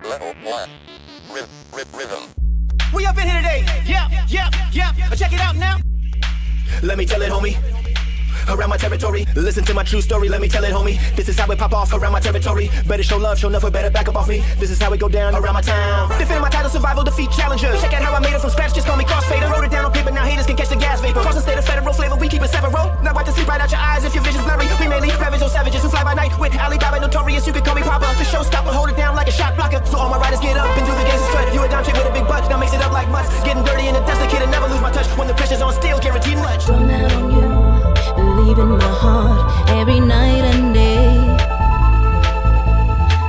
Level 1. Rhythm. We up in here today. Yeah. Check it out now. Let me tell it, homie. Around my territory, listen to my true story, let me tell it, homie. This is how it pop off around my territory. Better show love, show enough, better back up off me. This is how it go down around my town. Defending my title, survival, defeat challengers. Check out how I made it from scratch, just call me crossfader. Wrote it down on paper, now haters can catch the gas vapor. Cross instead of federal flavor, we keep it several. Now wipe the sleep right out your eyes if your vision's blurry. We mainly ravage those savages who fly by night. With Alibaba notorious, you can call me Papa. The showstopper, hold it down like a shot blocker. So all my riders get up and do the gangster strut. You a dime chick with a big butt, now mix it up like mutts. Getting dirty in the dust, the kid and never lose my touch. When the pressure's on steel, guaranteed much. From that on you. Believe in my heart every night and day.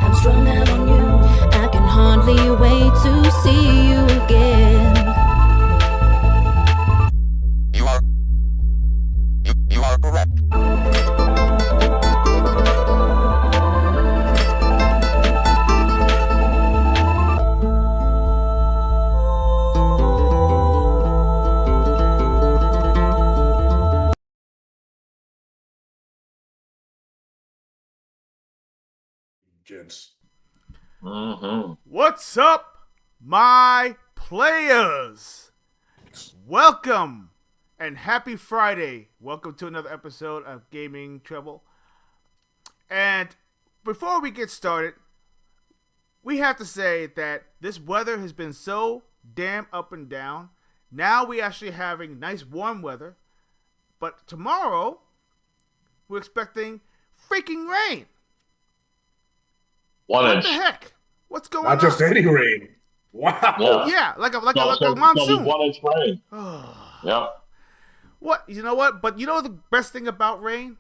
I'm strung out on you. I can hardly wait to see you again. You are correct. Gents. What's up, my players? Welcome and happy Friday. Welcome to another episode of Gaming Trouble. And before we get started, we have to say that this weather has been so damn up and down. Now we actually having nice warm weather, but tomorrow we're expecting freaking rain. What the heck? What's going on? Not just any rain. Wow. Yeah, like a monsoon. 1 inch rain. Yeah. What? You know what? But you know the best thing about rain?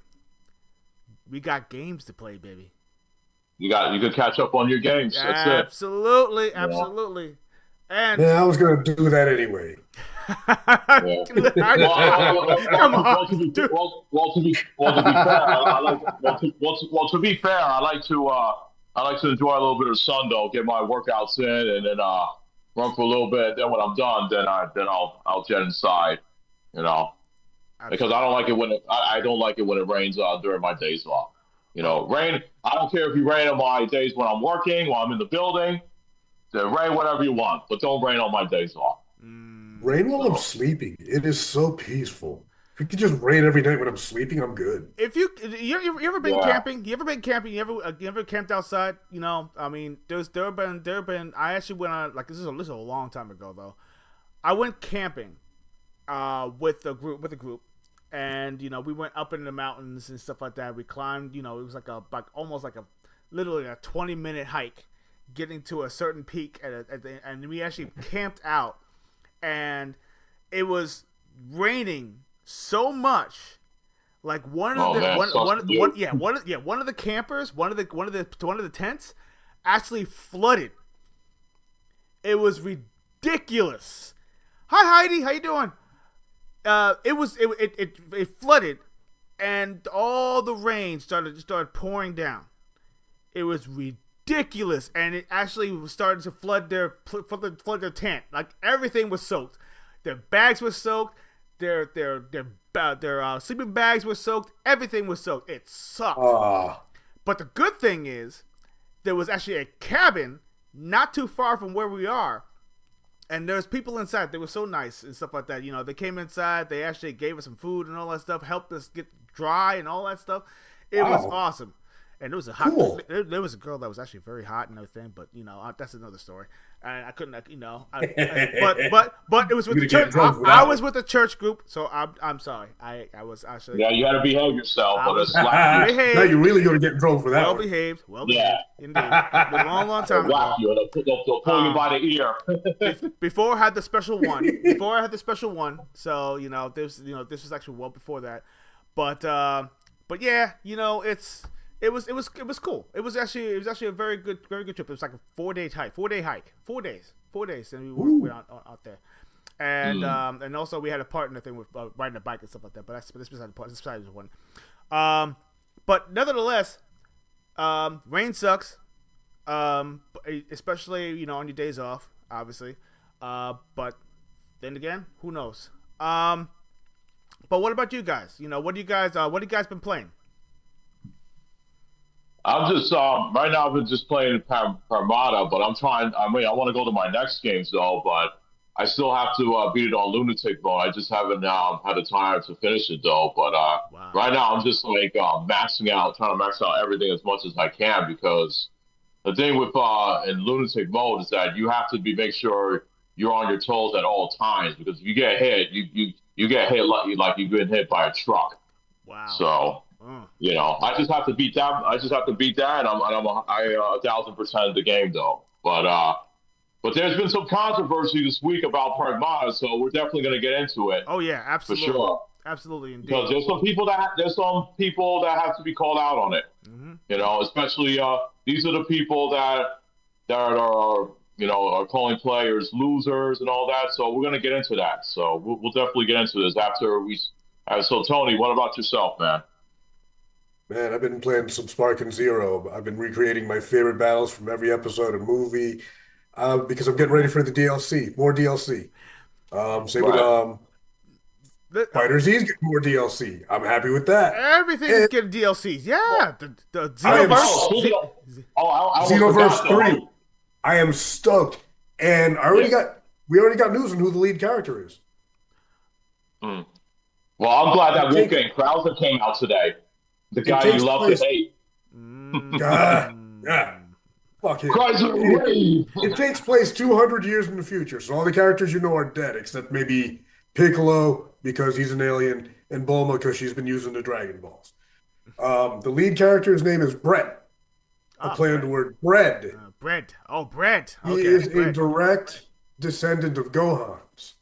We got games to play, baby. You could catch up on your games. That's absolutely. Yeah. And yeah, I was gonna do that anyway. Come on, to be fair, I like to enjoy a little bit of sun though, get my workouts in, and then run for a little bit. Then when I'm done, I'll jet inside. You know, because I don't like it when I don't like it when it rains during my days off. Rain. I don't care if you rain on my days when I'm working, while I'm in the building. Rain whatever you want, but don't rain on my days off. Rain while I'm sleeping. It is so peaceful. If it could just rain every night when I'm sleeping, I'm good. If you ever been camping? You ever been camping? You ever camped outside? I mean, there have been. I actually went on this is a long time ago though. I went camping, with a group, and we went up in the mountains and stuff like that. We climbed. It was almost like a literally a 20-minute hike, getting to a certain peak and we actually camped out, and it was raining so much, like one of the campers, one of the tents actually flooded. It was ridiculous. Hi Heidi, how you doing? It flooded, and all the rain started pouring down. It was ridiculous, and it actually started to flood their tent. Like everything was soaked. Their bags were soaked. Their sleeping bags were soaked. Everything was soaked. It sucked. But the good thing is, there was actually a cabin not too far from where we are, and there's people inside. They were so nice and stuff like that. They came inside. They actually gave us some food and all that stuff. Helped us get dry and all that stuff. It was awesome. And there was a there was a girl that was actually very hot and everything, but that's another story. I couldn't, but it was with the church. I was with the church group, so I'm sorry. I was actually. Yeah, you got to behave yourself. Now you're really going to get in trouble for that. Well behaved, indeed. It was a long time ago. They'll pull you by the ear. Before I had the special one. So this was actually well before that, but yeah, It was cool. It was actually a very good trip. It was like a 4-day hike. 4 days, and we went out there, and also we had a partner thing with riding a bike and stuff like that. But that's beside the point. This beside the one. But nevertheless, rain sucks. Especially on your days off, obviously. But then again, who knows? But what about you guys? What do you guys been playing? I'm just right now. I've been just playing Parmata, but I want to go to my next games though, but I still have to beat it on Lunatic mode. I just haven't had the time to finish it though. But right now I'm just like trying to max out everything as much as I can, because the thing with in Lunatic mode is that you have to make sure you're on your toes at all times, because if you get hit, you get hit like you've been hit by a truck. Wow. So. I just have to beat that. And I'm 1,000% the game though. But there's been some controversy this week about Pragmata, so we're definitely going to get into it. Oh yeah, absolutely, for sure, absolutely, indeed. Because there's some people that have to be called out on it. Mm-hmm. Especially these are the people that are calling players losers and all that. So we're going to get into that. So we'll definitely get into this after we. So Tony, what about yourself, man? Man, I've been playing some Spark and Zero. I've been recreating my favorite battles from every episode and movie, because I'm getting ready for the DLC, more DLC. With Fighter Z's getting more DLC. I'm happy with that. Everything is getting DLCs. Yeah, the Xenoverse. Xenoverse 3. I am stoked, and we already got news on who the lead character is. Well, I'm glad that Wolfgang Krauser came out today. The guy you love to hate. Yeah. Fuck him. It takes place 200 years in the future, so all the characters are dead, except maybe Piccolo, because he's an alien, and Bulma, because she's been using the Dragon Balls. The lead character's name is Brett. I'm playing the word bread. Bread. Oh, bread. Okay, he is a direct descendant of Gohan's.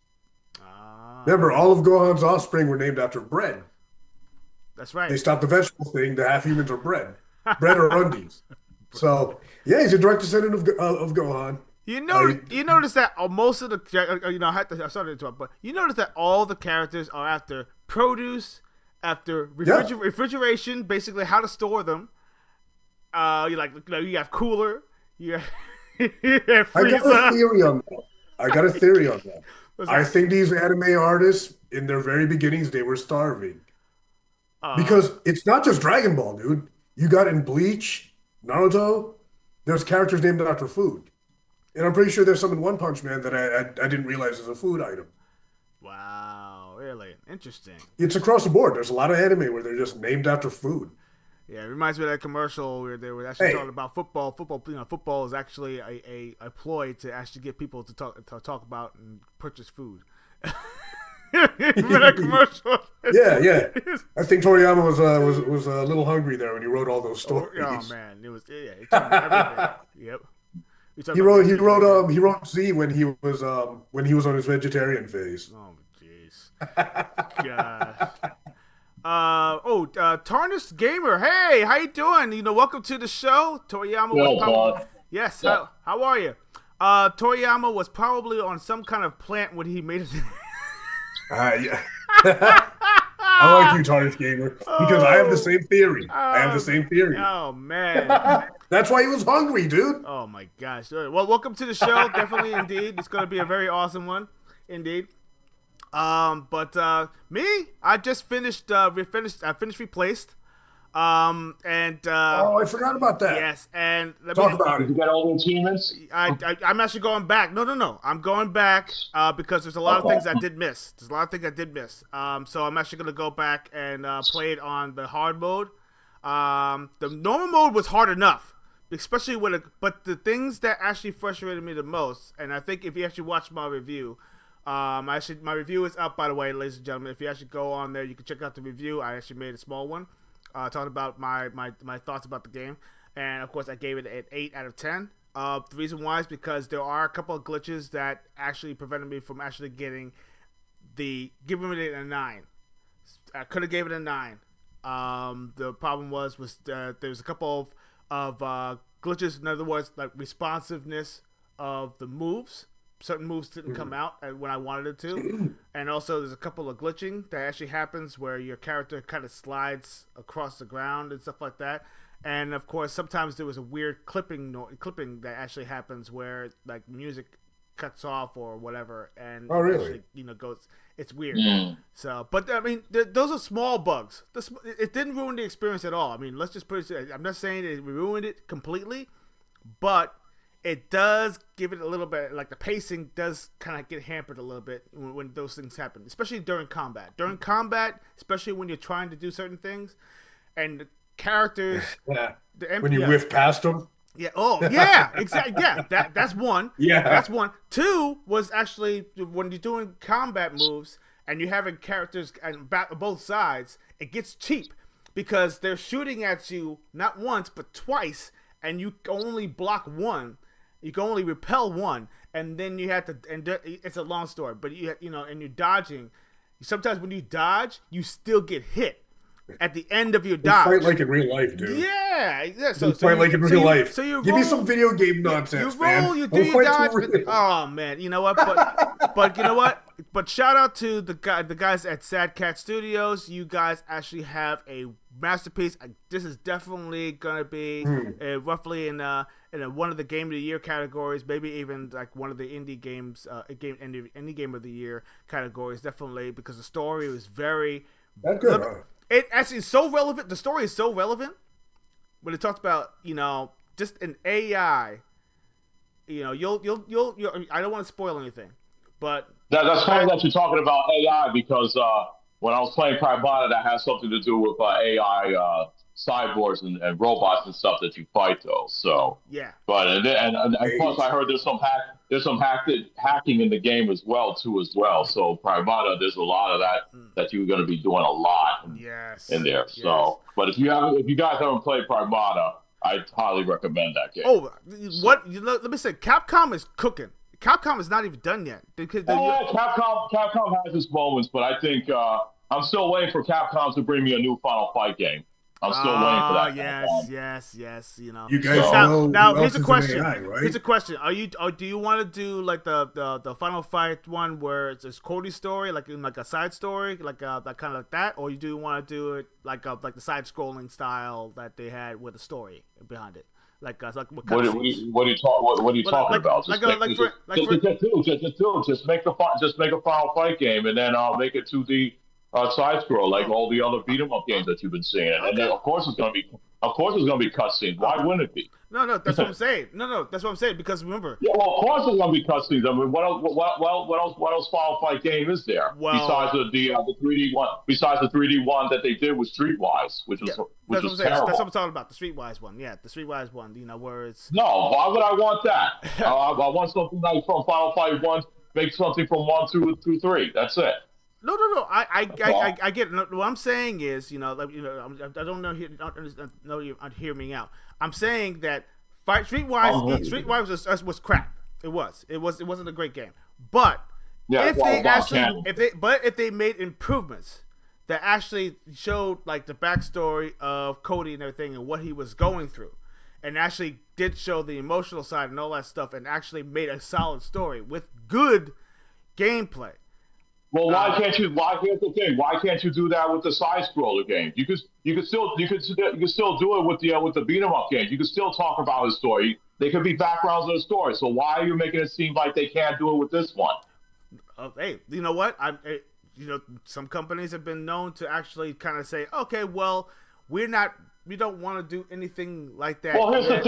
Remember, all of Gohan's offspring were named after bread. That's right. They stopped the vegetable thing. The half humans are bread. Bread or undies. So, yeah, he's a direct descendant of Gohan. You notice that most of the I started to talk, but you notice that all the characters are after produce, after refrigeration, basically how to store them. You have cooler, you have freezer. I got a theory on that. I got a theory on that. What's I that? think these anime artists, in their very beginnings, they were starving. Uh, Because it's not just Dragon Ball, dude. You got in Bleach, Naruto, there's characters named after food. And I'm pretty sure there's some in One Punch Man that I didn't realize is a food item. wow, really interesting. It's across the board. There's a lot of anime where they're just named after food. Yeah, it reminds me of that commercial where they were actually Hey. talking about football. Football, football is actually a ploy to actually get people to talk about and purchase food. Remember that commercial? Yeah. I think Toriyama was a little hungry there when he wrote all those stories. Oh man, it was he talked about everything. Yep. He wrote Z when he was on his vegetarian phase. Oh jeez. Tarnished Gamer. Hey, how you doing? Welcome to the show. Toriyama was probably yes. Yeah. How are you? Toriyama was probably on some kind of plant when he made it. Yeah. I like you, Tarnished Gamer, because I have the same theory. Oh man. That's why he was hungry, dude. Oh my gosh. Well, welcome to the show. Definitely, indeed, it's going to be a very awesome one, indeed. But me, I just finished. I finished Replaced. Oh, I forgot about that. Yes, and Talk about Did you it. get all the achievements? I'm actually going back. No. I'm going back because there's a lot of things I did miss. So I'm actually gonna go back and play it on the hard mode. The normal mode was hard enough, especially but the things that actually frustrated me the most, and I think if you actually watch my review, my review is up, by the way, ladies and gentlemen. If you actually go on there, you can check out the review. I actually made a small one. Talking about my thoughts about the game, and of course I gave it an 8 out of 10. The reason why is because there are a couple of glitches that actually prevented me from actually giving it a 9. I could have gave it a 9. The problem was there was a couple of glitches. In other words, like responsiveness of the moves. Certain moves didn't come out when I wanted it to. And also there's a couple of glitching that actually happens where your character kind of slides across the ground and stuff like that. And of course, sometimes there was a weird clipping that actually happens where like music cuts off or whatever, and Oh, really? actually, goes. It's weird. So, but I mean, those are small bugs. It didn't ruin the experience at all. I mean, let's just put it. I'm not saying it ruined it completely, but it does give it a little bit, like the pacing does kind of get hampered a little bit when those things happen, especially during combat. During combat, especially when you're trying to do certain things, and the characters, Yeah. the When you whiff past them. yeah. Oh, yeah. Exactly. Yeah. That's one. Yeah. That's one. Two was actually when you're doing combat moves and you're having characters on both sides, it gets cheap because they're shooting at you not once but twice, and you only block one. You can only repel one, and then you have to. And it's a long story, but and you're dodging. Sometimes when you dodge, you still get hit at the end of your dodge. Fight like in real life, dude. Yeah. Fight like in real life. So you Give me roll- some video game nonsense, you roll, man. you Don't do your fight dodge. too real. Oh man, you know what? But you know what? But shout out to the guys at Sad Cat Studios. You guys actually have a masterpiece. This is definitely gonna be roughly in one of the Game of the Year categories, maybe even like one of the indie games, indie game of the year categories. Definitely because the story was very. That good, huh? It actually is so relevant. The story is so relevant when it talks about just an AI. You'll I don't want to spoil anything, but That's funny that you're talking about AI because when I was playing Privata, that has something to do with AI cyborgs and robots and stuff that you fight, though. So yeah. but and plus I heard there's some hacking in the game as well. So Privata, there's a lot of that you're going to be doing a lot Yes. in there. So, but if you guys haven't played Privata, I highly recommend that game. Oh, let me say, Capcom is cooking. Capcom is not even done yet. Capcom has its moments, but I think I'm still waiting for Capcom to bring me a new Final Fight game. I'm still waiting for that. Yes. You guys know now who here's else a is question. in AI, right? Here's a question. Do you want to do like the Final Fight one where it's Cody's story, like in like a side story, like that kind of like that, or you do want to do it like the side scrolling style that they had with a story behind it? like with What, cutscenes. what are you talking about? Just make a Final Fight game, and then make it to the side scroll like all the other beat 'em up games that you've been seeing. And then of course it's gonna be cutscenes. Why wouldn't it be? No, that's what I'm saying. No, that's what I'm saying because remember. Yeah, well, of course there's gonna be cutscenes. I mean, what else Final Fight game is there besides the 3D one? Besides the 3D one that they did with Streetwise, which was terrible. That's what I'm talking about. The Streetwise one, yeah, the Streetwise one. You know where it's. No, why would I want that? I want something like from Final Fight 1. Make something from 1 through 3. That's it. No. I get it. What I'm saying is, I don't know. No, you hear me out. I'm saying that Streetwise was crap. It wasn't a great game. But if they made improvements that actually showed like the backstory of Cody and everything and what he was going through, and actually did show the emotional side and all that stuff, and actually made a solid story with good gameplay. Well, why can't you? Here's the thing. Why can't you do that with the side scroller game? You could still do it with the beat 'em up game. You could still talk about his story. They could be backgrounds of the story. So why are you making it seem like they can't do it with this one? Hey, you know what? Some companies have been known to actually kind of say, okay, well, we don't want to do anything like that. Well, here's the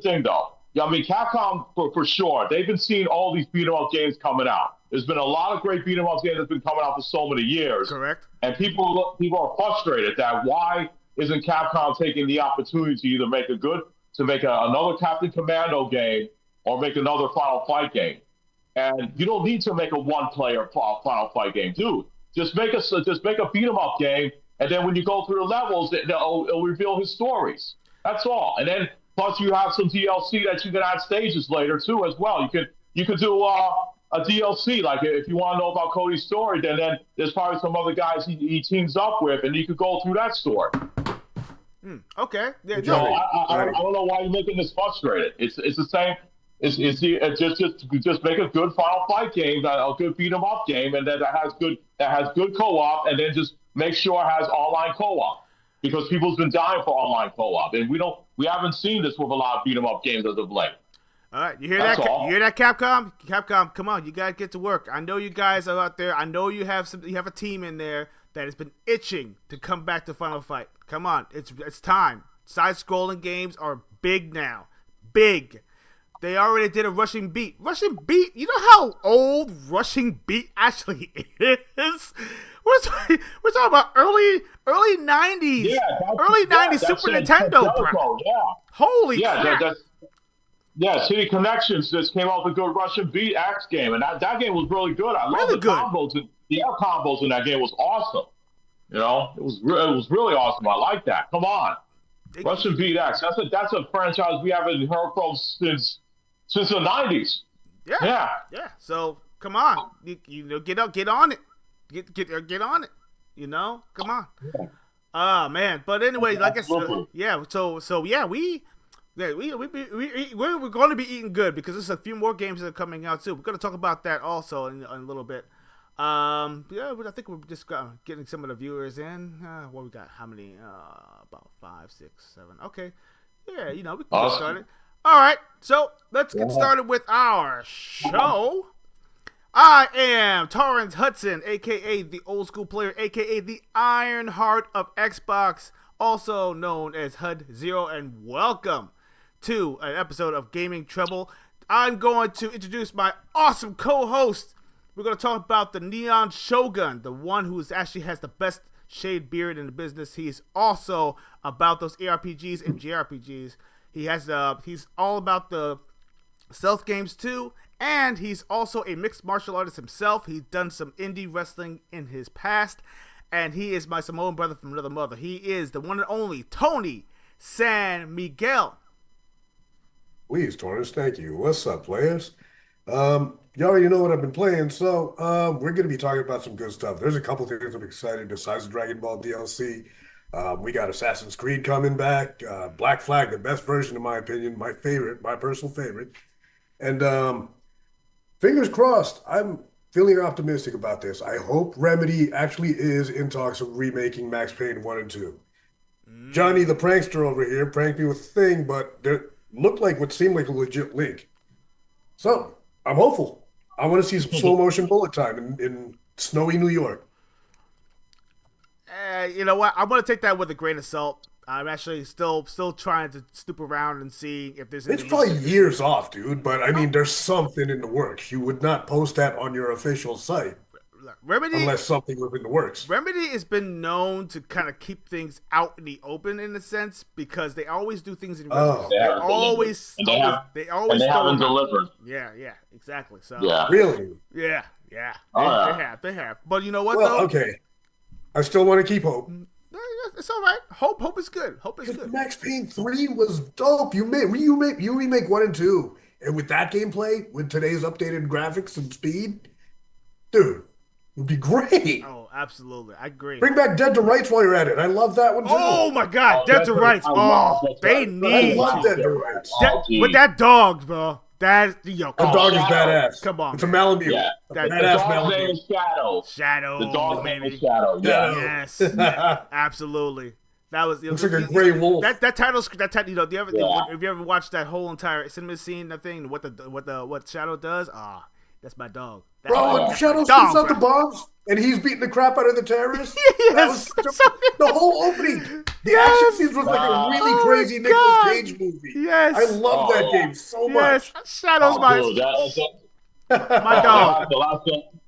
thing, though. Yeah, I mean, Capcom for sure. They've been seeing all these beat 'em up games coming out. There's been a lot of great beat 'em up games that's been coming out for so many years. Correct. And people are frustrated that why isn't Capcom taking the opportunity to either make another Captain Commando game or make another Final Fight game. And you don't need to make a one-player Final Fight game, dude. Just make a beat 'em up game, and then when you go through the levels, it'll reveal his stories. That's all. And then plus you have some DLC that you can add stages later too as well. You could do a DLC, like if you want to know about Cody's story, then there's probably some other guys he teams up with, and you could go through that story. Okay. Yeah. So I don't know why you're making this frustrated. It's the same. Just make a good Final Fight game, a good beat 'em up game, and that has good co-op, and then just make sure it has online co-op, because people's been dying for online co-op, and we haven't seen this with a lot of beat 'em up games as of late. All right, you hear that? You hear that, Capcom? Capcom, come on, you gotta get to work. I know you guys are out there. I know you have a team in there that has been itching to come back to Final Fight. Come on, it's time. Side-scrolling games are big now, big. They already did a Rushing Beat. Rushing Beat, you know how old Rushing Beat actually is? We're talking about early 90s. Early 90s Super Nintendo, bro. Yeah. Holy crap. City Connections just came out with a good Russian Beat X game, and that game was really good. I love the combos. The air combos in that game was awesome. It was really awesome. I like that. Come on, Russian Beat X. That's a franchise we haven't heard from since the 90s. Yeah. So come on, get on it. Get on it. Come on. Ah, man. But anyway, like I said, yeah. So yeah, we're going to be eating good because there's a few more games that are coming out too. We're going to talk about that also in a little bit. I think we're just getting some of the viewers in. What we got? How many? About 5, 6, 7. Okay. Yeah, we can get started. All right. So let's get started with our show. I am Torrance Hudson, a.k.a. the old school player, a.k.a. the Iron Heart of Xbox, also known as HUD Zero, and welcome to an episode of Gaming Trouble. I'm going to introduce my awesome co-host. We're going to talk about the Neon Shogun, the one who actually has the best shaved beard in the business. He's also about those ARPGs and JRPGs. He's all about the stealth games too, and he's also a mixed martial artist himself. He's done some indie wrestling in his past, and he is my Samoan brother from another mother. He is the one and only Tony San Miguel. Please, Torrance, thank you. What's up, players? You already know what I've been playing, so we're going to be talking about some good stuff. There's a couple things I'm excited besides the Dragon Ball DLC. We got Assassin's Creed coming back, Black Flag, the best version in my opinion, my personal favorite. And fingers crossed, I'm feeling optimistic about this. I hope Remedy actually is in talks of remaking Max Payne 1 and 2. Johnny the prankster over here pranked me with a thing, but there looked like what seemed like a legit link. So I'm hopeful. I want to see some slow motion bullet time in snowy New York. You know what? I'm gonna take that with a grain of salt. I'm actually still trying to snoop around and see if there's. It's probably years off, dude. But I mean, there's something in the works. You would not post that on your official site. Remedy, unless something was in the works. Remedy has been known to kind of keep things out in the open in a sense because they always do things in they haven't delivered. Yeah, exactly. So really, yeah, they have. But you know what? Well, though? Okay, I still want to keep hope. It's all right. Hope is good. Hope is good. Max Payne 3 was dope. You remake 1 and 2, and with that gameplay, with today's updated graphics and speed, dude. Would be great. Oh, absolutely. I agree. Bring back Dead to Rights while you're at it. I love that one too. Oh my God, Dead to Rights. They need. I love Dead to Rights. With that dog, bro. That the dog is badass. Come on, it's a Malamute. Yeah. Badass Malamute. Shadow. The dog baby. Shadow. Yeah. Yes. Absolutely. That was. Looks like a gray wolf. That title. You know. If you ever watched that whole entire cinema scene, that thing, what Shadow does? That's my dog. Bro, Shadow shoots out the bombs, and he's beating the crap out of the terrorists. Yes. The whole opening. The action scenes was like a really crazy Nicolas Cage movie. Yes. I love that game so much. Shadow's my dog. The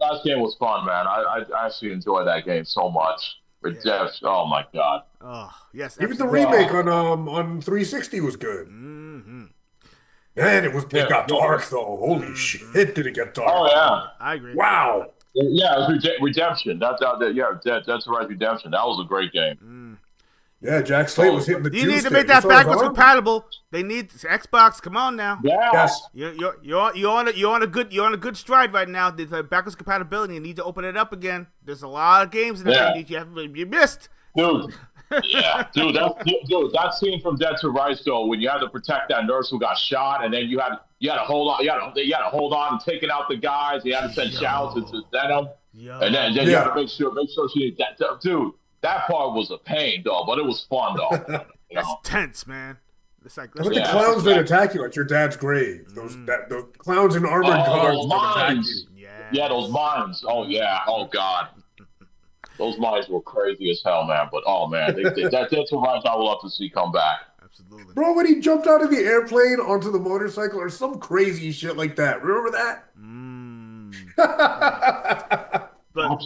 last game was fun, man. I actually enjoyed that game so much. Redemption. Oh my God. Oh yes. Even the remake on 360 was good. Mm-hmm. Man, it got dark though. Holy shit, did it get dark? Oh yeah, I agree. Wow. Yeah, it was Redemption. That's right. Redemption. That was a great game. Yeah, Jack Slate was hitting the juice. You need to make that backwards compatible. They need Xbox. Come on now. Yeah. Yes. You're on a good stride right now. The backwards compatibility. You need to open it up again. There's a lot of games in there you missed. Dude. Yeah, that scene from Dead to Rights though, when you had to protect that nurse who got shot, and then you had to hold on, you had to hold on and taking out the guys. You had to send shouts to send them, and then you had to make sure she that. Dude, that part was a pain though, but it was fun though. That's tense, man. It's like the clowns that attack you at your dad's grave. Those clowns in armored cars that attack you. Yeah, those mines. Oh yeah. Oh God. Those mines were crazy as hell, man. But oh man, that's a Rights I would love to see come back. Absolutely, bro. When he jumped out of the airplane onto the motorcycle or some crazy shit like that. Remember that? But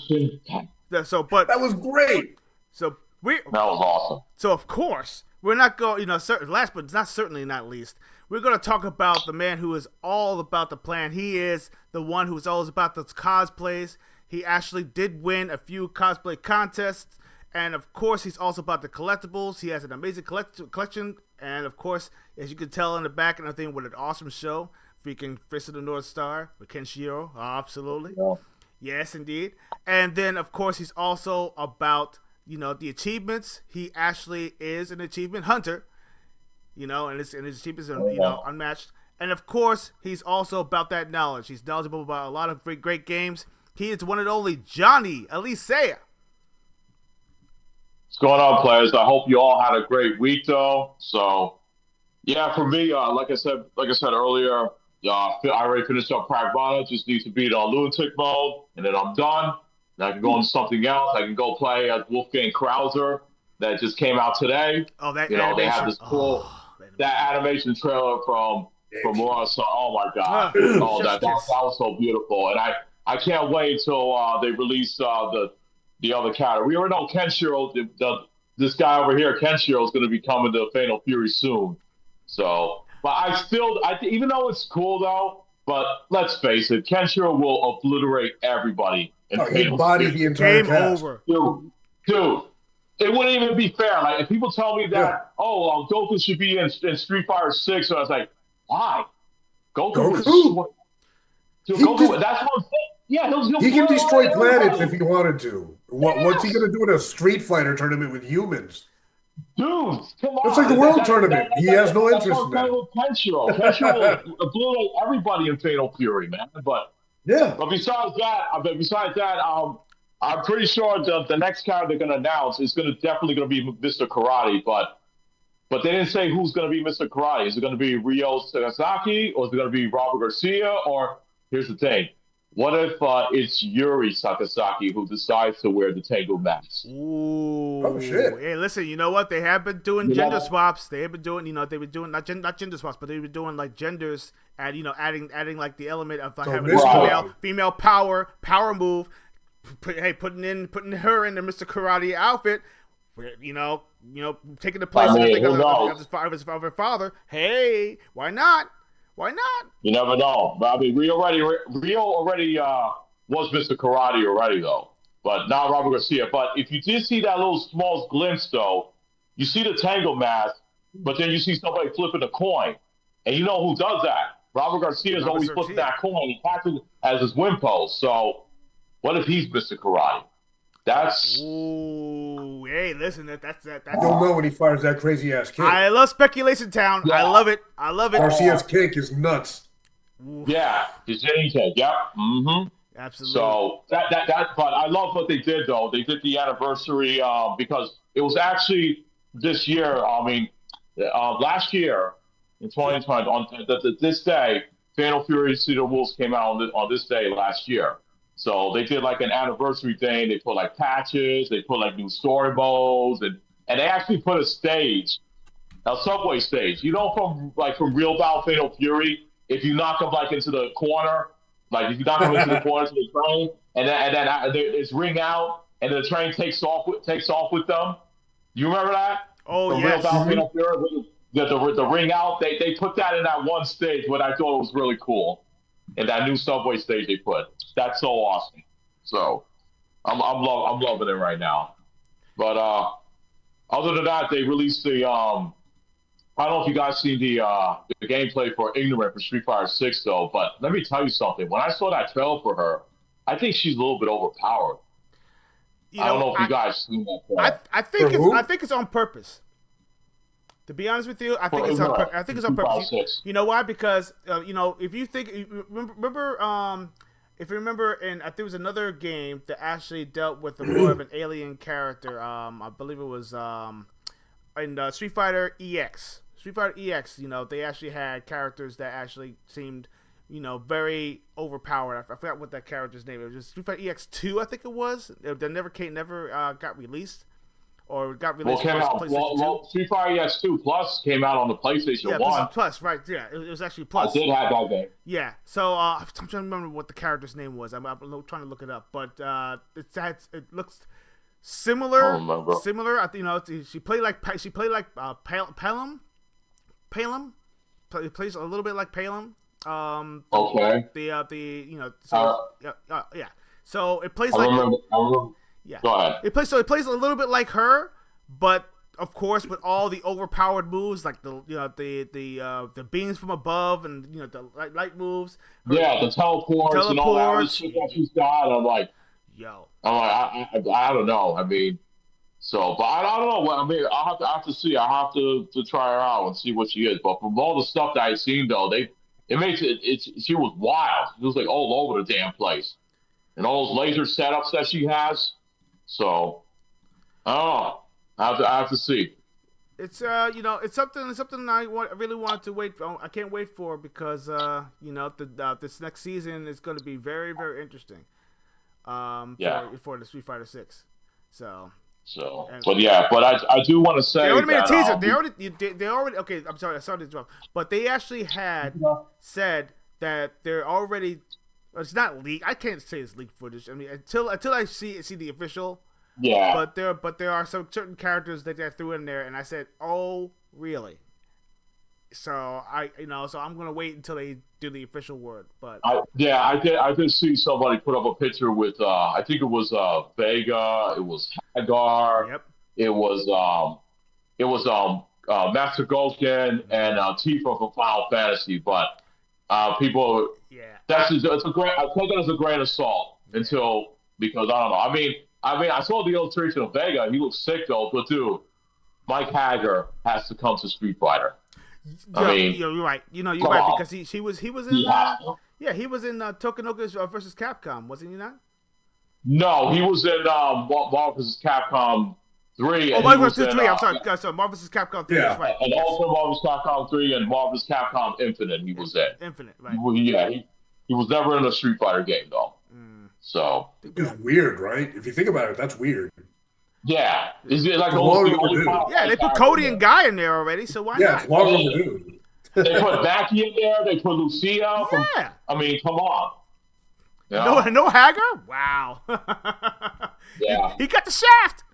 that was great. That was awesome. So of course we're not going. Last but certainly not least, we're going to talk about the man who is all about the plan. He is the one who is always about the cosplays. He actually did win a few cosplay contests. And, of course, he's also about the collectibles. He has an amazing collection. And, of course, as you can tell in the back and everything, with an awesome show, freaking Fist of the North Star with Kenshiro. Absolutely. Yeah. Yes, indeed. And then, of course, he's also about, the achievements. He actually is an achievement hunter, and his achievements are, unmatched. And, of course, he's also about that knowledge. He's knowledgeable about a lot of great games. He is one and only Johnny Elisea. What's going on, players? I hope you all had a great week, though. So, yeah, for me, like I said earlier, I already finished up Pragmata. Just need to beat on lunatic mode, and then I'm done. And I can go into something else. I can go play as Wolfgang Krauser that just came out today. Oh, that animation. They have this cool that animation trailer from Laura. So, oh my God, that was so beautiful, and I can't wait till they release the other character. We already know Kenshiro, this guy over here, Kenshiro, is going to be coming to Fatal Fury soon. So, but even though it's cool though, but let's face it, Kenshiro will obliterate everybody in Fatal Fury. The entire Game cast. over. Dude, it wouldn't even be fair. Like if people tell me that, Goku should be in Street Fighter 6, so I was like, why? Goku. Goku. That's what I'm saying. Yeah, he can destroy planets if he wanted to. What's he going to do in a Street Fighter tournament with humans? Dude, come on. It's like the World Tournament. He has no interest in that. Kenshiro will obliterate everybody in Fatal Fury, man. But yeah. But besides that, I'm pretty sure the next character they're going to announce is definitely going to be Mr. Karate, but they didn't say who's going to be Mr. Karate. Is it going to be Ryo Sakazaki, or is it going to be Robert Garcia? Or here's the thing: what if it's Yuri Sakazaki who decides to wear the Tango mask? Ooh. Oh, shit. Hey, listen, you know what? They have been doing gender swaps. They have been doing, they've been doing not gender swaps, but they've been doing like genders and adding like the element of like, having female power move. Putting her in the Mr. Karate outfit. Taking the place of her father. Hey, why not? Why not? You never know. But I mean, Rio already was Mr. Karate already though, but not Robert Garcia. But if you did see that little small glimpse though, you see the Tango mask, but then you see somebody flipping a coin, and you know who does that? Robert Garcia is always flipping that coin. He catches it as his win post. So what if he's Mr. Karate? That's hey, listen, that's You don't know when he fires that crazy ass kick. I love speculation town. Yeah. I love it. Garcia's kick is nuts. Yeah, his kick. Yep. Mm-hmm. Absolutely. So that but I love what they did though. They did the anniversary because it was actually this year. I mean, last year in 2020 on this day, Fatal Fury Cedar Wolves came out on this day last year. So they did like an anniversary thing. They put like patches, they put like new story modes, and they actually put a stage, a subway stage. From Real Battle Fatal Fury, if you knock them like into the corner, like if you knock them into the corner to the train, and then it's ring out, and the train takes off with them. You remember that? Oh yes. Real Battle Fatal Fury, the ring out. They put that in that one stage, but I thought it was really cool. And that new subway stage they put, that's so awesome. So I'm loving it right now. But other than that, they released the I don't know if you guys seen the gameplay for Ignorant for Street Fighter 6 though. But let me tell you something. When I saw that trailer for her, I think she's a little bit overpowered. I don't know if you guys seen that. I think it's on purpose. To be honest with you, I think it's on purpose. You know why? Because if you think if you remember, and I think it was another game that actually dealt with more of an alien character. I believe it was in Street Fighter EX. Street Fighter EX. They actually had characters that actually seemed, very overpowered. I forgot what that character's name was. It was Street Fighter EX 2, I think it was. That never got released. Or got released PlayStation 2. Street Fighter EX 2 Plus came out on the PlayStation 1. Plus, right? Yeah, it was actually Plus. I did have that game. Yeah, so I'm trying to remember what the character's name was. I'm trying to look it up, but it looks similar. Similar. She played like Palom. It plays a little bit like Palom. Okay. Yeah. So it plays I remember. Yeah. Go ahead. It plays a little bit like her, but of course with all the overpowered moves like the beams from above and the light moves. The teleports and all that shit that she's got. I'm like, I don't know. I mean, but I don't know. I mean, I have to see. I have to try her out and see what she is. But from all the stuff that I've seen though, it makes she was wild. It was like all over the damn place, and all those laser setups that she has. So, I don't know. I have to see. It's it's something I really wanted to wait for. I can't wait for because this next season is going to be very, very interesting. For the Street Fighter 6. But I do want to say they already made a teaser. They already okay. I'm sorry, I started to interrupt, but they actually had said that they're already. It's not leaked. I can't say it's leaked footage. I mean, until I see the official. Yeah. But there are some certain characters that they threw in there, and I said, "Oh, really?" So I'm gonna wait until they do the official word. But I did see somebody put up a picture with I think it was Vega, it was Hagar, yep. It was Master Gulkin and Tifa from Final Fantasy, but people. Yeah. It's a great. I take it as a grain of salt because I don't know. I mean, I saw the illustration of Vega. He looks sick though, but dude, Mike Hagar has to come to Street Fighter. You're right. You're right because he was in he was in Tokunoka versus Capcom, wasn't he not? No, he was in Marvel vs. Capcom 3. Oh, And Marvel he was vs. in, 3. I'm sorry. Marvel vs. Capcom 3. Yeah. That's right. And also Marvel vs. Capcom 3 and Marvel vs. Capcom Infinite. He was in. Infinite, right? He was never in a Street Fighter game though. So It's weird, right? If you think about it, that's weird. yeah, is it like It's long the only overdue. Yeah, they put Cody and Guy in there already, so why Yeah, not? it's long overdue. They put Becky in there. They put Lucia. Yeah. I mean, come on. You No, know? no Hager? Wow. Yeah. he got the shaft.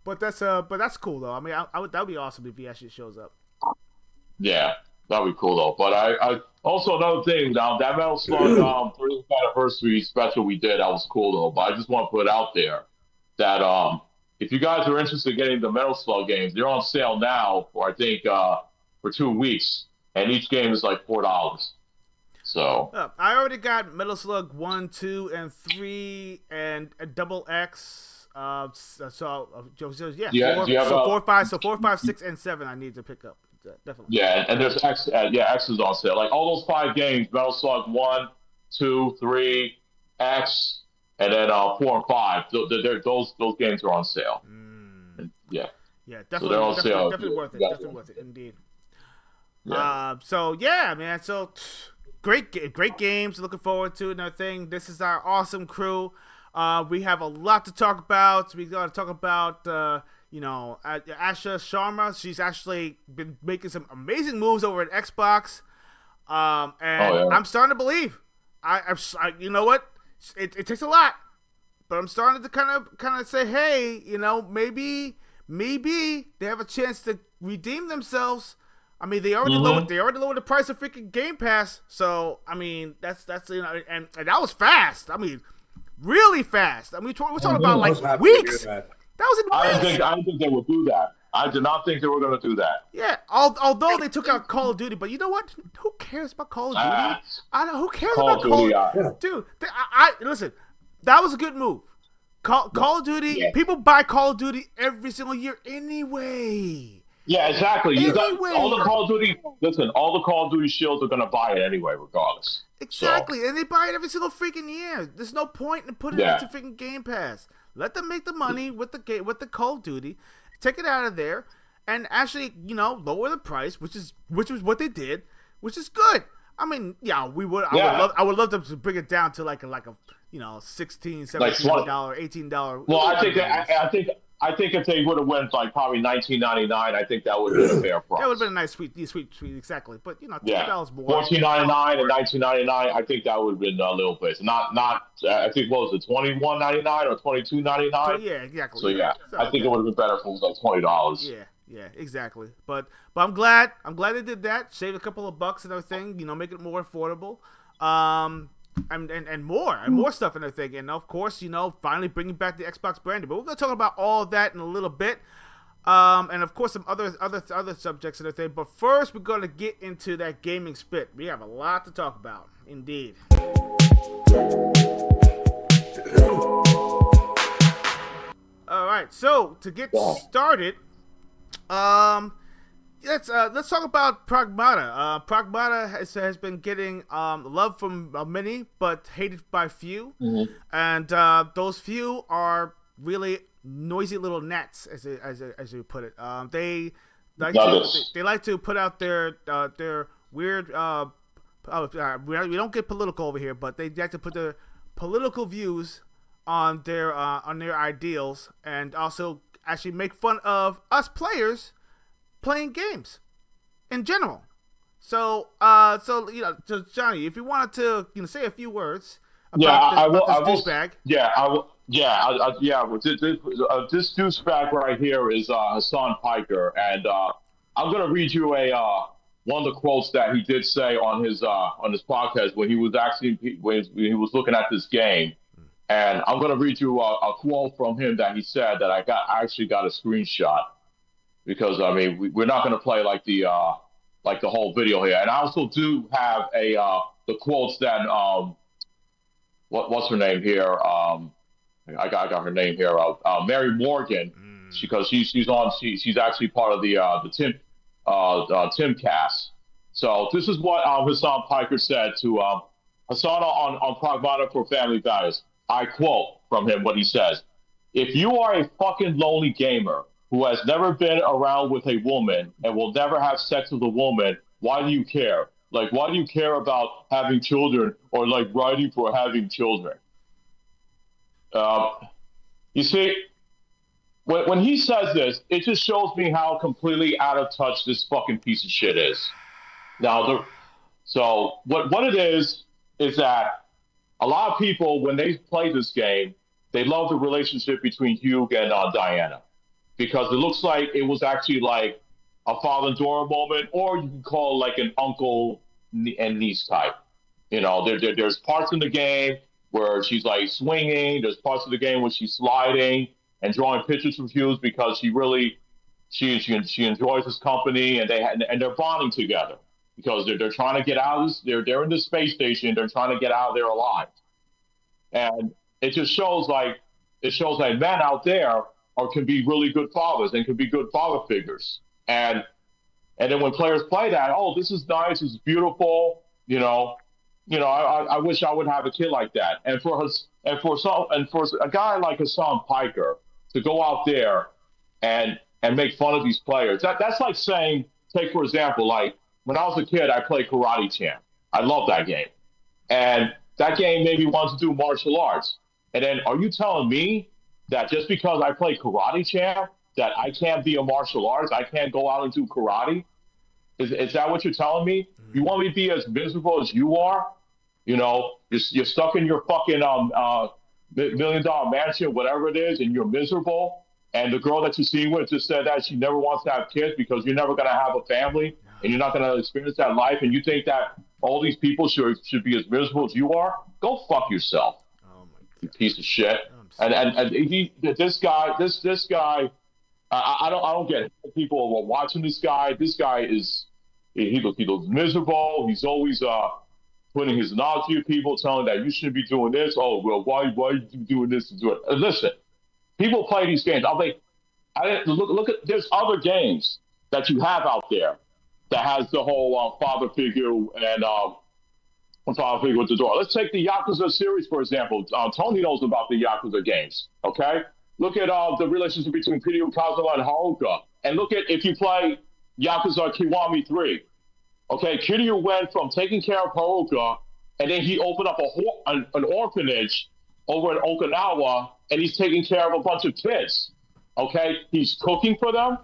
But that's cool though. I mean, that would be awesome if he actually shows up. Yeah, that'd be cool though. But I also another thing now that Metal Slug 30th anniversary special we did, that was cool though. But I just want to put it out there that if you guys are interested in getting the Metal Slug games, they're on sale now for I think for 2 weeks, and each game is like $4. So I already got Metal Slug 1, 2, and 3, and a Double X. Yeah, Yeah, do you have 4, 5, 6, and 7. I need to pick up definitely. yeah, and there's X. X is on sale. Like all those 5 games: Metal Slug 1, 2, 3, X, and then 4 and 5. Those games are on sale. Yeah. Yeah, So they're on sale. definitely worth it. Yeah. Definitely worth it, indeed. Yeah. So yeah, man. So great games. Looking forward to another thing. This is our awesome crew. We have a lot to talk about. We got to talk about Asha Sharma. She's actually been making some amazing moves over at Xbox. I'm starting to believe. I you know what? It takes a lot, but I'm starting to kind of say, hey, maybe they have a chance to redeem themselves. I mean, they already lowered the price of freaking Game Pass. So I mean, that's and that was fast. I mean, really fast. I mean, we're talking about like weeks. That was in weeks. I didn't think they would do that. I did not think they were going to do that. Yeah, although they took out Call of Duty, but you know what? Who cares about Call of Duty? I know who cares about Call of Duty. Dude, listen, that was a good move. Call of Duty, people buy Call of Duty every single year anyway. Yeah, exactly. Anyway. All the Call of Duty shields are going to buy it anyway, regardless. Exactly, So. and they buy it every single freaking year. There's no point in putting it into freaking Game Pass. Let them make the money with the Call of Duty, take it out of there, and actually, lower the price, which was what they did, which is good. I mean, yeah, I would love them to bring it down to like a $16, $17, $18. Well, I think if they would have went like probably $19.99, I think that would have been a fair price. That would have been a nice sweet, exactly. But $10 more. $14.99 and $19.99, I think that would have been a little bit. Not. I think what was it, $21.99 or $22.99? Yeah, exactly. So yeah, I think it would have been better if it was like $20. Yeah, exactly. But I'm glad they did that. Save a couple of bucks and everything. Make it more affordable. And more stuff and everything. And of course, finally bringing back the Xbox branding. But we're gonna talk about all of that in a little bit. And of course some other subjects and everything. But first, we're gonna get into that gaming spit. We have a lot to talk about, indeed. All right, so to get started, let's talk about Pragmata. Pragmata has been getting love from many, but hated by few, and those few are really noisy little gnats, as you put it. They like to put out their weird. We don't get political over here, but they like to put their political views on their ideals, and also actually make fun of us players playing games in general. So Johnny, if you wanted to say a few words about this douchebag. This douchebag right here is Hassan Piker, and I'm gonna read you one of the quotes that he did say on his podcast when he was looking at this game. And I'm going to read you a quote from him that he said that I actually got a screenshot, because I mean we're not going to play like the whole video here. And I also do have the quotes that what's her name here? I got her name here. Mary Morgan, because she's actually part of the Timcast. So this is what Hassan Piker said to Hassan on Pragmata for Family Values. I quote, from him what he says. If you are a fucking lonely gamer who has never been around with a woman and will never have sex with a woman, why do you care? Like, why do you care about having children or like writing for having children? You see, when he says this, it just shows me how completely out of touch this fucking piece of shit is. Now, so what it is that a lot of people, when they play this game, they love the relationship between Hugh and Diana, because it looks like it was actually like a father-daughter moment, or you can call it like an uncle and niece type. You know, there's parts in the game where she's like swinging. There's parts of the game where she's sliding and drawing pictures from Hughes because she enjoys his company, and they're bonding together because they're trying to get out. They're in the space station. They're trying to get out of there alive, and it just shows like men out there can be really good fathers and can be good father figures. And then when players play that, oh, this is nice, this is beautiful, I wish I would have a kid like that. And for a guy like Hassan Piker to go out there and make fun of these players, that's like saying, take for example, like when I was a kid, I played Karate Champ. I love that game, and that game made me want to do martial arts. And then, are you telling me that just because I play Karate Champ, that I can't be a martial arts, I can't go out and do karate? Is that what you're telling me? You want me to be as miserable as you are? You're stuck in your fucking $1 million mansion, whatever it is, and you're miserable. And the girl that you're seeing with just said that she never wants to have kids because you're never going to have a family and you're not going to experience that life. And you think that all these people should be as miserable as you are? Go fuck yourself. Oh my God. You piece of shit. This guy. I don't get it. People are watching this guy. This guy he looks miserable. He's always putting his knowledge to people, telling that you shouldn't be doing this. Oh well, why are you doing this and do it? Listen, people play these games. Look at there's other games that you have out there that has the whole father figure and father figure with the door. Let's take the Yakuza series for example. Tony knows about the Yakuza games. Okay. Look at the relationship between Kiryu Kazuma and Haruka. And look at if you play Yakuza Kiwami 3. Okay, Kiryu went from taking care of Haruka, and then he opened up an orphanage over in Okinawa, and he's taking care of a bunch of kids. Okay, he's cooking for them.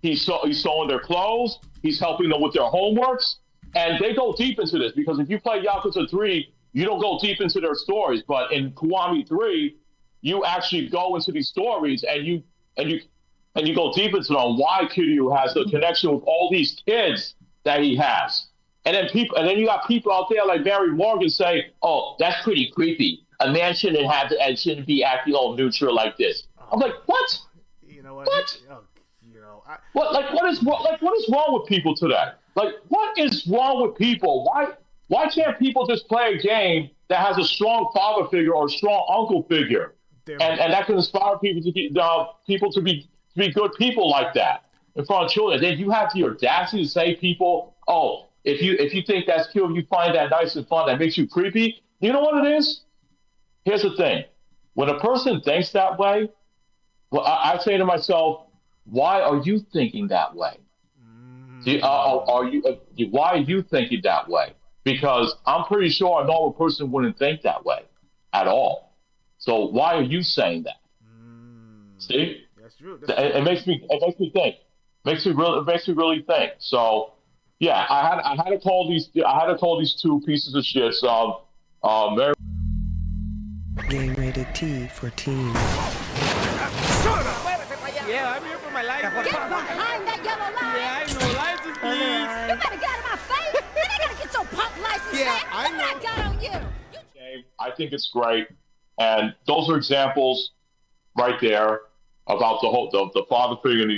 He's sewing their clothes. He's helping them with their homeworks. And they go deep into this, because if you play Yakuza 3, you don't go deep into their stories. But in Kiwami 3, you actually go into these stories and you go deep into them. Why Kiryu has the connection with all these kids that he has, and then you got people out there like Barry Morgan say, "Oh, that's pretty creepy. A man shouldn't be acting all neutral like this." I'm like, what? You know what? What? What is wrong with people today? Like, what is wrong with people? Why can't people just play a game that has a strong father figure or a strong uncle figure? And that can inspire people to be good people like that in front of children. Then you have the audacity to say people, oh, if you think that's cute, you find that nice and fun, that makes you creepy. You know what it is? Here's the thing: when a person thinks that way, well, I say to myself, why are you thinking that way? Why are you thinking that way? Because I'm pretty sure a normal person wouldn't think that way at all. So why are you saying that? See, that's true. It makes me think. Makes me really think. So, yeah, I had to call these two pieces of shit. So, Game rated T for teen. Yeah, I'm here for my license. Get behind that yellow line. Yeah, I know. License, please. You better get out of my face. And I gotta get your punk license back. I know. What I got on you. I think it's great. And those are examples right there about the father figure and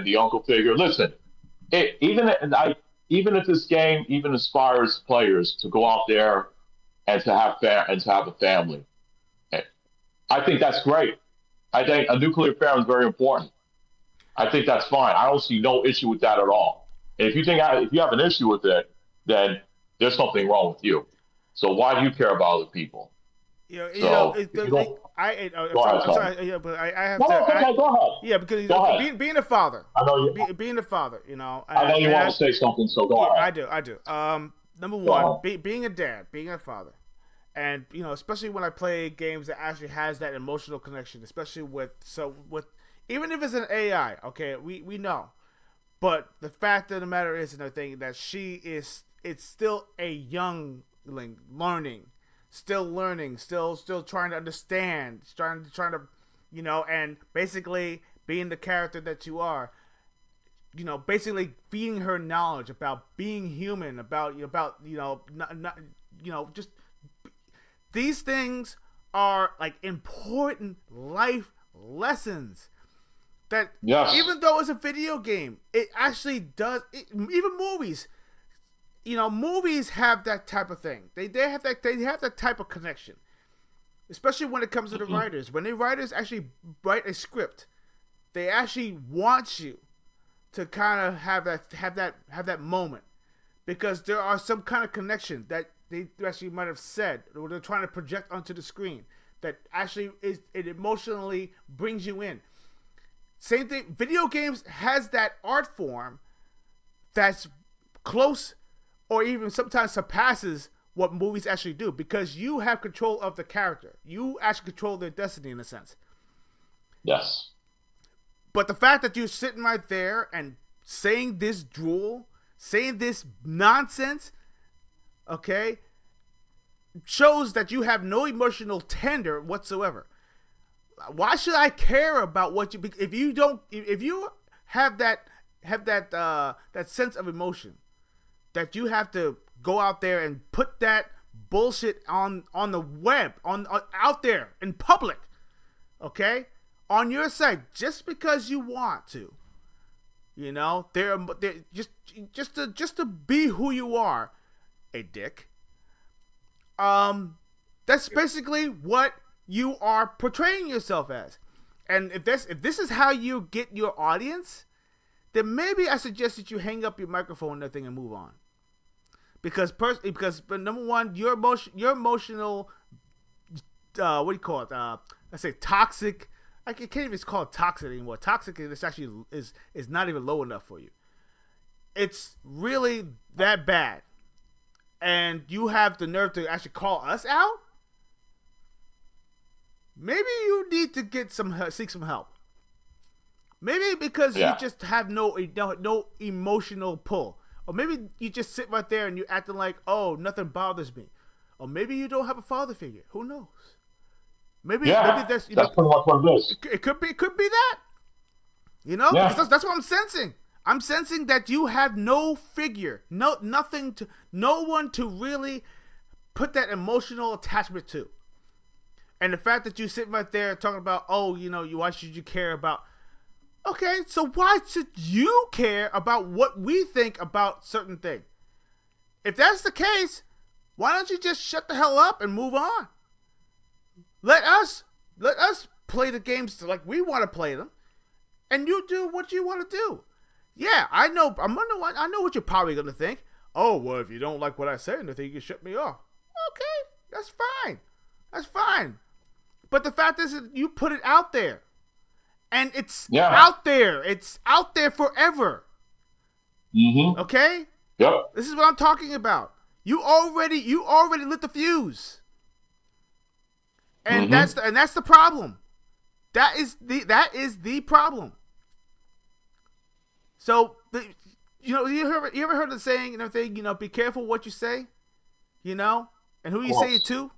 the uncle figure. Listen, even if this game even inspires players to go out there and to have a family, I think that's great. I think a nuclear family is very important. I think that's fine. I don't see no issue with that at all. And if you have an issue with it, then there's something wrong with you. So why do you care about other people? So if you don't, I'm sorry. Yeah, but I have no, to. okay, go ahead. Yeah, because Go ahead. being a father. I know you. Being a father, you know. I know you want to say something, so go ahead. I do. Number one, being a dad, being a father, and especially when I play games that actually has that emotional connection, especially with even if it's an AI, okay, we know, but the fact of the matter is another thing that it's still a youngling learning, still trying to understand, trying to, and basically being the character that you are. Basically feeding her knowledge about being human, about just these things are like important life lessons that even though it's a video game, it actually does. Even movies, movies have that type of thing. They have that type of connection, especially when it comes to the writers. When the writers actually write a script, they actually want you to kind of have that moment, because there are some kind of connection that they actually might have said, or they're trying to project onto the screen that actually it emotionally brings you in. Same thing, video games has that art form that's close or even sometimes surpasses what movies actually do, because you have control of the character. You actually control their destiny in a sense. Yes. But the fact that you're sitting right there and saying this drool, saying this nonsense, okay, shows that you have no emotional tender whatsoever. Why should I care about what if you have that sense of emotion, that you have to go out there and put that bullshit on the web, on out there in public, okay? On your site, just because you want to, they're just to be who you are, a dick. That's basically what you are portraying yourself as. And if this is how you get your audience, then maybe I suggest that you hang up your microphone and everything and move on. Because number one, your emotional, what do you call it? Let's say toxic. I can't even call it toxic anymore. Toxic is actually is not even low enough for you. It's really that bad, and you have the nerve to actually call us out. Maybe you need to seek some help. Maybe because you just have no emotional pull, or maybe you just sit right there and you acting like, oh, nothing bothers me, or maybe you don't have a father figure. Who knows? Maybe that's pretty much what it is. It could be that. Because that's what I'm sensing. I'm sensing that you have no figure, no one to really put that emotional attachment to. And the fact that you sit right there talking about, why should you care about? Okay, so why should you care about what we think about certain thing? If that's the case, why don't you just shut the hell up and move on? Let us play the games like we want to play them, and you do what you want to do. Yeah, I know. I know what you're probably gonna think. Oh, well, if you don't like what I say, then you can shut me off. Okay, that's fine. That's fine. But the fact is that you put it out there, and it's out there. It's out there forever. Mm-hmm. Okay. Yep. This is what I'm talking about. You already lit the fuse. And that's the problem. That is the problem. So you ever heard the saying and everything, be careful what you say, and who you say it to?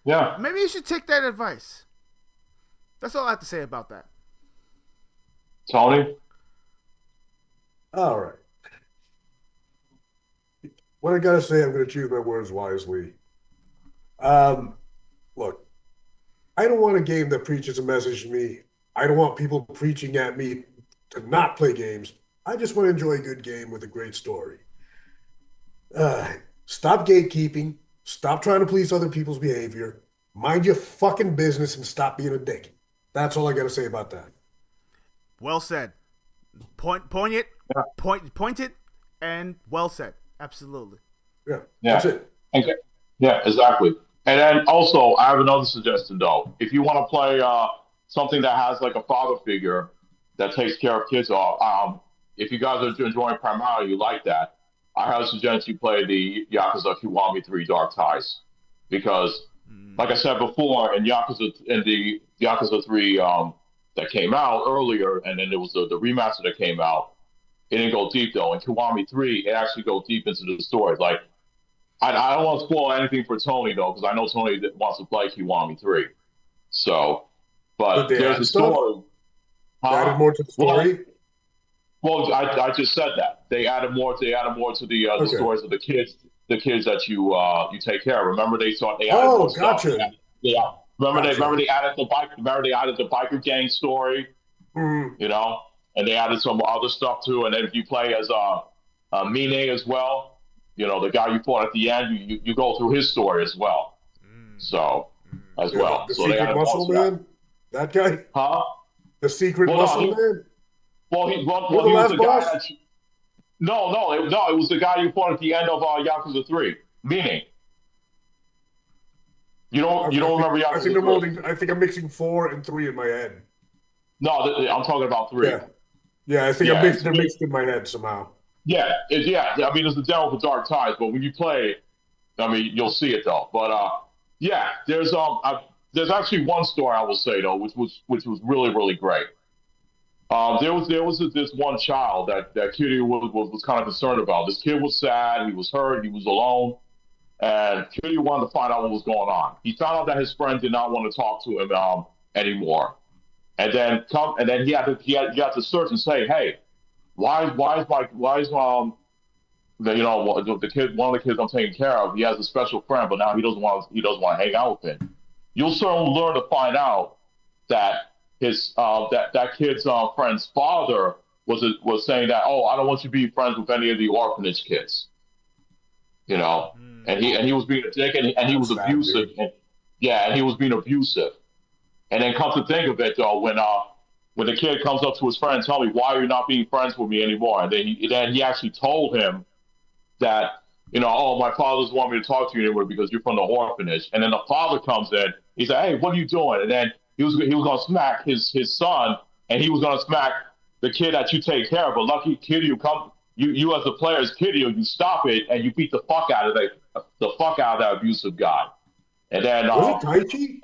Yeah. Maybe you should take that advice. That's all I have to say about that. Tony? All right. What I gotta say, I'm gonna choose my words wisely. Look, I don't want a game that preaches a message to me. I don't want people preaching at me to not play games. I just want to enjoy a good game with a great story. Stop gatekeeping. Stop trying to police other people's behavior. Mind your fucking business and stop being a dick. That's all I got to say about that. Well said. Poignant, pointed, and well said. Absolutely. Yeah. That's it. Okay. Yeah, exactly. And then also, I have another suggestion though. If you want to play something that has like a father figure that takes care of kids, or if you guys are enjoying Primarily, you like that, I highly suggest you play the Yakuza Kiwami 3 Dark Ties, because, like I said before, in the Yakuza 3 that came out earlier, and then there was the remaster that came out. It didn't go deep though. In Kiwami 3, it actually goes deep into the story. Like, I don't want to spoil anything for Tony though, because I know Tony wants to play Kiwami 3. So, but there's a story. They added more to the story. Well, I just said that they added more. They added more to the stories of the kids that you take care of. Remember they thought they added more gotcha. stuff. Yeah. Remember they added the bike. Remember they added the biker gang story. You know, and they added some other stuff too. And then if you play as Mine as well, you know, the guy you fought at the end, you go through his story as well. So as well. The so secret they added muscle man. That guy. Huh? The secret muscle man. Well, he was the guy that No, it was the guy you fought at the end of Yakuza 3. Meaning, you don't remember Yakuza 3? I think I'm mixing 4 and 3 in my head. No, I'm talking about 3. Yeah. I think they're mixed in my head somehow. Yeah. I mean, it's the devil for Dark Ties, but when you play it, I mean, you'll see it though. But there's actually one story I will say though, which was really really great. There was this one child that Kiryu was kind of concerned about. This kid was sad, he was hurt, he was alone, and Kiryu wanted to find out what was going on. He found out that his friend did not want to talk to him anymore, and then he had to search and say, hey, why is the kid, one of the kids I'm taking care of, he has a special friend, but now he doesn't want to hang out with him. You'll soon learn to find out that his that kid's friend's father was saying that, oh, I don't want you to be friends with any of the orphanage kids, you know, and he was being a dick and he was abusive, and he was being abusive, and then come to think of it though, when the kid comes up to his friend and tell me, why are you not being friends with me anymore, and then he actually told him that, you know, oh, my father doesn't want me to talk to you anymore because you're from the orphanage, and then the father comes in, he said, hey, what are you doing, and then he was going to smack his son, and he was going to smack the kid that you take care of. But lucky kid, you as the player's kid, you stop it and you beat the fuck out of that abusive guy. And then was it Taichi?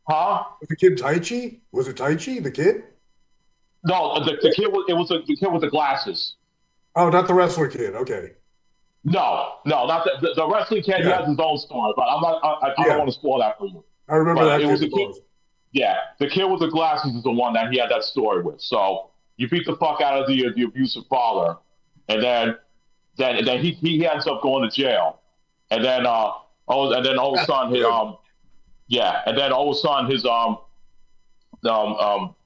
Huh? Was the kid Taichi? Was it Taichi? The kid? No, the kid was the kid with the glasses. Oh, not the wrestler kid. Okay. No, not the wrestling kid. He has his own story, but I don't want to spoil that for you. I remember that kid. Yeah, the kid with the glasses is the one that he had that story with. So you beat the fuck out of the abusive father, and then he ends up going to jail, and then all of a sudden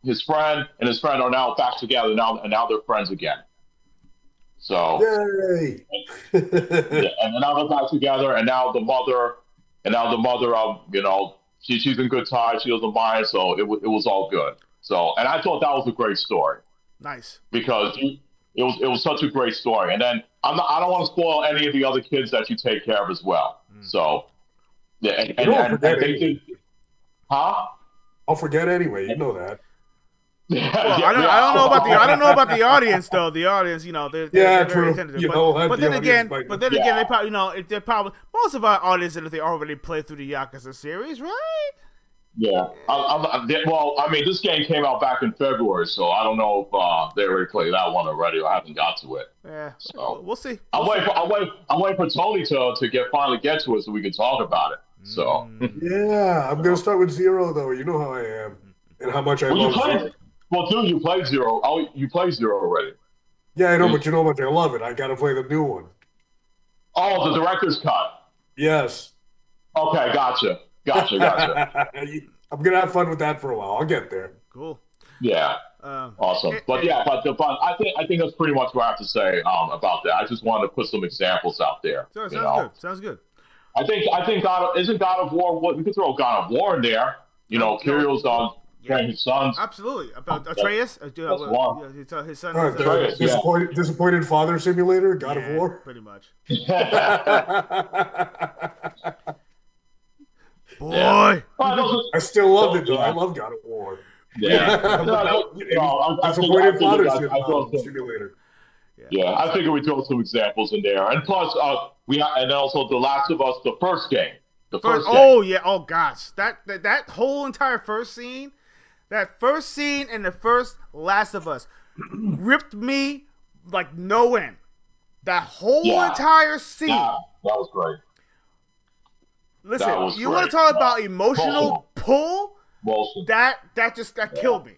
his friend and his friend are now back together now, and now they're friends again. So yay! And now they're back together, and now the mother, you know. She's in good time. She doesn't mind, so it was all good. So, and I thought that was a great story. Nice. Because it was such a great story. And then I don't want to spoil any of the other kids that you take care of as well. So, yeah, I'll forget anyway. You know that. Well, I don't know about the audience though. The audience, you know, they're very attentive. But then again, they probably, you know, they're probably most of our audience, if they already played through the Yakuza series, right? Yeah. Well, I mean, this game came out back in February, so I don't know if they already played that one already, or I haven't got to it. Yeah. So we'll see. I'm waiting for Tony to finally get to it so we can talk about it. So. Yeah, I'm gonna start with 0 though. You know how I am and how much I love it. Well, dude, you played 0. Oh, you played 0 already. Yeah, I know, but you know how much I love it. I got to play the new one. Oh, the director's cut. Yes. Okay, gotcha. I'm gonna have fun with that for a while. I'll get there. Cool. Yeah. Awesome. But I think that's pretty much what I have to say about that. I just wanted to put some examples out there. Sounds good. I think isn't God of War? We could throw God of War in there. You know, Kiryu's on. Yeah, his sons. Absolutely. About Atreus? His son. Atreus, disappointed father simulator, God of War? Pretty much. Boy. Yeah. Well, I still loved it though. I love God of War. Yeah. Disappointed father I simulator. Yeah, I figured we'd throw some examples in there, and plus, and also The Last of Us, the first game. Oh yeah, oh gosh, that whole entire first scene, and the first Last of Us, ripped me like no end. That whole entire scene. That was great. Listen, you want to talk about emotional pull? That killed me.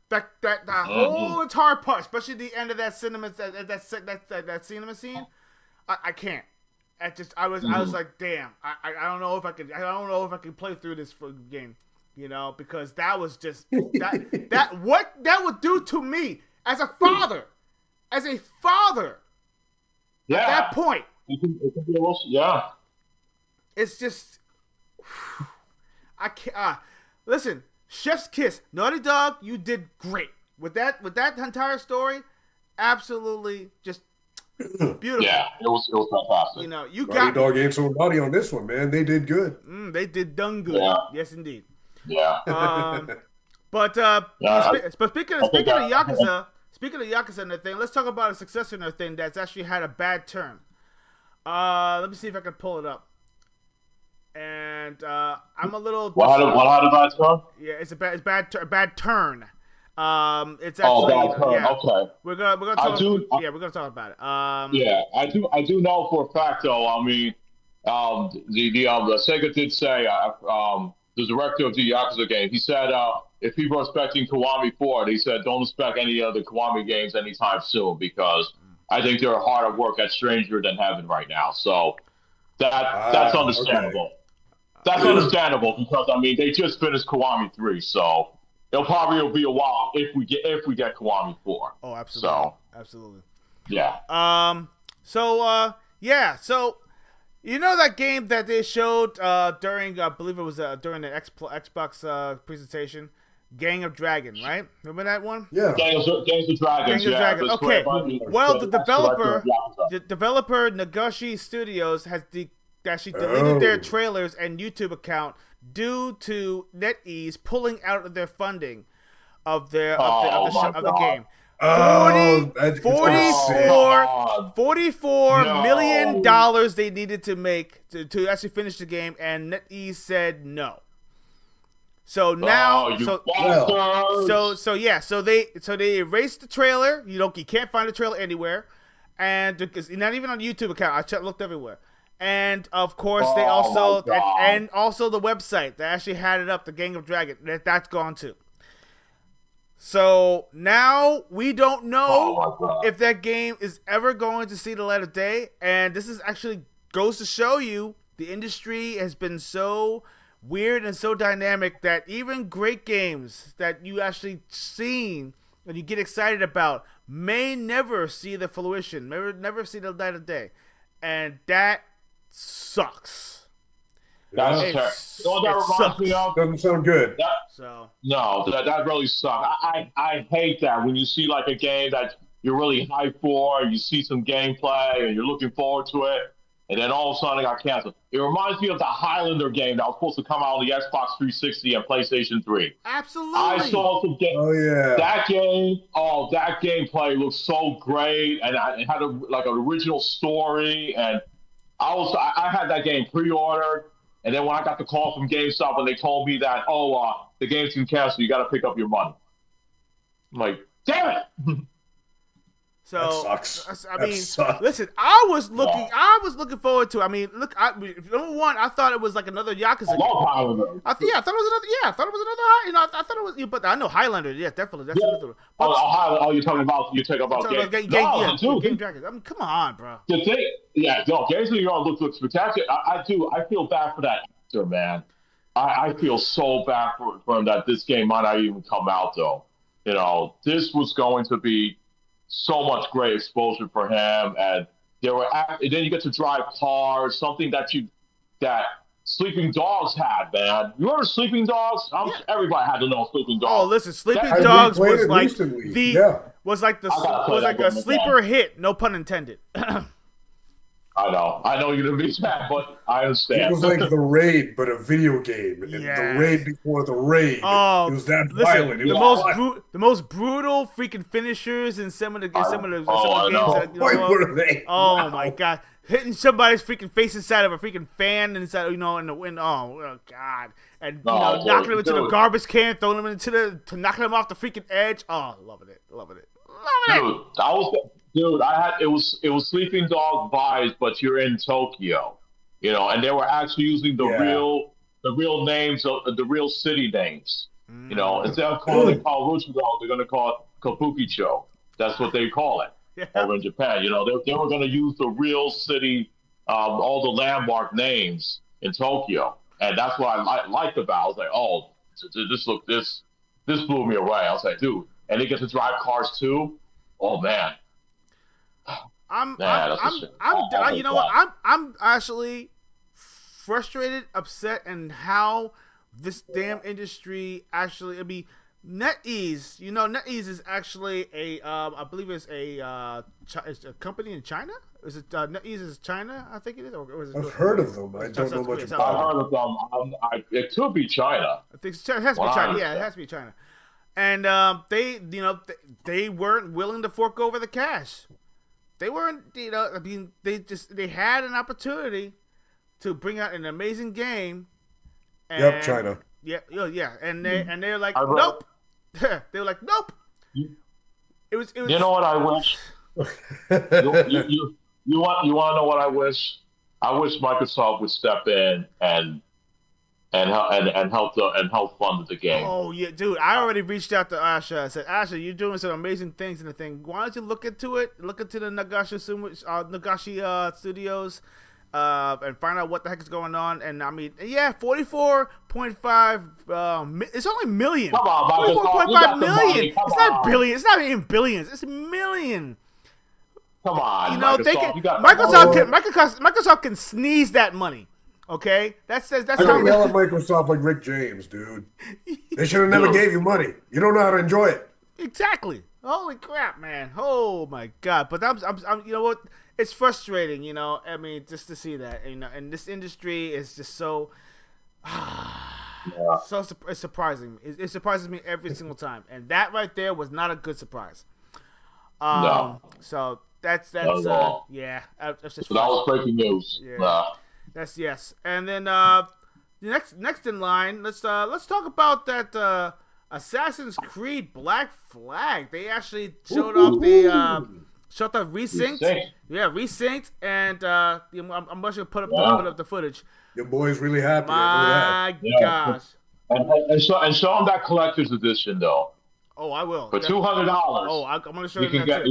That whole entire part, especially the end of that cinema scene, I can't. I was like, damn. I don't know if I could play through this game, because that was just that what that would do to me as a father, Yeah. At that point. It can be emotional. Yeah. It's just, I can't. Listen, Chef's Kiss, Naughty Dog, you did great with that entire story. Absolutely, just beautiful. Yeah, it was fantastic. You Naughty got Dog ain't so naughty on this one, man. They did good. They did done good. Yeah. Yes, indeed. Yeah. But speaking of Yakuza, and the thing, let's talk about a successor in the thing that's actually had a bad turn. Let me see if I can pull it up. And I'm a little. What had a bad turn? Yeah, it's a bad turn. It's actually bad turn. Yeah. Okay. We're gonna talk. We're gonna talk about it. Yeah, I do know for a fact though. I mean, the Sega did say the director of the Yakuza game. He said if people are expecting Kiwami 4, he said don't expect any other Kiwami games anytime soon because I think they're hard at work at Stranger Than Heaven right now. So that's understandable. Okay. That's understandable because I mean they just finished Kiwami 3, so it'll probably be a while if we get Kiwami 4. Oh, absolutely. So, absolutely. Yeah. So that game that they showed during I believe it was during the Xbox presentation, Gang of Dragon, right? Remember that one? Yeah. Gangs of Dragons. Dragon. Okay. Well, the developer Nagashi Studios has actually deleted their trailers and YouTube account due to NetEase pulling out of their funding of the game. $44 million they needed to make to actually finish the game, and NetEase said no. So now, so they erased the trailer. You can't find the trailer anywhere, and it's not even on the YouTube account. I looked everywhere. And of course, they also and also the website that actually had it up, the Gang of Dragon, that's gone too. So now we don't know if that game is ever going to see the light of day. And this is actually goes to show you the industry has been so weird and so dynamic that even great games that you actually seen and you get excited about may never see the fruition, never see the light of day, and that sucks. That's terrible. That reminds me of? Doesn't sound good. That really sucks. I hate that when you see like a game that you're really hyped for, and you see some gameplay, and you're looking forward to it, and then all of a sudden it got canceled. It reminds me of the Highlander game that was supposed to come out on the Xbox 360 and PlayStation 3. Absolutely. I saw some game. Oh yeah. That gameplay looked so great, and it had an original story, and I had that game pre-ordered, and then when I got the call from GameStop and they told me that the game's been canceled, you got to pick up your money. I'm like, damn it. So that sucks. Listen, I was looking forward to. Number one, I thought it was like another Yakuza game. I thought it was another. I thought it was. But I know Highlander. Yeah, definitely. That's another. You're talking about Game Dragons. I mean, come on, bro. The thing, Games of Your looks spectacular. I feel bad for that actor, man. I feel so bad for him that this game might not even come out though. This was going to be so much great exposure for him, and then you get to drive cars, something that Sleeping Dogs had, man. You remember Sleeping Dogs? Everybody had to know Sleeping Dogs. Oh, listen, Sleeping Dogs was like a sleeper hit, no pun intended. I know you're gonna be sad, but I It understand. was like the raid, but a video game. And Yes. the raid before the raid. Oh, It was that listen, violent. It was the most brutal freaking finishers in some of the games I that What were they? oh Wow. my god, hitting somebody's freaking face inside of a freaking fan inside, in the wind. Oh god, and knocking them into the garbage can, throwing them to knocking them off the freaking edge. Oh, loving it. It was Sleeping Dog vibes, but you're in Tokyo, and they were actually using the real names of the real city names. Instead of calling it Kawaruchido, they're gonna call it Kabukicho. That's what they call it over in Japan. They were gonna use the real city, all the landmark names in Tokyo, and that's what I liked about it. I was like, oh, this blew me away. I was like, dude, and they get to drive cars too. Oh man. I'm actually frustrated, upset, and how this damn industry actually. I mean, NetEase. NetEase is actually I believe it's it's a company in China. Is it NetEase is China? I think it is. Or is it I've heard of them. I don't know much about them. I've heard of them. It could be China. I think it has to be China. Yeah, it has to be China. And they weren't willing to fork over the cash. They weren't, I mean, they had an opportunity to bring out an amazing game. And, China. Yeah, and they're like, nope. They were like, nope. It was. You know what I wish? you want to know what I wish? I wish Microsoft would step in and help fund the game. Oh yeah, dude! I already reached out to Asha. I said, Asha, you're doing some amazing things in the thing. Why don't you look into it? Look into the Nagashi Studios, and find out what the heck is going on. And I mean, 44.5. It's only million. Come on, 44.5 million. It's not billion. It's not even billions. It's million. Come on, Microsoft can sneeze that money. Okay, that's I don't yell at Microsoft like Rick James, dude. They should have never gave you money. You don't know how to enjoy it. Exactly. Holy crap, man. Oh my god. But I'm you know what? It's frustrating. I mean, just to see that. And this industry is just so. It's surprising. It surprises me every single time. And that right there was not a good surprise. No. So that's That's just. So that was breaking news. Yeah. That's yes. And then next in line, let's talk about that Assassin's Creed Black Flag. They actually showed off the resynced. Yeah, resynced, and I'm just gonna put up the footage. Your boy's really happy. My gosh. And show them that collector's edition though. Oh, I will. For $200. Oh, I'm gonna show you. You can get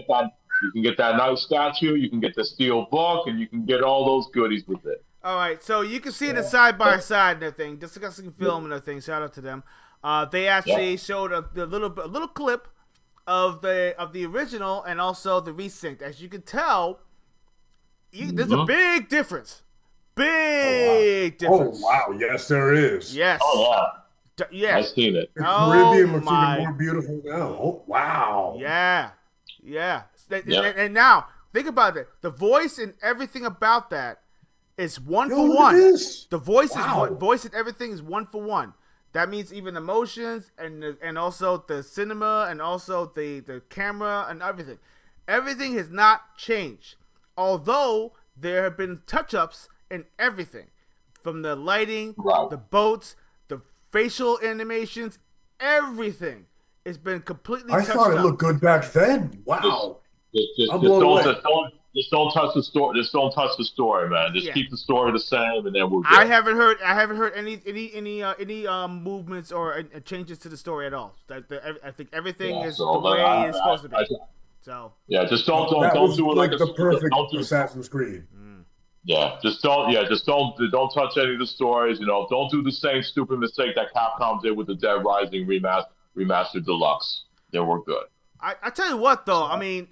that. You can get that nice statue. You can get the steel book, and you can get all those goodies with it. All right, so you can see the side by side and everything, discussing film and everything. Shout out to them. They actually showed a little clip of the original and also the resynced. As you can tell, there's a big difference. Big difference. Oh wow! Yes, there is. Yes. Oh yeah. Yeah. I've seen it. The Caribbean looks even more beautiful now. Oh wow. Yeah. And now think about it. The voice and everything about that is one for one. The voice and everything is one for one. That means even emotions and also the cinema and also the camera and everything. Everything has not changed. Although there have been touch-ups in everything. From the lighting, the boats, the facial animations, everything. It's been completely touched up. I thought it looked good back then. Wow. Just don't touch the story. Just don't touch the story, man. Just keep the story the same, and then we'll. I haven't heard any movements or changes to the story at all. I think everything is the way it's supposed to be. So just don't do it like the perfect Assassin's Creed. Yeah, just don't touch any of the stories. Don't do the same stupid mistake that Capcom did with the Dead Rising remastered deluxe. They were good. I tell you what though, I mean,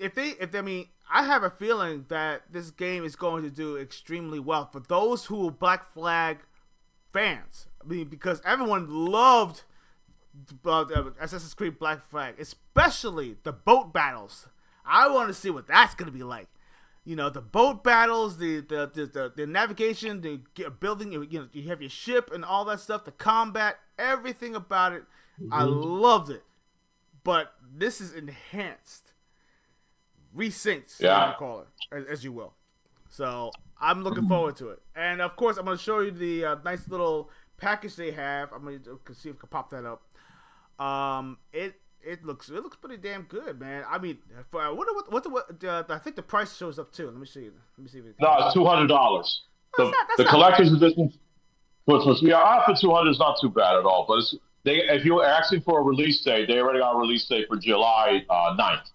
I have a feeling that this game is going to do extremely well for those who are Black Flag fans. I mean, because everyone loved Assassin's Creed Black Flag, especially the boat battles. I want to see what that's going to be like. the boat battles, the navigation, the building. You have your ship and all that stuff. The combat, everything about it, I loved it. But this is enhanced, resynced, Yeah. you call it, as you will. So I'm looking forward to it. And of course, I'm going to show you the nice little package they have. I'm going to see if I can pop that up. It looks pretty damn good, man. I mean, I wonder what I think the price shows up too. Let me see. If it No, it's $200. The collector's edition. For $200 is not too bad at all. But if you're asking for a release date, they already got a release date for July 9th.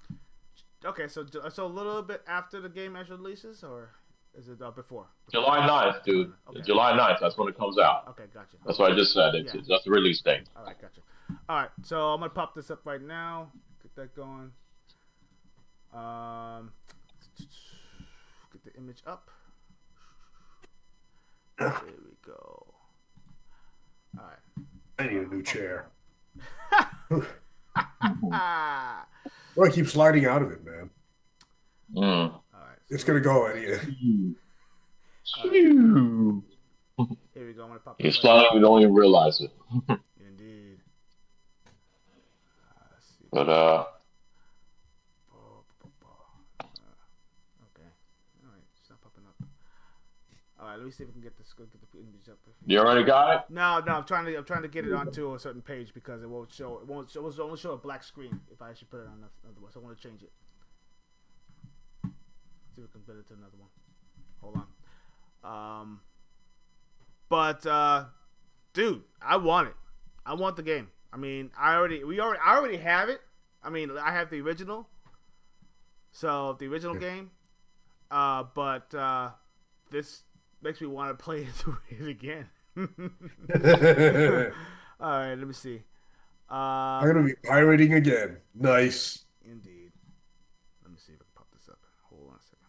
Okay, so a little bit after the game actually releases, or is it before? July 9th, dude. Okay. July 9th. That's when it comes out. Okay, gotcha. That's what I just said. That's the release date. All right, gotcha. All right, so I'm gonna pop this up right now. Get that going. Get the image up. There we go. All right. I need a new chair. Ah. Well, I keep sliding out of it, man. Mm. All right. It's gonna go anyway. Here we go. I'm gonna pop. You're sliding, you don't even realize it. Indeed. But okay. All right. It's not popping up. All right. Let me see if we can get this. Get the image up. You already got it? No. I'm trying to get it onto a certain page because it won't show. It won't only show a black screen if I actually put it on another one. So I want to change it. See if we can put it to another one. Hold on. But dude, I want it. I want the game. I mean, I already have it. I mean, I have the original. So the original game. But this makes me want to play it again. All right, let me see. I'm gonna be pirating again. Nice. Indeed. Let me see if I can pop this up. Hold on a second.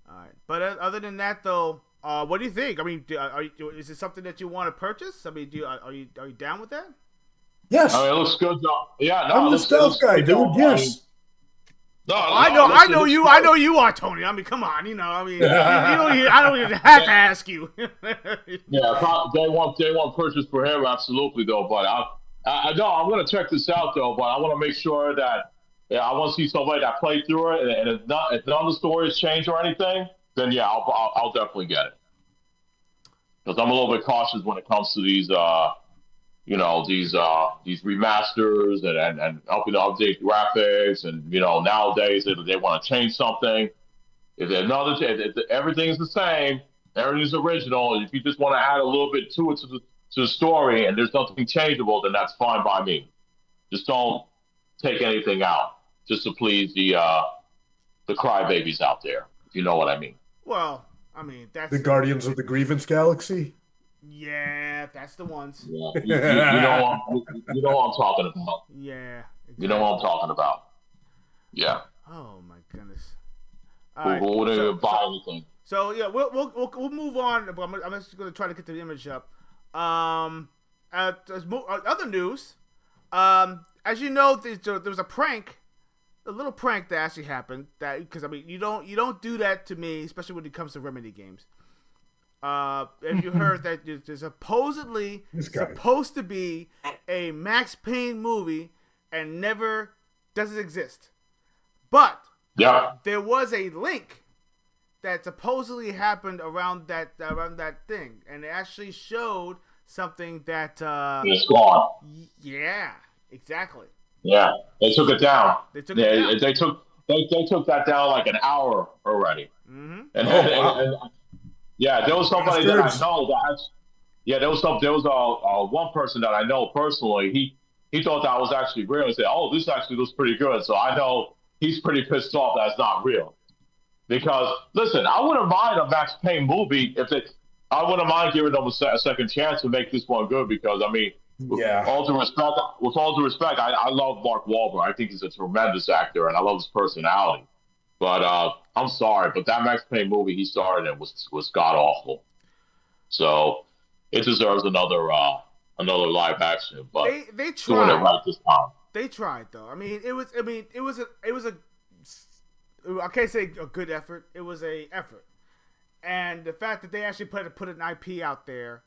All right, but other than that, though, what do you think? I mean, is it something that you want to purchase? I mean, are you down with that? Yes. I mean, it looks good, though. Yeah, no, I'm the stealth guy, dude. Yes. I know you are, Tony. I mean, come on, I mean, I don't even have to ask you. Yeah, day one purchase for him, absolutely, though. But I'm going to check this out, though. But I want to make sure that I want to see somebody that played through it, and if none of the stories change or anything, then yeah, I'll definitely get it. Because I'm a little bit cautious when it comes to these these remasters and helping to update graphics, and nowadays they want to change something. If everything's the same, everything's original. If you just want to add a little bit to it to the story, and there's nothing changeable, then that's fine by me. Just don't take anything out, just to please the crybabies out there, if you know what I mean. Well, I mean that's the Guardians of the Grievance Galaxy. Yeah, that's the ones. Yeah, you know what I'm talking about. Yeah, exactly. You know what I'm talking about. Yeah. Oh my goodness. We wouldn't even buy anything. So yeah, we'll move on. I'm just going to try to get the image up. Other news. As you know, there was a prank, a little prank that actually happened. That because I mean, you don't do that to me, especially when it comes to Remedy games. If you heard that there's supposedly supposed to be a Max Payne movie and never doesn't exist, but there was a link that supposedly happened around that thing, and it actually showed something that it's gone. Yeah, exactly. Yeah, they took it down. They took it down. They took that down like an hour already. Mm-hmm. And yeah, there was somebody that I know that. There was one person that I know personally. He thought that was actually real and said, "Oh, this actually looks pretty good." So I know he's pretty pissed off that it's not real. Because listen, I wouldn't mind a Max Payne movie I wouldn't mind giving them a second chance to make this one good. Because I mean, with all due respect, I love Mark Wahlberg. I think he's a tremendous actor, and I love his personality. But I'm sorry, but that Max Payne movie he starred in was god awful. So it deserves another live action. But they tried. Doing it right this time. They tried though. I mean, it was a I can't say a good effort. It was a effort, and the fact that they actually put an IP out there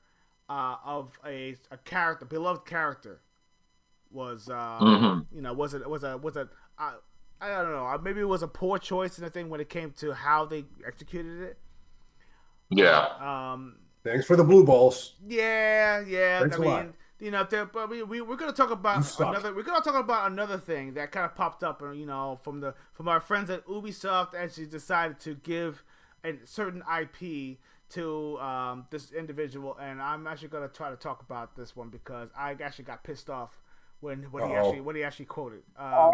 of a character, beloved character, was you know was a I don't know, maybe it was a poor choice in the thing when it came to how they executed it. Yeah. Thanks for the blue balls. Yeah. Thanks a lot. You know, but we're gonna talk about another. We're gonna talk about another thing that kind of popped up, you know, from our friends at Ubisoft. Actually, decided to give a certain IP to this individual, and I'm actually gonna try to talk about this one because I actually got pissed off when he actually quoted. I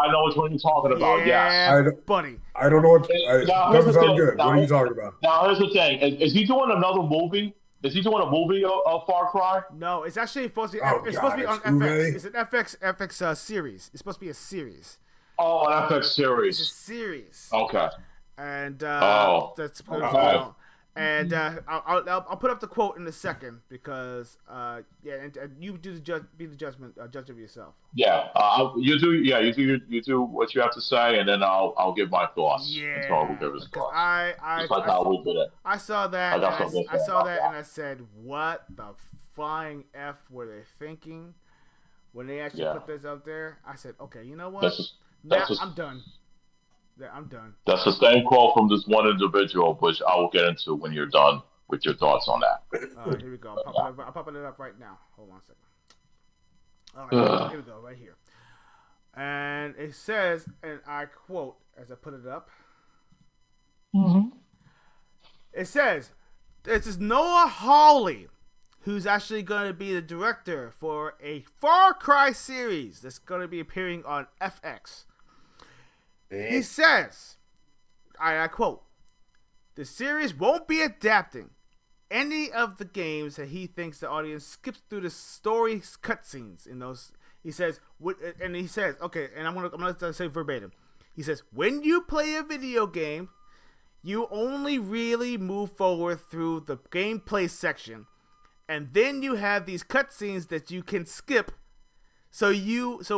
know which one you're talking about. Yeah, yes, buddy. I don't know what. It doesn't sound good. What are you talking about? Now here's the thing: is he doing another movie? Is he doing a movie of Far Cry? No, it's actually supposed to be. Oh, it's God, supposed to be on FX. It's an FX series. It's supposed to be a series. Oh, an FX series. It's a series. Okay. And that's okay. And I'll put up the quote in a second because and you do be the judge of yourself. Yeah, you do what you have to say, and then I'll give my thoughts. Yeah, I'll give his thoughts. I saw that. I saw that, and I said, "What the flying f were they thinking when they actually put this out there?" I said, "Okay, you know what? I'm done." I'm done. That's the same quote from this one individual, which I will get into when you're done with your thoughts on that. Here we go. I'm popping it up right now. Hold on a second. All right, here we go, right here. And it says, and I quote as I put it up. Mm-hmm. It says, "This is Noah Hawley, who's actually going to be the director for a Far Cry series that's going to be appearing on FX." He says, I quote, "The series won't be adapting any of the games that he thinks the audience skips through the story cutscenes in those." He says, and he says, okay, and I'm gonna say verbatim. He says, "When you play a video game, you only really move forward through the gameplay section, and then you have these cutscenes that you can skip. So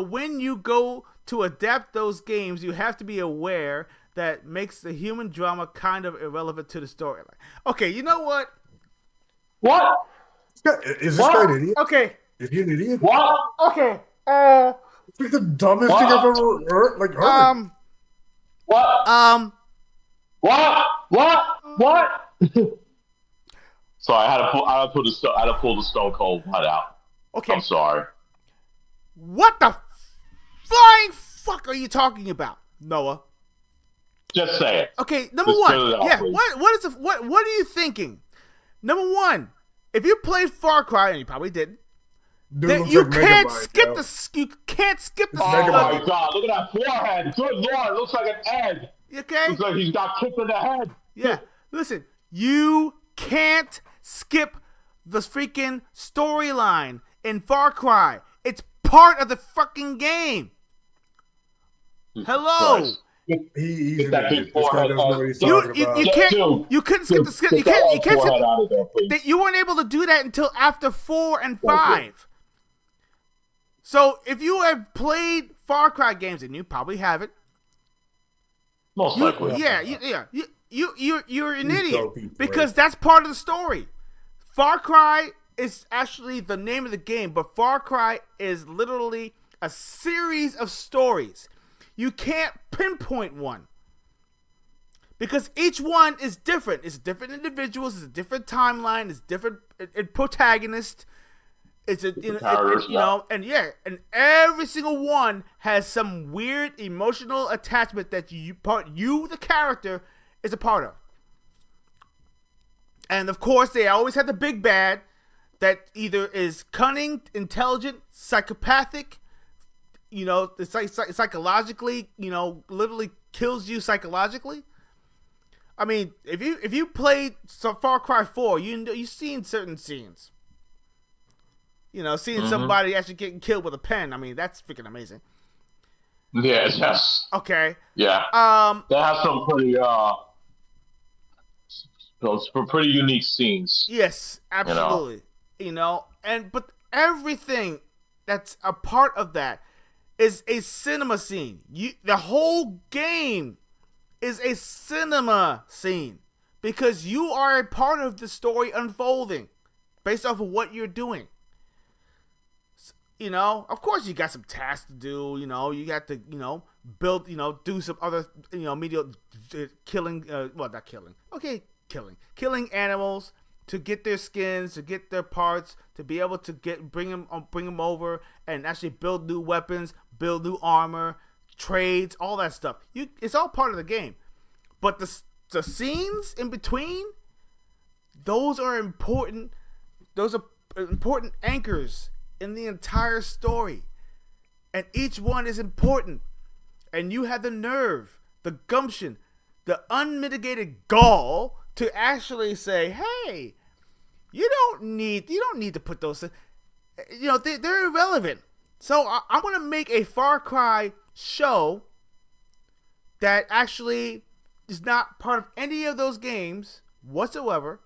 when you go to adapt those games, you have to be aware that makes the human drama kind of irrelevant to the storyline." Okay, you know what? What? Is this guy an idiot? Okay. Is he an idiot? What? Okay. It's like the dumbest thing I've ever heard. Like, heard. What? What? So I had to pull the Stone Cold Blood out. Okay. I'm sorry. What the flying fuck are you talking about, Noah? Just say it. Okay, number Just one. out, Yeah, please. what are you thinking? Number one, if you played Far Cry, and you probably didn't, then you can't skip the Oh my God! Look at that forehead. Good Lord, it looks like an egg. Okay. Looks like he's got kicked in the head. Yeah. Listen, you can't skip the freaking storyline in Far Cry. It's part of the fucking game. Hello. Christ. He's an idiot. This guy doesn't know what he's talking about. You couldn't skip the you can't skip. You weren't able to do that until after 4 and 5. So if you have played Far Cry games, and you probably haven't, most likely, you're an idiot because that's part of the story. Far Cry is actually the name of the game, but Far Cry is literally a series of stories. You can't pinpoint one because each one is different. It's different individuals. It's a different timeline. It's different protagonist. It's and every single one has some weird emotional attachment that you the character is a part of. And of course, they always have the big bad that either is cunning, intelligent, psychopathic, psychologically, literally kills you psychologically. I mean, if you played Far Cry 4, you've seen certain scenes. Seeing somebody actually getting killed with a pen. I mean, that's freaking amazing. Yes. Okay. Yeah. That has some pretty unique scenes. Yes, absolutely. But everything that's a part of that is a cinema scene. The whole game is a cinema scene because you are a part of the story unfolding based off of what you're doing. You know, of course you got some tasks to do, you know, you got to, you know, build, you know, do some other, you know, media killing, killing animals to get their skins, to get their parts, to be able to bring them over and actually build new weapons, build new armor, trades, all that stuff. It's all part of the game. But the scenes in between, those are important. Those are important anchors in the entire story. And each one is important. And you have the nerve, the gumption, the unmitigated gall to actually say, hey, you don't need to put those, you know, they're irrelevant. So I'm going to make a Far Cry show that actually is not part of any of those games whatsoever.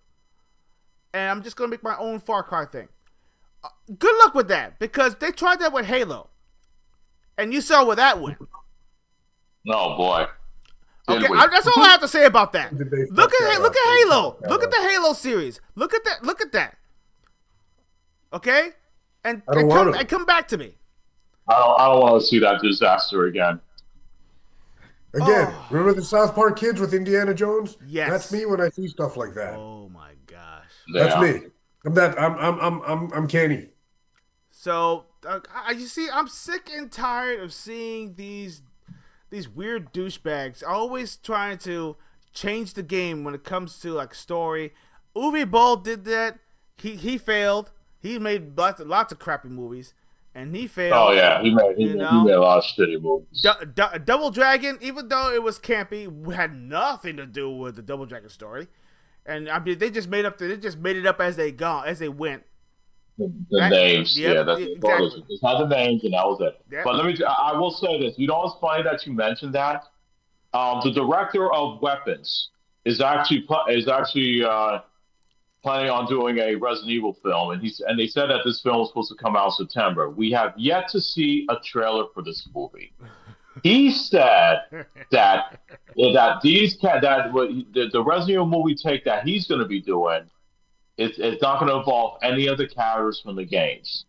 And I'm just going to make my own Far Cry thing. Good luck with that, because they tried that with Halo. And you saw where that went. Oh, boy. Okay, that's all I have to say about that. Look at Halo. Look at the Halo series. Look at that. Okay? And come back to me. I don't want to see that disaster again. Again, remember the South Park kids with Indiana Jones? Yes. That's me when I see stuff like that. Oh my gosh. That's me. I'm canny. So you see, I'm sick and tired of seeing these weird douchebags always trying to change the game when it comes to like story. Uwe Boll did that. He failed. He made lots of crappy movies, and he failed. Oh yeah, he made a lot of shitty movies. Double Dragon, even though it was campy, had nothing to do with the Double Dragon story. And I mean, they just made it up as they went. The names, yep, that's exactly. It's not the names, and that was it. Yep. But I will say this. You know, it's funny that you mentioned that. The director of Weapons is actually planning on doing a Resident Evil film, and they said that this film was supposed to come out in September. We have yet to see a trailer for this movie. He said that the Resident Evil movie take that he's going to be doing, it's not going to involve any of the characters from the games.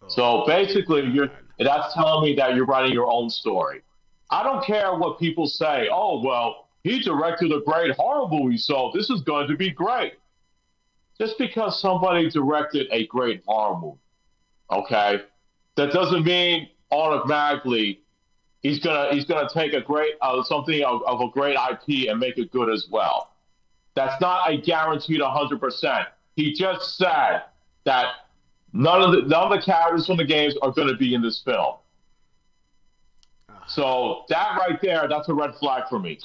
So basically, that's telling me that you're writing your own story. I don't care what people say. Oh, well, he directed a great horror movie, so this is going to be great. Just because somebody directed a great horror movie, okay, that doesn't mean automatically he's gonna take a great something of a great IP and make it good as well. That's not a guaranteed 100%. He just said that none of the characters from the games are going to be in this film. So that right there, that's a red flag for me.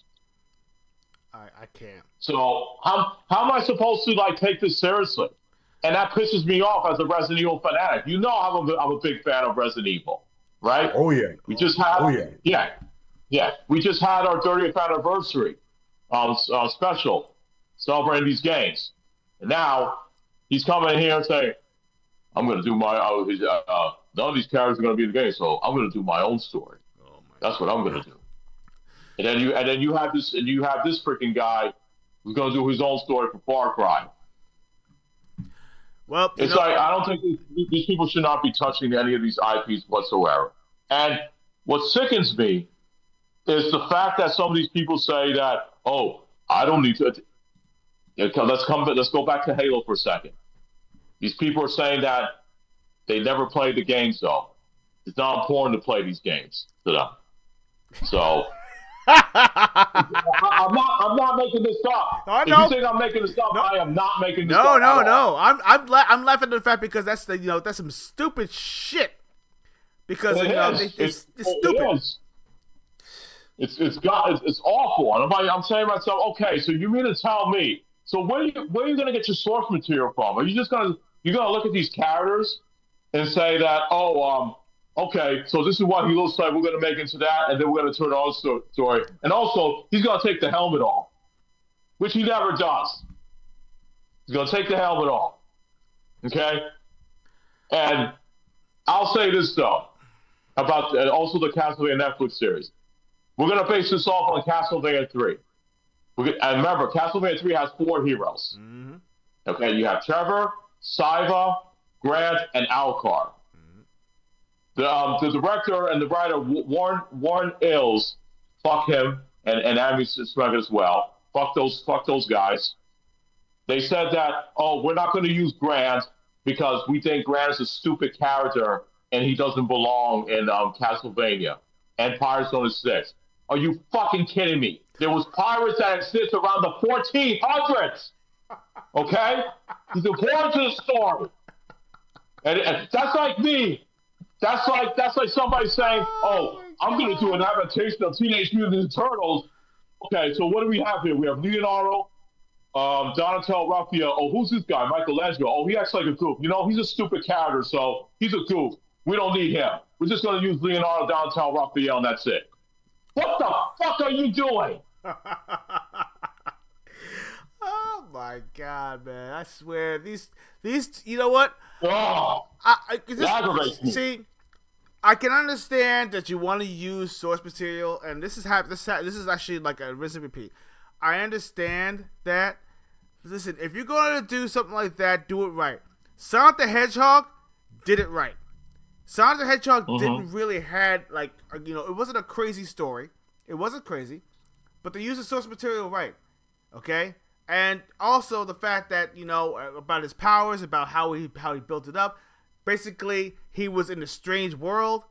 I can't. So how am I supposed to take this seriously? And that pisses me off as a Resident Evil fanatic. You know, I'm a big fan of Resident Evil, right? Oh yeah. We just had We just had our 30th anniversary special celebrating these games, and now he's coming in here and saying, "I'm going to do my none of these characters are going to be in the game, so I'm going to do my own story. That's what I'm going to do." And then you have this freaking guy who's going to do his own story for Far Cry. Well, it's like I don't think these people should not be touching any of these IPs whatsoever. And what sickens me is the fact that some of these people say that, "Oh, I don't need to." Let's go back to Halo for a second. These people are saying that they never played the games, though. It's not important to play these games to them. So I'm not making this up. I if know. you think I'm making this up, I am not making this up. No. I'm laughing at the fact because that's that's some stupid shit. Because it's stupid. It's awful. And I'm saying to myself, okay, so you mean to tell me? So where are you going to get your source material from? Are you just gonna look at these characters and say that, okay, so this is what he looks like. We're going to make into that, and then we're going to turn our story. And also, he's going to take the helmet off, which he never does. He's going to take the helmet off. Okay? And I'll say this, though, about also the Castlevania Netflix series. We're gonna base this off on Castlevania 3. And remember, Castlevania 3 has 4 heroes. Mm-hmm. Okay, you have Trevor, Saiva, Grant, and Alcar. The director and the writer Warren Ills, fuck him, and Amy Smeg as well. Fuck those guys. They said that, we're not going to use Grant because we think Grant is a stupid character and he doesn't belong in Castlevania and Pirates on the 6. Are you fucking kidding me? There was pirates that exist around the 1400s. Okay? He's important to the story. And that's like me. That's like somebody saying, I'm going to do an adaptation of Teenage Mutant Ninja Turtles. Okay, so what do we have here? We have Leonardo, Donatello, Raphael. Oh, who's this guy? Michelangelo. Oh, he acts like a goof. You know, he's a stupid character, so he's a goof. We don't need him. We're just going to use Leonardo, Donatello, Raphael, and that's it. What the fuck are you doing? Oh my God, man! I swear these. You know what? Oh, see, I can understand that you want to use source material, and this is actually like a rinse and repeat. I understand that. Listen, if you're going to do something like that, do it right. Sonic the Hedgehog did it right. Sonic the Hedgehog didn't really had it wasn't a crazy story. It wasn't crazy, but they used the source material right. Okay, and also the fact that about his powers, about how he built it up. Basically, he was in a strange world.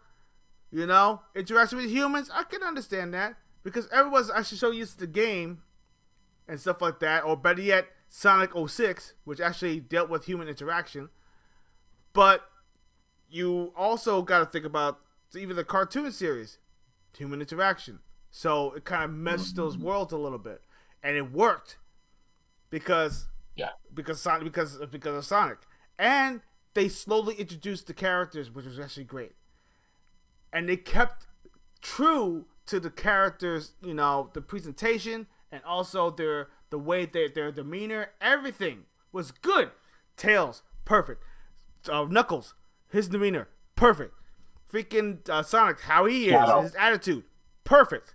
Interaction with humans. I can understand that because everyone's actually so used to the game and stuff like that, or better yet, Sonic 06, which actually dealt with human interaction. But you also got to think about even the cartoon series, human interaction. So it kind of meshed those worlds a little bit, and it worked because of Sonic, and they slowly introduced the characters, which was actually great, and they kept true to the characters, the presentation, and also the way their demeanor, everything was good. Tails, perfect. Knuckles, his demeanor, perfect. Freaking Sonic, how he is, Shadow. his attitude, perfect.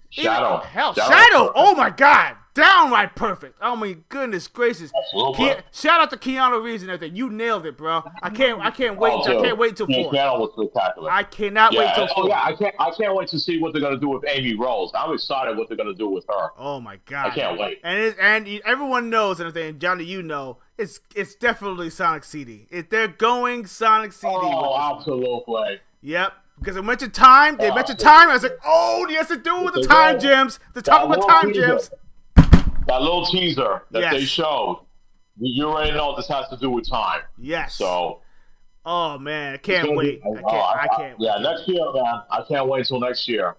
Shadow. Shadow. Oh my God, downright perfect. Oh my goodness gracious. Shout out to Keanu Reeves and everything. You nailed it, bro. I can't wait. I can't wait till 4. Keanu was spectacular. I cannot wait till 4. I can't wait to see what they're gonna do with Amy Rose. I'm excited what they're gonna do with her. Oh my God. I can't wait. And everyone knows and everything. Johnny, it's definitely Sonic CD. They're going Sonic CD. Oh, absolutely. Yep. Because it mentioned time. They mentioned time. I was like, he has to do with the time gems. The talk about time gems. That little teaser that they showed, you already know this has to do with time. Yes. So. Oh man, I can't wait. I can't. Yeah, next year, man. I can't wait until next year.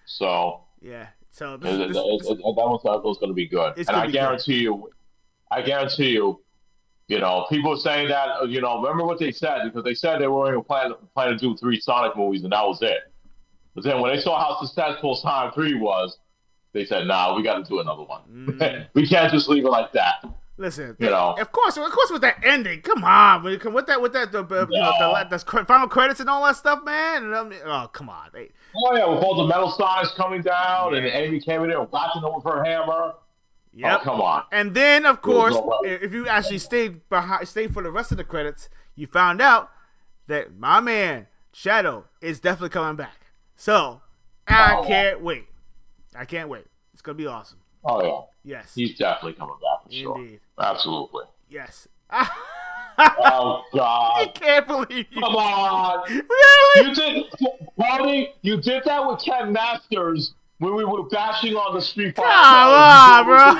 So. Yeah. So that was going to be good, and I guarantee you, people are saying that, remember what they said, because they said they were only planning to do 3 Sonic movies, and that was it. But then when they saw how successful Sonic 3 was, they said, nah, we got to do another one. We can't just leave it like that. Listen, of course, with that ending, come on, with the final credits and all that stuff, man. Come on. With all the metal signs coming down, and Amy came in there and whacking them with her hammer. Yep. Oh, come on. And then, of course, if you actually stayed for the rest of the credits, you found out that my man Shadow is definitely coming back. So I can't wait. It's gonna be awesome. Oh yeah. Yes. He's definitely coming back for sure. Indeed. Absolutely. Yes. Oh God! I can't believe you. Come on! Really? You did that with Ken Masters when we were bashing on the Street Fighter. Come on, bro.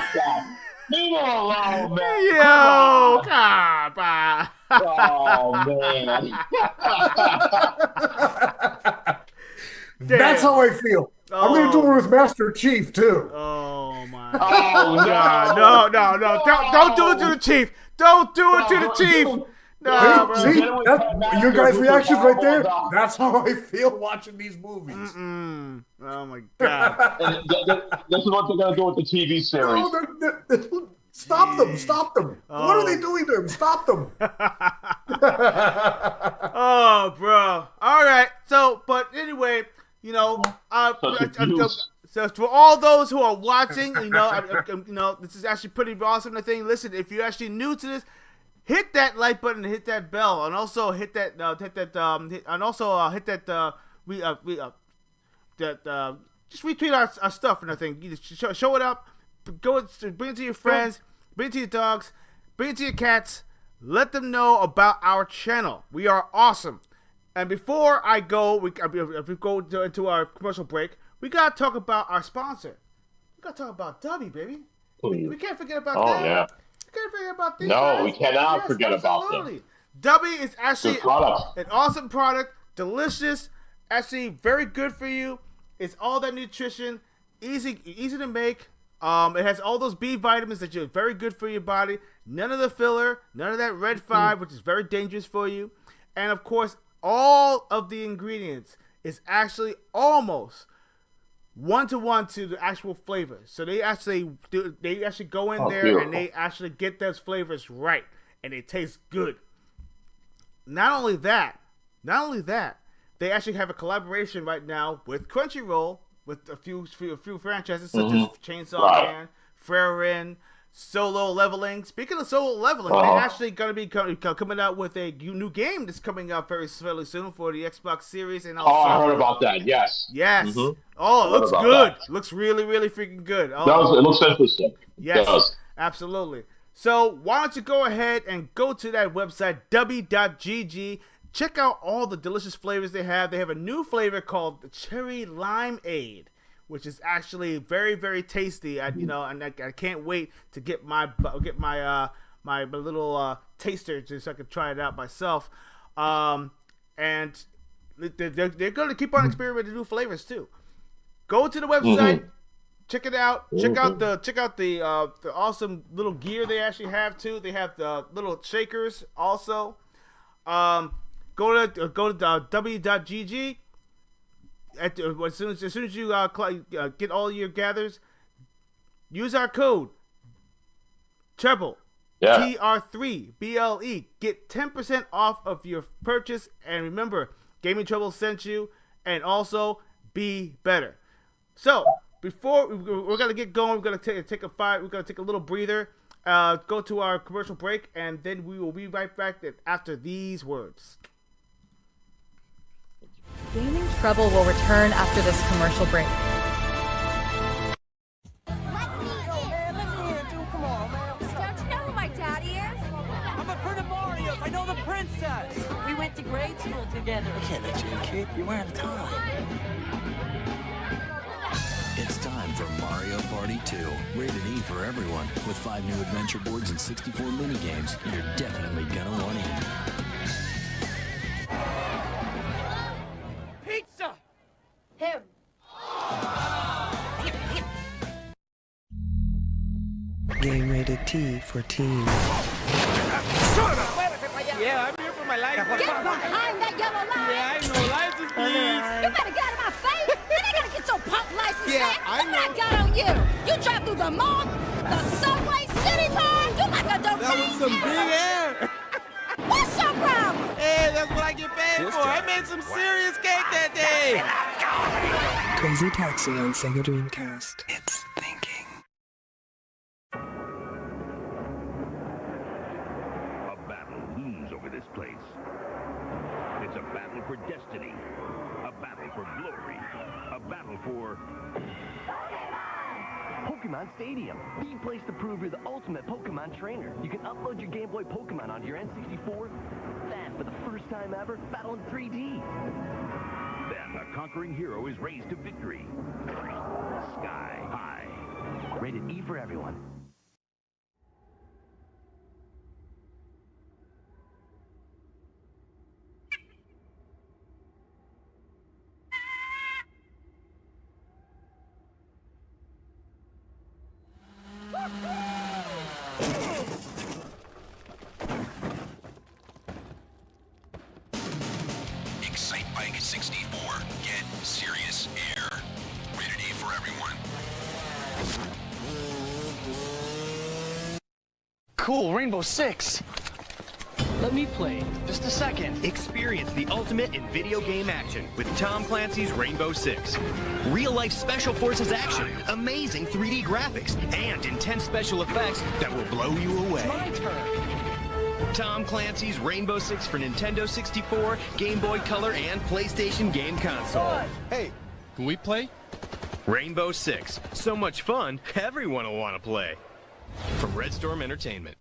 Leave it alone, man. Yo, come on. Oh man. That's how I feel. I'm going to do it with Master Chief, too. Oh, my God. No. Don't do it to the Chief. Don't do it to the Chief. No, see, your guys' reactions right there, that's how I feel watching these movies. Mm-mm. Oh, my God. This is what they're going to do with the TV series. No, stop them. Oh. What are they doing to him? Stop them. Oh, bro. All right. So, but anyway... So for all those who are watching, this is actually pretty awesome. The thing, listen, if you're actually new to this, hit that like button and hit that bell, and also hit that just retweet our stuff and everything. You just show it up, bring it to your friends, bring it to your dogs, bring it to your cats. Let them know about our channel. We are awesome. And before I go, we go into our commercial break. We gotta talk about our sponsor. We gotta talk about Dubby, baby. We can't forget about that. Oh yeah. We can't forget about these No, guys. we cannot forget about them. Dubby is actually Good product. an awesome product, delicious, actually very good for you. It's all that nutrition, easy to make. It has all those B vitamins that are very good for your body. None of the filler, none of that red 5, which is very dangerous for you. And of course, all of the ingredients is actually almost 1-to-1 to the actual flavors. So they actually go in there beautiful. and they actually get those flavors right, and it tastes good. Not only that, they actually have a collaboration right now with Crunchyroll with a few franchises such as Chainsaw Man, Freyrin, Solo Leveling. Speaking of Solo Leveling, they're actually going to be coming out with a new game that's coming out fairly soon for the Xbox Series. And also, I heard about that. Yes. Yes. Mhm. Oh, it looks good. That. Looks really, really freaking good. Oh. It looks interesting. Yes, It does. absolutely. So why don't you go ahead and go to that website, w.gg. Check out all the delicious flavors they have. They have a new flavor called the Cherry Limeade, which is actually very, very tasty. I can't wait to get my little taster just so I can try it out myself. And they're going to keep on experimenting with new flavors too. Go to the website, check it out. Check out the awesome little gear they actually have too. They have the little shakers also. Go to w.gg. As soon as you get all your gathers, use our code Treble TR3 BLE. Get 10% off of your purchase, and remember, Gaming Treble sent you, and also be better. So before we're gonna get going, we're gonna take a little breather. Go to our commercial break, and then we will be right back after these words. Gaming Trouble will return after this commercial break. Don't you know who my daddy is? I'm a friend of Mario's. I know the princess. We went to grade school together. I can't let you in, kid. You're wearing a tie. It's time for Mario Party 2. Rated E for everyone. With 5 new adventure boards and 64 minigames, you're definitely gonna want in. Pizza! Him. Game rated T for teen. Yeah, I'm here for my license. Get behind that yellow line. Yeah, I know. License, please. You better get out of my face. And I gotta get your punk license Yeah, back. I Look what I know. got on you. You drive through the mall, the subway, city park. You like a dope. That was some big air. What's your problem? Hey, that's what I get paid for. I made some serious cake that day. Crazy Taxi on Sega Dreamcast. It's thinking. A battle looms over this place. It's a battle for destiny, a battle for glory, a battle for Pokemon Stadium, the place to prove you're the ultimate Pokemon trainer. You can upload your Game Boy Pokemon onto your N64, then for the first time ever, battle in 3D. Then a conquering hero is raised to victory. Sky high. Rated E for everyone. Excite Bike 64. Get serious air. Rated E for everyone. Cool, Rainbow Six. Let me play. Just a second. Experience the ultimate in video game action with Tom Clancy's Rainbow Six. Real-life Special Forces action, amazing 3D graphics, and intense special effects that will blow you away. My turn. Tom Clancy's Rainbow Six for Nintendo 64, Game Boy Color, and PlayStation game console. Hey, can we play? Rainbow Six. So much fun, everyone will want to play. From Red Storm Entertainment.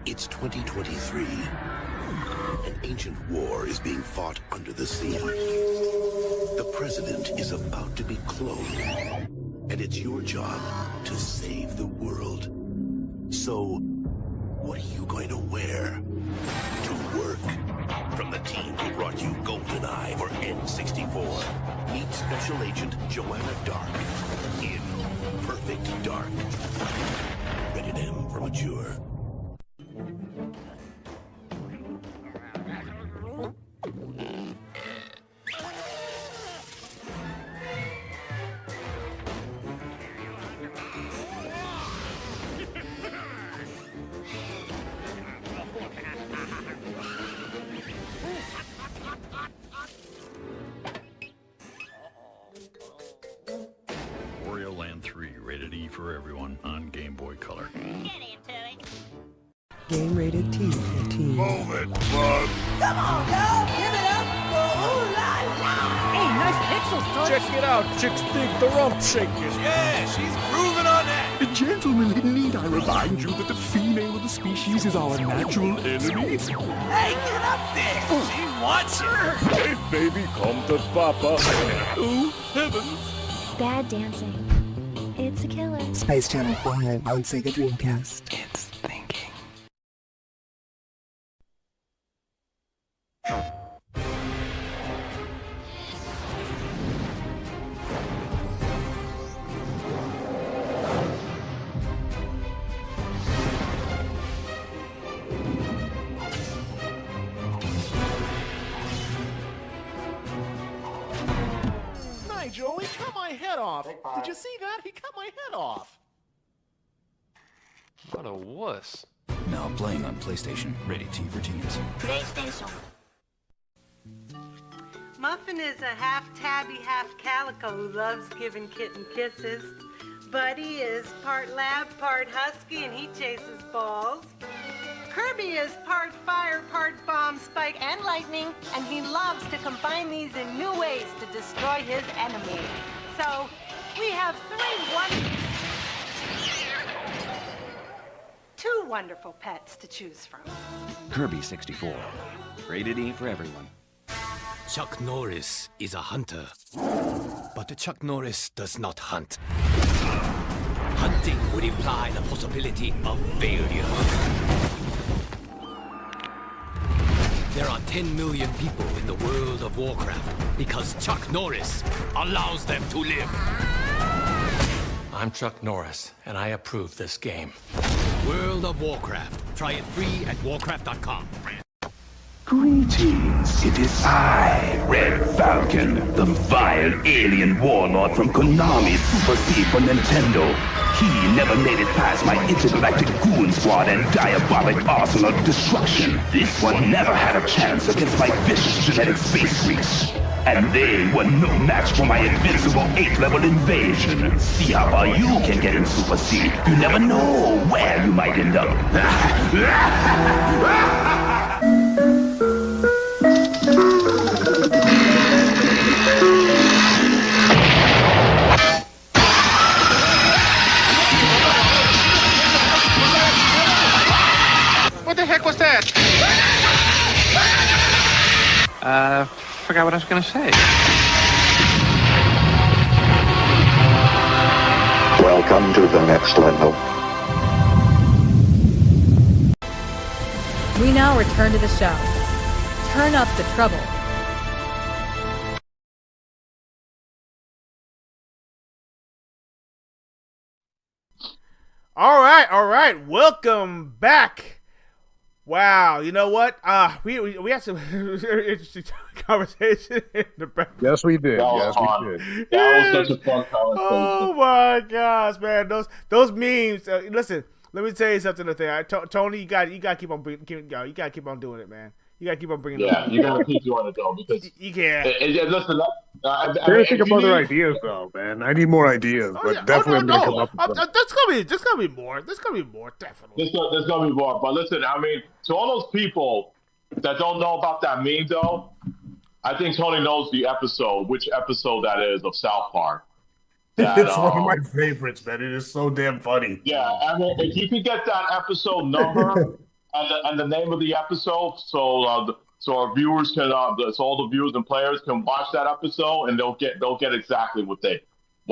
It's 2023. An ancient war is being fought under the sea. The president is about to be cloned, and it's your job to save the world. So, what are you going to wear to work? From the team who brought you GoldenEye for N64, meet Special Agent Joanna Dark in Perfect Dark. Rated M for mature. Wario Land 3, rated E for everyone on Game Boy Color. Game rated T for teen. Move it, bud. Come on, y'all, give it up for Ooh La La! Hey, nice pixels, Tony. Check it out, chicks dig the rump shakers. Yeah, she's grooving on that. Gentlemen, need I remind you that the female of the species is our natural enemy? Hey, get up there. She's watching. Hey, baby, come to Papa. Oh, heavens. Bad dancing. It's a killer. Space Channel 4 on Sega Dreamcast. It's thinking. Nigel, he cut my head off. Did you see that? He cut my head off. What a wuss. Now playing on PlayStation, rated T for teens. PlayStation. Muffin is a half tabby, half calico who loves giving kitten kisses. Buddy is part lab, part husky, and he chases balls. Kirby is part fire, part bomb, spike, and lightning, and he loves to combine these in new ways to destroy his enemies. So, we have two wonderful pets to choose from. Kirby 64. Rated E for everyone. Chuck Norris is a hunter, but Chuck Norris does not hunt. Hunting would imply the possibility of failure. There are 10 million people in the world of Warcraft because Chuck Norris allows them to live. I'm Chuck Norris, and I approve this game. World of Warcraft. Try it free at warcraft.com. Greetings, it is I, Red Falcon, the vile alien warlord from Konami Super C for Nintendo. He never made it past my intergalactic goon squad and diabolic arsenal of destruction. This one never had a chance against my vicious genetic space freaks. And they were no match for my invincible 8th level invasion. See how far you can get in Super C. You never know where you might end up. What the heck was that? Forgot what I was gonna say. Welcome to the next level. We now return to the show. Turn up the trouble. All right. Welcome back. Wow, you know what? We had some very interesting conversation in the back. Yes, we did. That was fun. That was such a fun conversation. Oh my gosh, man! Those memes. Listen, let me tell you something. Tony, you got to keep on doing it, man. You got to keep on bringing. Yeah, you got to keep doing it though because you can't. Listen, I think of other ideas though, man. I need more ideas, but definitely I'm gonna come up with them. There's gonna be more. There's gonna be more, definitely. There's gonna be more. But listen, I mean, to all those people that don't know about that meme though, I think Tony knows which episode that is of South Park. It's one of my favorites, man. It is so damn funny. Yeah, I mean, if you can get that episode number and the name of the episode, so our viewers can, so all the viewers and players can watch that episode, and they'll get exactly what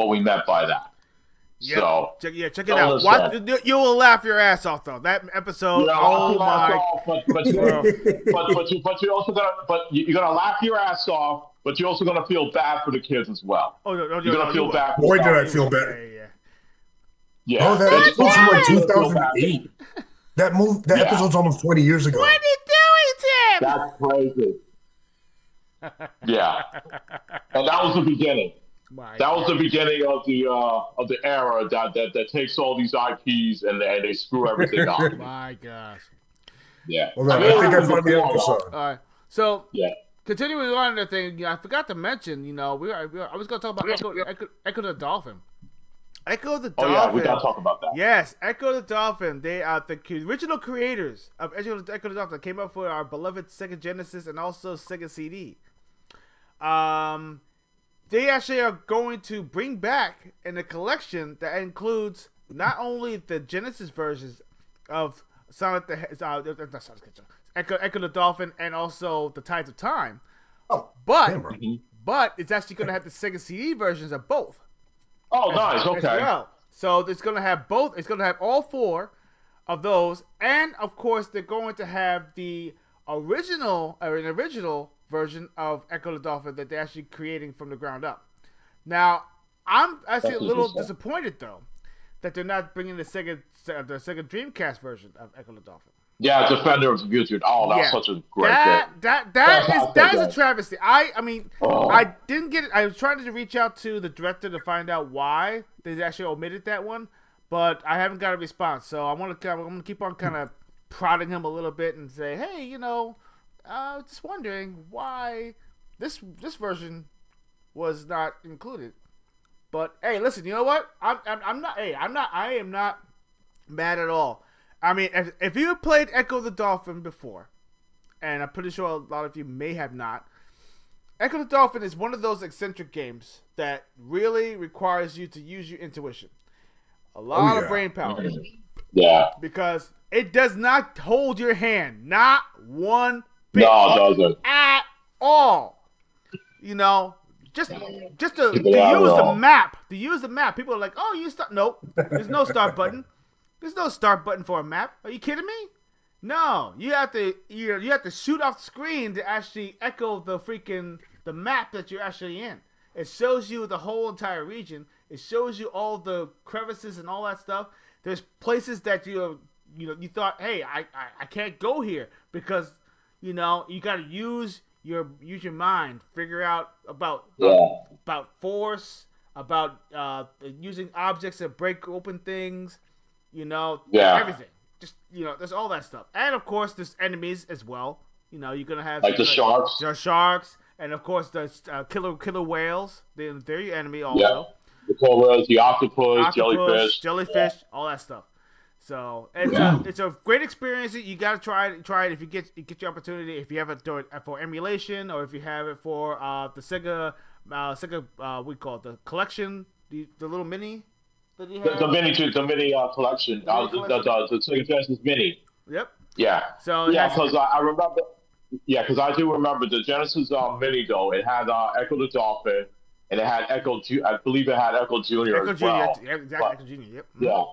we meant by that. Yeah, so check it out. You will laugh your ass off though. That episode. Oh my! But you're gonna laugh your ass off. But you're also gonna feel bad for the kids as well. Oh no, you're gonna feel bad. Boy, did I feel bad. Yeah. Oh, that episode's from like 2008. That episode's almost 20 years ago. What are you doing, Tim? That's crazy. Yeah, and that was the beginning. That was the beginning of the era that takes all these IPs and they screw everything up. My gosh. Yeah. Well, I think I found the episode. All right. So. Yeah. Continuing on the thing, I forgot to mention, I was going to talk about Echo the Dolphin. Echo the Dolphin. Oh, yeah, we got to talk about that. Yes, Echo the Dolphin. They are the original creators of Echo the Dolphin. Came up for our beloved Sega Genesis and also Sega CD. They actually are going to bring back in a collection that includes not only the Genesis versions of Sonic Echo the Dolphin and also the Tides of Time. But it's actually going to have the Sega CD versions of both. Oh, nice. Okay. As well. So it's going to have both. It's going to have all four of those, and of course they're going to have the original version of Echo the Dolphin that they're actually creating from the ground up. Now, I'm actually a little disappointed though that they're not bringing the Sega Dreamcast version of Echo the Dolphin. Yeah, Defender of the Future. Oh, that's such a great game. That is a travesty. I mean, I didn't get it. I was trying to reach out to the director to find out why they actually omitted that one, but I haven't got a response. So I'm gonna keep on kind of prodding him a little bit and say, hey, just wondering why this version was not included. But hey, listen, you know what? I am not mad at all. I mean, if you played Echo the Dolphin before, and I'm pretty sure a lot of you may have not, Echo the Dolphin is one of those eccentric games that really requires you to use your intuition. A lot of brain power. Yeah. Because it does not hold your hand. Not one bit. No, it doesn't. At all. Just to use the map. To use the map. People are like, oh, you start. Nope. There's no start button. There's no start button for a map. Are you kidding me? No, you have to shoot off the screen to actually echo the map that you're actually in. It shows you the whole entire region. It shows you all the crevices and all that stuff. There's places that you thought, hey, I can't go here because you got to use your mind, figure out about force, about using objects to break open things. Everything. Just there's all that stuff, and of course there's enemies as well. You're gonna have like the sharks. The sharks, and of course the killer whales. They're your enemy also. Yeah. The killer whales, the octopus, jellyfish, all that stuff. So it's a great experience. You gotta try it if you get your opportunity. If you have it for emulation, or if you have it for the Sega we call it the collection, the little mini. The mini collection, the Sega Genesis Mini. Yep. Yeah. So because I remember. Yeah, because I do remember the Genesis Mini though. It had Echo the Dolphin, and it had Echo. I believe it had Echo Junior as well. Yeah, exactly. Echo Junior. Yep. Yeah.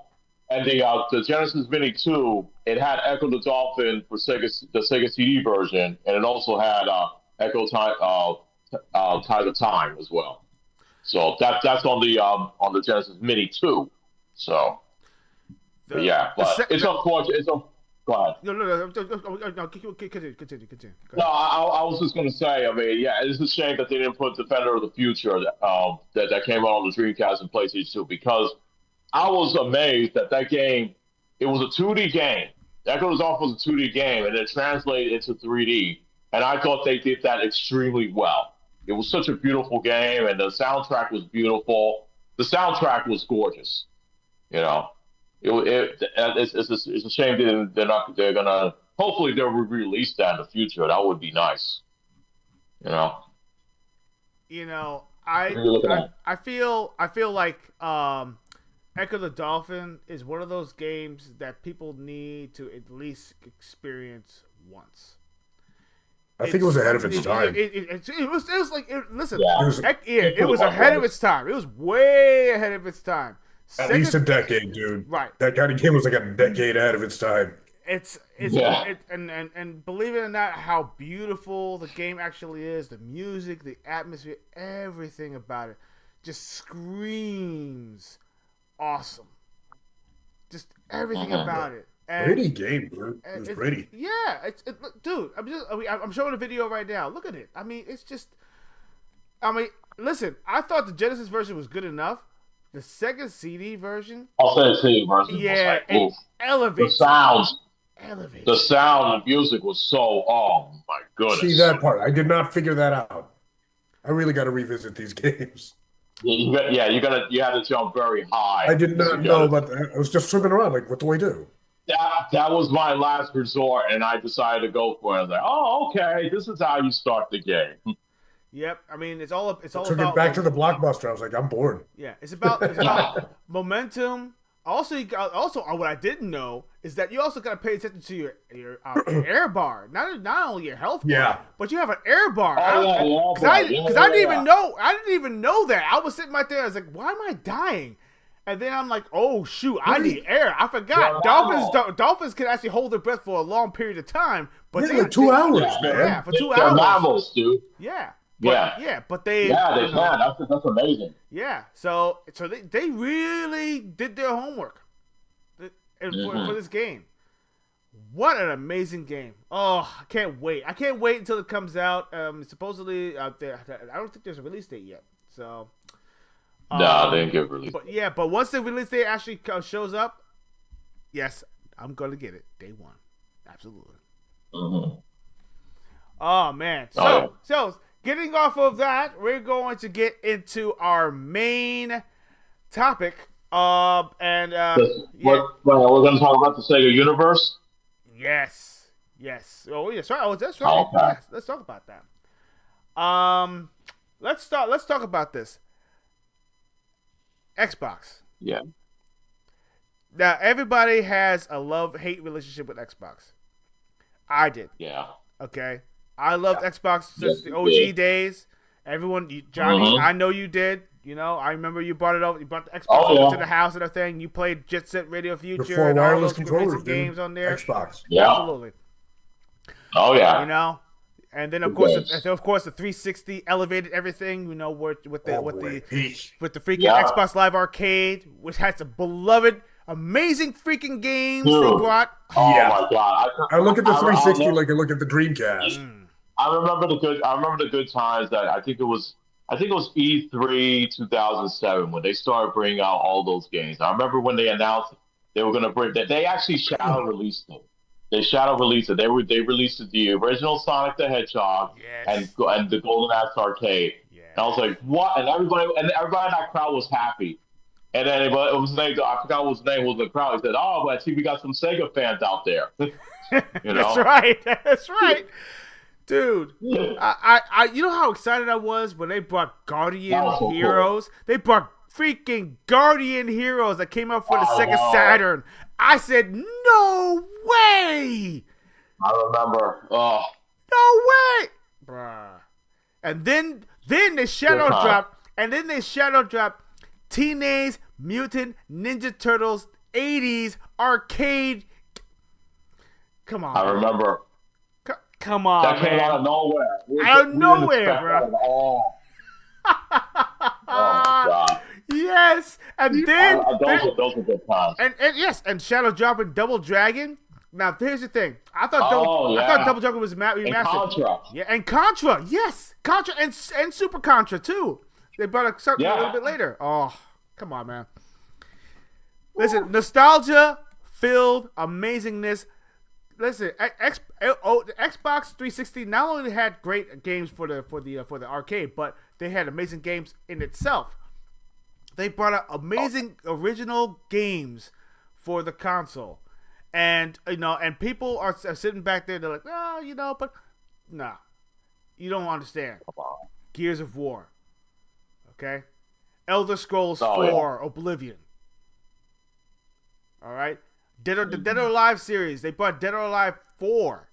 And the Genesis Mini 2, it had Echo the Dolphin for the Sega CD version, and it also had Echo Tide of Time as well. So that's on the Genesis Mini 2. So, but it's unfortunate. Go ahead. No, continue. No, I was just going to say, I mean, it's a shame that they didn't put Defender of the Future that came out on the Dreamcast and PlayStation 2, because I was amazed that game it was a 2D game. Echo the Dolphin was a 2D game, and it translated into 3D. And I thought they did that extremely well. It was such a beautiful game, and the soundtrack was beautiful. The soundtrack was gorgeous. You know, it's a shame they're gonna. Hopefully, they'll re-release that in the future. That would be nice. You know. You know, I feel like Echo the Dolphin is one of those games that people need to at least experience once. I think it was ahead of its time. It was like, listen, Yeah. It was ahead of its time. It was way ahead of its time. At least a decade, dude. Right. That kind of game was like a decade ahead of its time. And believe it or not, how beautiful the game actually is, the music, the atmosphere, everything about it just screams awesome. Just everything about it. And pretty game, dude. It was pretty. Yeah, dude. I'm showing a video right now. Look at it. I mean, it's just. I mean, listen. I thought the Genesis version was good enough. The second CD version. I'll say the CD version. Yeah, it elevates. The sounds. Elevates. The sound and music was so. Oh my goodness. See that part? I did not figure that out. I really got to revisit these games. You had to jump very high. I did not know about that. I was just swimming around. Like, what do I do? That was my last resort, and I decided to go for it. I was like, oh, okay, this is how you start the game. Yep, I mean it's all Took about it back to the Blockbuster. I was like, I'm bored. Yeah, it's about momentum. Also, what I didn't know is that you also got to pay attention to your air bar, not only your health bar, but you have an air bar. Because I didn't even know that. I was sitting right there. I was like, why am I dying? And then I'm like, oh shoot, I need air. I forgot. Dolphins can actually hold their breath for a long period of time, but like 2 hours, man. Yeah, for 2 hours. They're mammals, dude. Yeah. But they can. That's amazing. Yeah, so they really did their homework for this game. What an amazing game! Oh, I can't wait! I can't wait until it comes out. Supposedly out there. I don't think there's a release date yet. So no, they didn't give a release. But once the release date actually shows up, yes, I'm gonna get it day one. Absolutely. Mm-hmm. Oh man! So. Getting off of that, we're going to get into our main topic. We're going to talk about the Sega Universe. Yes. Oh, yeah. Sorry. Oh, that's right. Oh, okay. Yes, let's talk about that. Let's talk about this. Xbox. Yeah. Now everybody has a love-hate relationship with Xbox. I did. Yeah. Okay. I loved Xbox since the OG days. Everyone, Johnny, I know you did. You know, I remember you brought it over. You brought the Xbox over to the house and everything. You played Jet Set Radio Future and all those controllers, games on there. Xbox. Yeah. Absolutely. Oh yeah. You know, and then of course the 360 elevated everything. You know, with the freaking Xbox Live Arcade, which had some beloved, amazing freaking games they brought. Oh my god! I look at the 360 like I look at the Dreamcast. I remember the good times that I think it was E3 2007 when they started bringing out all those games. I remember when they announced they were going to bring that. They actually shadow released them. They shadow released it. They released the original Sonic the Hedgehog and the Golden Axe Arcade. Yeah. And I was like, what? And everybody in that crowd was happy. And then it was named, I forgot what his name was in the crowd. He said, "Oh, but I see we got some Sega fans out there." You know? That's right. Dude, I you know how excited I was when they brought Guardian Heroes? Cool. They brought freaking Guardian Heroes that came out for the Sega Saturn. I said, no way! I remember. Oh. No way! Bruh. And then they shadow dropped Teenage Mutant Ninja Turtles 80s arcade. Come on. I remember. Come on, that came out of nowhere. Out of nowhere, bro. Oh my god. Yes, and then those were good times. And yes, and Shadow dropping Double Dragon. Now here's the thing. I thought Double Dragon was remastered. And Contra. Yeah, and Contra. Yes, Contra and Super Contra too. They brought something a little bit later. Oh, come on, man. Listen, nostalgia filled amazingness. Listen, the Xbox 360 not only had great games for the arcade, but they had amazing games in itself. They brought out amazing original games for the console, and and people are sitting back there. They're like, but nah, you don't understand. Gears of War, okay, Elder Scrolls 4, Oblivion. All right. The Dead or Alive series. They brought Dead or Alive 4.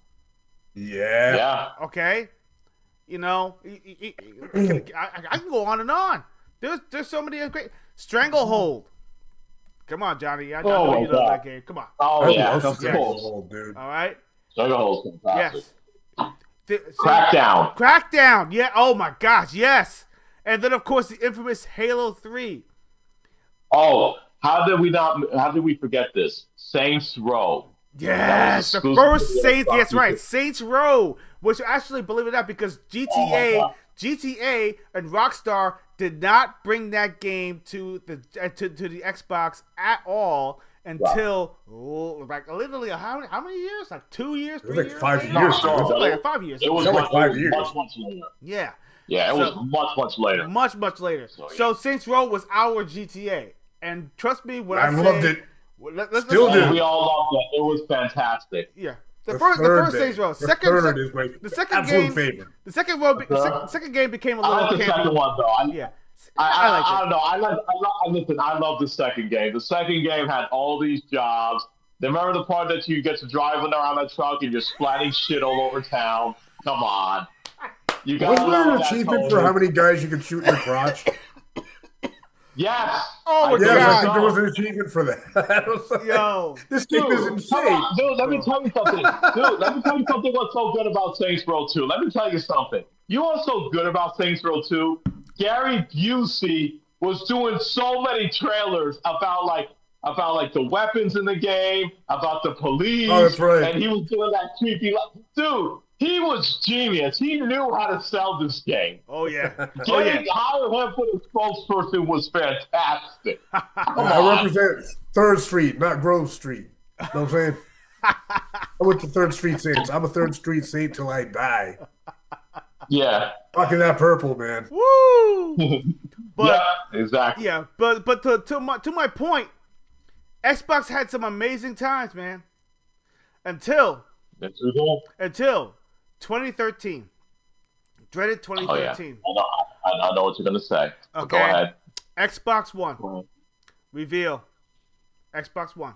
Yeah. Okay. I can go on and on. There's so many great Stranglehold. Come on, Johnny. I know you love that game. Come on. Oh yeah, Stranglehold, dude. All right. Stranglehold's fantastic. Yes. Crackdown. Yeah. Oh my gosh. Yes. And then of course the infamous Halo 3. Oh. How did we forget this? Saints Row. Yes, the first Saints. That's right, Saints Row. Which actually, believe it or not, because GTA and Rockstar did not bring that game to the Xbox at all until literally how many years? Like 2 years, 3 years? 5 years. Like 5 years. It was like 5 years. Much later. Yeah. Yeah, it was much later. Much later. So Saints Row was our GTA. And trust me when I loved it. Still do. We all loved it. It was fantastic. Yeah. The first Saints Row. The second game became a little. I like the second one though. I don't know. Listen, I love the second game. The second game had all these jobs. Remember the part that you get to driving around that truck and you're splatting shit all over town? Come on. Wasn't there an achievement for how many guys you could shoot in the crotch? Yes. Oh my God. I God. think there was an achievement for that. Yo, this game is insane. Dude, let me tell you something. What's so good about Saints Row 2. Let me tell you something. You know what's so good about Saints Row 2? Gary Busey was doing so many trailers about the weapons in the game, about the police. Oh, that's right. And he was doing that creepy. Dude, he was genius. He knew how to sell this game. Oh yeah. Hiring him for the spokesperson was fantastic. I represent 3rd Street, not Grove Street. You know what I'm saying? I went to 3rd Street Saints. I'm a 3rd Street Saint till I die. Yeah. Fucking that purple, man. Woo! But, yeah, exactly. Yeah, but to my point, Xbox had some amazing times, man. Until 2013. Dreaded 2013. Oh, yeah. I know what you're going to say. Okay. Go ahead. Xbox One. Reveal. Xbox One.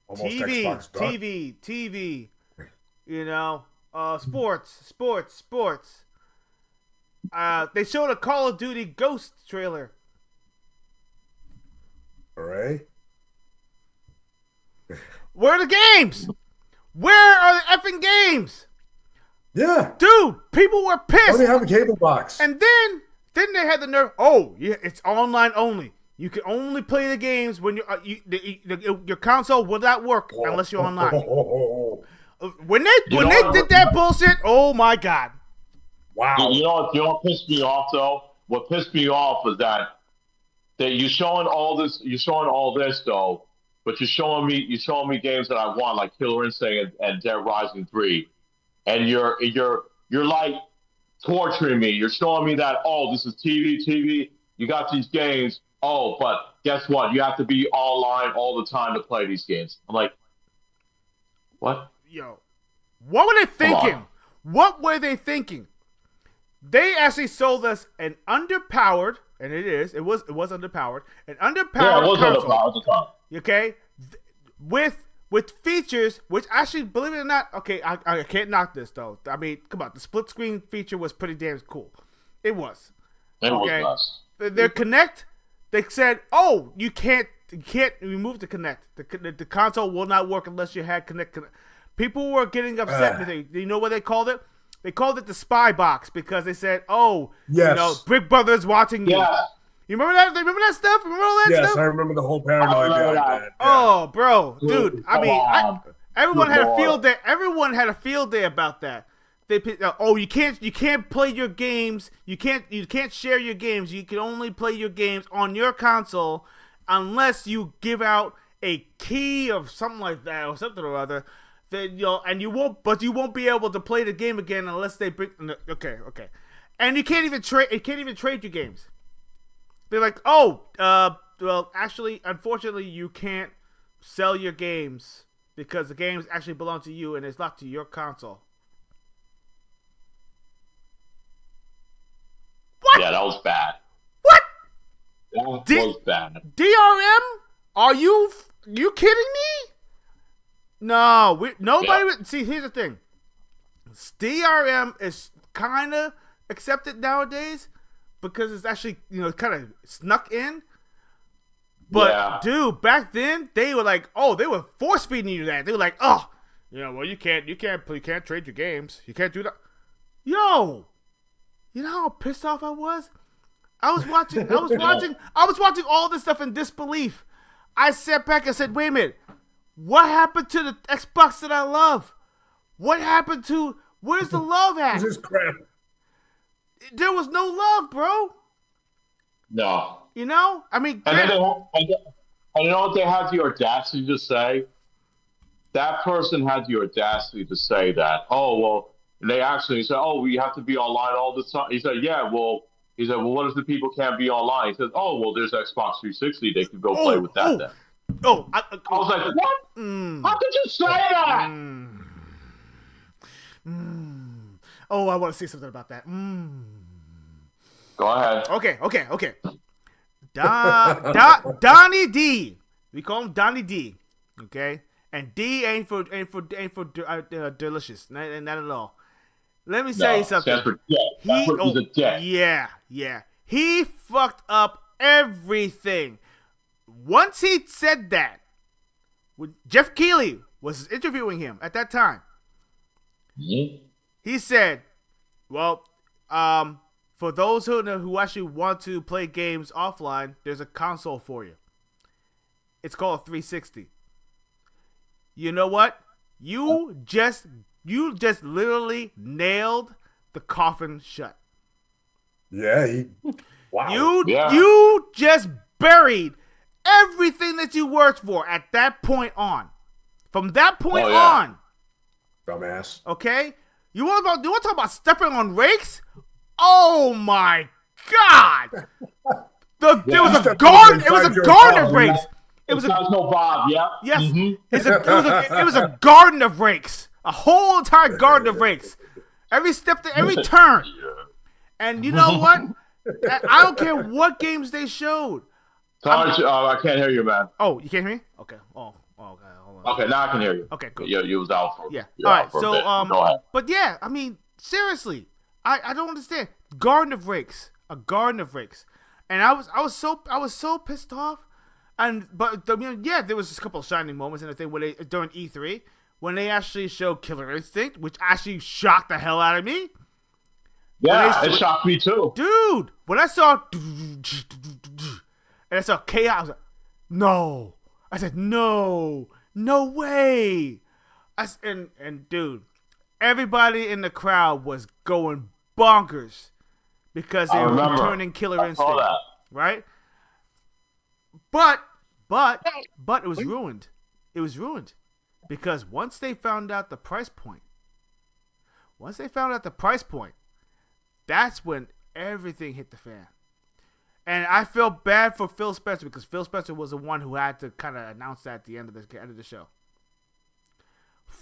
Almost TV. Xbox done. TV. Sports. They showed a Call of Duty Ghost trailer. All right. Where are the games? Where are the effing games? Yeah. Dude, people were pissed. Why do you have a cable box? And then they had the nerve. Oh, yeah, it's online only. You can only play the games when your console will not work unless you're online. When they did that bullshit, oh my God. Wow. You know what pissed me off though? What pissed me off was that you're showing all this though, but you're showing me games that I want, like Killer Instinct and Dead Rising 3, and you're like torturing me. You're showing me that, oh, this is TV. You got these games. Oh, but guess what? You have to be online all the time to play these games. I'm like, what? Yo, what were they thinking? What were they thinking? They actually sold us an underpowered, and it was underpowered, an underpowered console. Underpowered at the time. Okay, with features which actually, believe it or not, okay, I can't knock this though. I mean, come on, the split screen feature was pretty damn cool. It was. Okay, their Kinect, they said, oh, you can't remove the Kinect. The console will not work unless you had Kinect. People were getting upset with it. You know what they called it? They called it the spy box because they said, oh, Brick Brothers watching you. You remember that? Remember that stuff? Remember all that stuff? Yes, I remember the whole paranoid behind that. Yeah. Oh, bro, dude. I mean, everyone had a field day. Everyone had a field day about that. You can't play your games. You can't share your games. You can only play your games on your console unless you give out a key of something like that or something or other, then you won't be able to play the game again unless they bring. Okay, and you can't even trade. It can't even trade your games. They're like, oh, well, actually, unfortunately, you can't sell your games because the games actually belong to you and it's locked to your console. What? Yeah, that was bad. What? That was bad. DRM? Are you kidding me? No, nobody. Yeah. See, here's the thing. DRM is kind of accepted nowadays because it's actually kind of snuck in. But dude, back then they were like, oh, they were force feeding you that. They were like, oh, well, you can't trade your games. You can't do that. Yo, you know how pissed off I was? I was watching all this stuff in disbelief. I sat back and said, wait a minute, what happened to the Xbox that I love? What happened to, where's the love at? This is crap. There was no love, bro. No. I mean, and you know what they had the audacity to say? That person had the audacity to say that. Oh, well, they actually said, oh, we have to be online all the time. He said, yeah, well, what if the people can't be online? He said, oh, well, there's Xbox 360. They could go play with that then. Oh, I was like, what? How could you say that? Oh, I want to say something about that. Go ahead. Okay. Donnie D. We call him Donnie D. Okay, and D ain't for delicious. Not at all. Let me say something. Yeah. He fucked up everything. Once he said that, when Jeff Keighley was interviewing him at that time, he said, well, for those who actually want to play games offline, there's a console for you. It's called a 360. You know what? You just literally nailed the coffin shut. Yeah, wow. You just buried everything that you worked for at that point on. From that point on. Dumbass. Okay? You want to talk about stepping on rakes? Oh my God! It was a garden of rakes. It was no Bob. Yeah. Yes. It was a garden of rakes. A whole entire garden of rakes. Every step, every turn. And you know what? I don't care what games they showed. I can't hear you, man. Oh, you can't hear me? Okay. Oh, okay. Hold on. Okay, now I can hear you. Okay, good. Yeah, you was out for. Yeah. All right. So, go ahead. But yeah, I mean, seriously, I don't understand. Garden of rakes, a garden of rakes, and I was so pissed off. But there was just a couple of shining moments in the thing during E3 when they actually showed Killer Instinct, which actually shocked the hell out of me. Yeah, it shocked me too, dude. When I saw and I saw chaos, I was like, no. I said no way. And dude, everybody in the crowd was going bonkers because they were returning Killer Instinct, right? But it was ruined. It was ruined because once they found out the price point, that's when everything hit the fan. And I feel bad for Phil Spencer because Phil Spencer was the one who had to kind of announce that at the end of the show.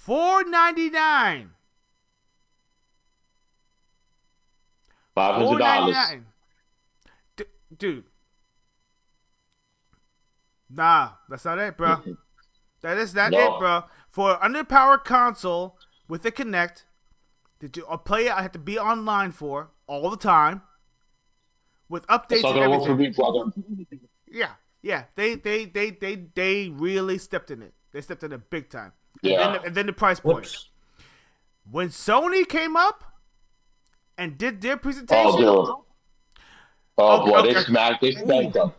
$4.99. $500. Dude. Nah, that's not it, bro. That is not it, bro. For an underpowered console with a Kinect, a player I have to be online for all the time, with updates and everything. For me, brother. Yeah. They really stepped in it. They stepped in it big time. Yeah. And then the price point. Whoops. When Sony came up and did their presentation. They smacked them.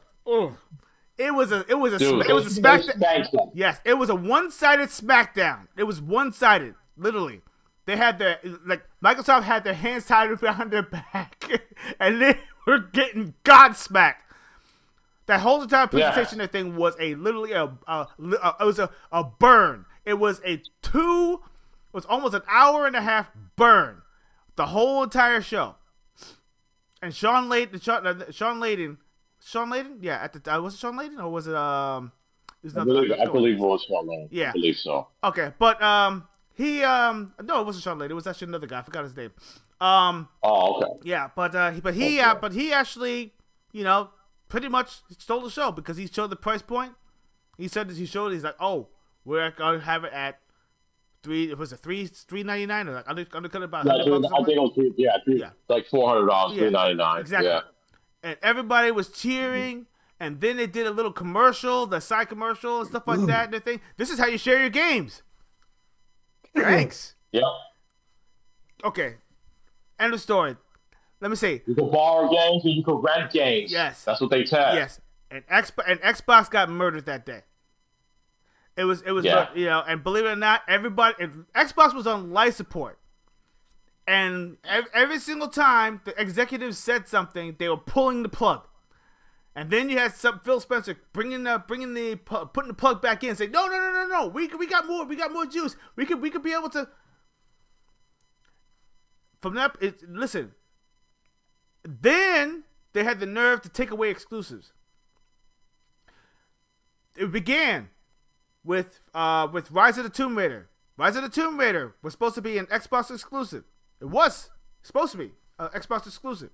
It was a smackdown. Yes, it was a one-sided smackdown. It was one-sided, literally. They had Microsoft had their hands tied behind their back, and they were getting God smacked. That whole entire presentation thing was literally a burn. It was almost an hour and a half burn. The whole entire show. And Sean Layden, yeah, at the was it Sean Layden or was it I believe it was Sean Layden. Yeah, I believe so. Okay, but no, it wasn't Sean Layden. It was actually another guy. I forgot his name. Okay. Yeah, but he actually, pretty much stole the show because he showed the price point. He said that he's like, oh, we're gonna have it at $3.99 or like undercut about $100. I think it was like $400, $3.99. Exactly. Yeah. And everybody was cheering, and then they did a little commercial, the side commercial and stuff like that. And the thing, this is how you share your games. Thanks. Yep. Okay. End of story. Let me see. You can borrow games and you can rent games. Yes. That's what they tell. Yes. And Xbox got murdered that day. It was and believe it or not, Xbox was on life support. And every single time the executives said something, they were pulling the plug. And then you had Phil Spencer putting the plug back in and saying, no, we got more juice. We could be able to. From that, listen. Then they had the nerve to take away exclusives. It began with Rise of the Tomb Raider. Rise of the Tomb Raider was supposed to be an Xbox exclusive. It was supposed to be an Xbox exclusive.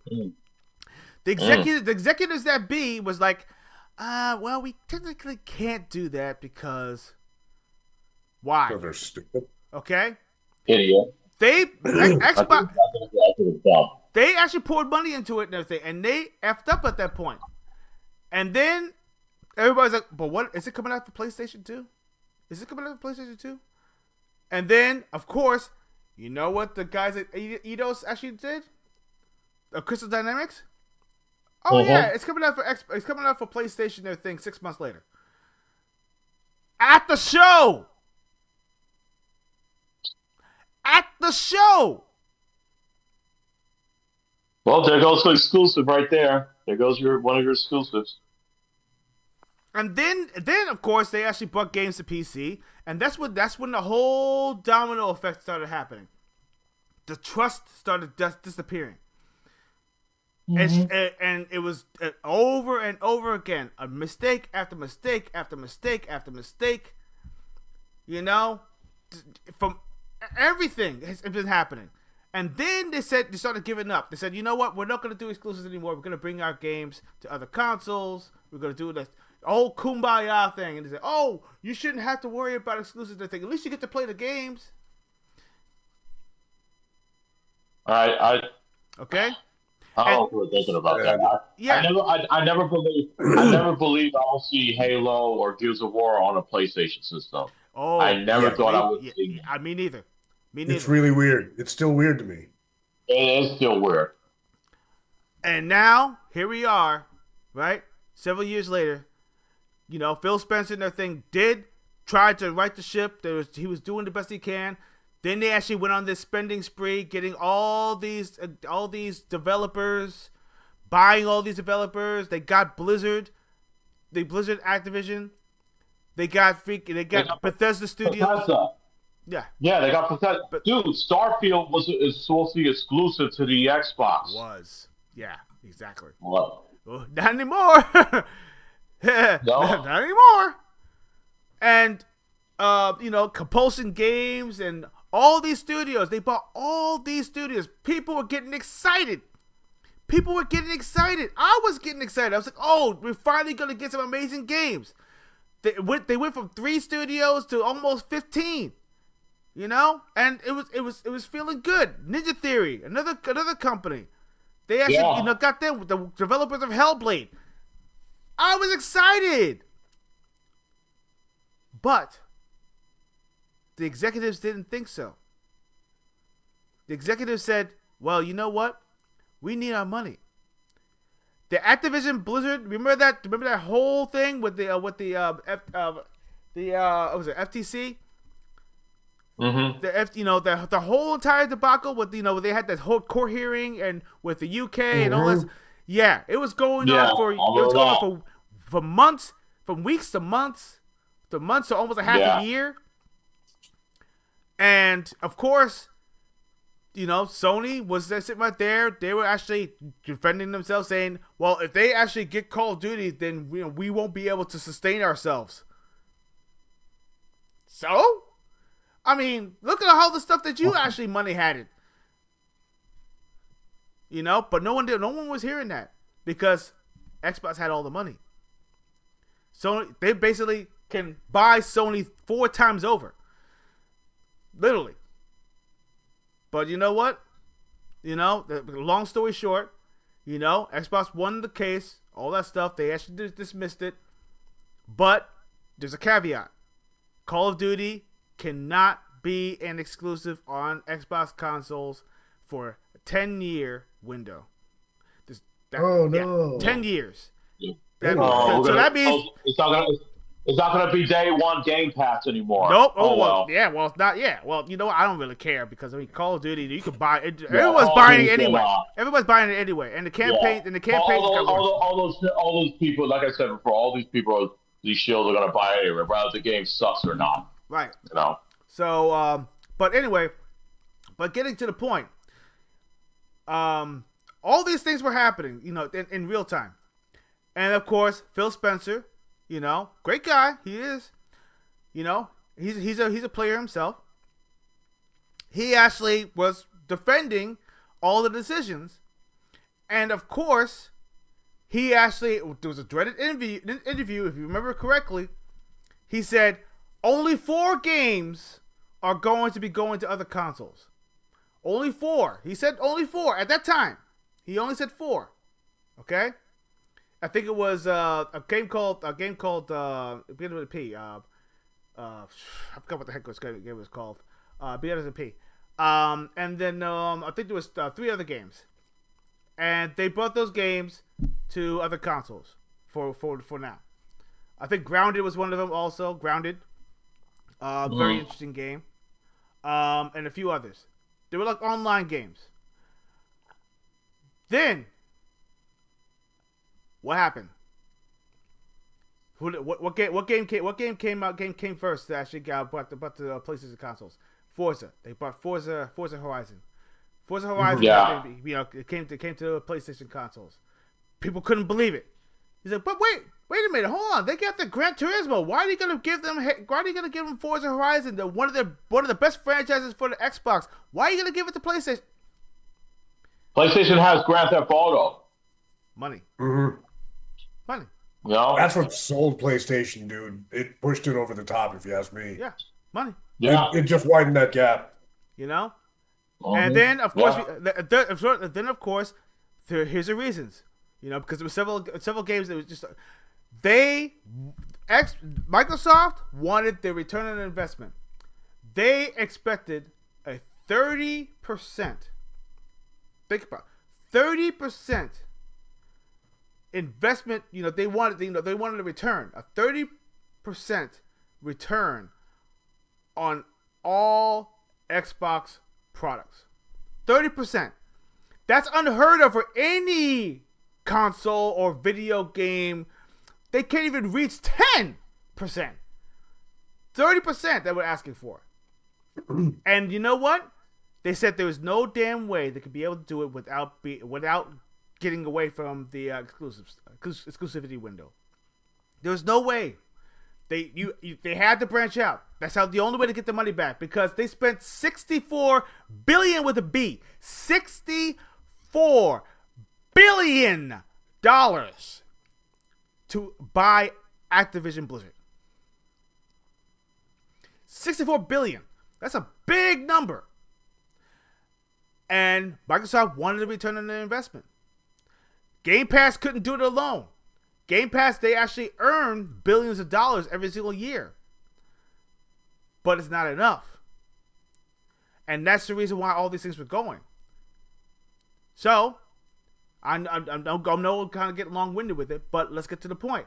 The executives that was like, well, we technically can't do that because why? Because they're stupid. Okay. Idiot. Xbox. They actually poured money into it and everything, and they effed up at that point. And then everybody's like, "But what is it coming out for PlayStation 2? Is it coming out for PlayStation 2?" And then, of course, you know what the guys at Eidos actually did? Crystal Dynamics. Oh yeah, it's coming out for PlayStation. Their thing 6 months later. At the show. Well, there goes the exclusive right there. There goes one of your exclusives. And then of course they actually brought games to PC, and that's when the whole domino effect started happening. The trust started disappearing. And it was over and over again, a mistake after mistake after mistake after mistake. From everything has been happening. And then they started giving up. They said, you know what? We're not going to do exclusives anymore. We're going to bring our games to other consoles. We're going to do this whole kumbaya thing. And they said, oh, you shouldn't have to worry about exclusives. They think, at least you get to play the games. All right. Okay. I don't know what we're thinking about that. Yeah. I never believed I will see Halo or Gears of War on a PlayStation system. Oh, I never thought I would see. Me neither. It's really weird. It's still weird to me. It is still weird. And now, here we are, right? Several years later, Phil Spencer and their thing did try to right the ship. He was doing the best he can. Then they actually went on this spending spree, getting all these developers, buying all these developers. They got Blizzard, Activision. They got Bethesda Studios. Bethesda. Yeah, they got Bethesda. Dude, Starfield is supposed to be exclusive to the Xbox. Was. Yeah, exactly. What? Well, not anymore. No. Not anymore. And, Compulsion Games and all these studios. They bought all these studios. People were getting excited. I was getting excited. I was like, oh, we're finally going to get some amazing games. They went from 3 studios to almost 15. And it was feeling good. Ninja Theory, another company. They actually got them with the developers of Hellblade. I was excited. But the executives didn't think so. The executives said, well, you know what? We need our money. The Activision Blizzard, remember that whole thing with the FTC? Mm-hmm. The whole entire debacle with they had that whole court hearing and with the UK and all that. Yeah, it was going on for months, from weeks to months to almost a half a year. And of course, Sony was sitting right there. They were actually defending themselves, saying, "Well, if they actually get Call of Duty, then we won't be able to sustain ourselves." So, I mean, look at all the stuff that you actually money had it. But no one did. No one was hearing that because Xbox had all the money. Sony, they basically can buy Sony 4 times over, literally. But you know what? Long story short, Xbox won the case, all that stuff. They actually dismissed it. But there's a caveat. Call of Duty cannot be an exclusive on Xbox consoles for a 10-year window. No. 10 years. Yeah. That means... It's not gonna be day one Game Pass anymore. Nope. Well. Yeah. Well, it's not. Yeah. Well, you know what? I don't really care because Call of Duty, you could buy it. Everyone's buying it anyway. Everybody's buying it anyway, and the campaign. All those people, like I said before, all these people, these shields are gonna buy it anyway, whether the game sucks or not. Right. So, but anyway, getting to the point. All these things were happening, in real time, and of course, Phil Spencer. Great guy. He is. He's a player himself. He actually was defending all the decisions. And of course, there was a dreaded interview, if you remember correctly. He said, only 4 games are going to be going to other consoles. Only 4. He said only 4 at that time. He only said 4. Okay? I think it was a game called beginning with a P. I forgot what the heck this game was called. Beginning with a P. And then I think there was 3 other games, and they brought those games to other consoles for now. I think Grounded was one of them. Also, Grounded, very interesting game, and a few others. They were like online games. Then. What happened? What game came first that actually got brought to PlayStation consoles? Forza. They brought Forza Horizon. Forza Horizon. It came to PlayStation consoles. People couldn't believe it. He's like, but wait a minute, hold on. They got the Gran Turismo. Why are you gonna give them Forza Horizon, one of the best franchises for the Xbox? Why are you gonna give it to PlayStation? PlayStation has Grand Theft Auto. Money. Mm-hmm. Money. No. That's what sold PlayStation, dude. It pushed it over the top, if you ask me. Yeah, money. Yeah. It just widened that gap. And then of course, here's the reasons. Because there were several games that was just Microsoft wanted their return on investment. They expected a 30%. Think about 30% investment. They wanted a return, a 30% return on all Xbox products. 30%. That's unheard of for any console or video game. They can't even reach 10%. 30% they were asking for. And you know what? They said there was no damn way they could be able to do it without getting away from the exclusivity window. There was no way. They had to branch out. That's the only way to get the money back, because they spent $64 billion with a B. $64 billion to buy Activision Blizzard. $64 billion. That's a big number. And Microsoft wanted to return on their investment. Game Pass couldn't do it alone. Game Pass, they actually earn billions of dollars every single year. But it's not enough. And that's the reason why all these things were going. So, I know I'm kind of getting long-winded with it, but let's get to the point.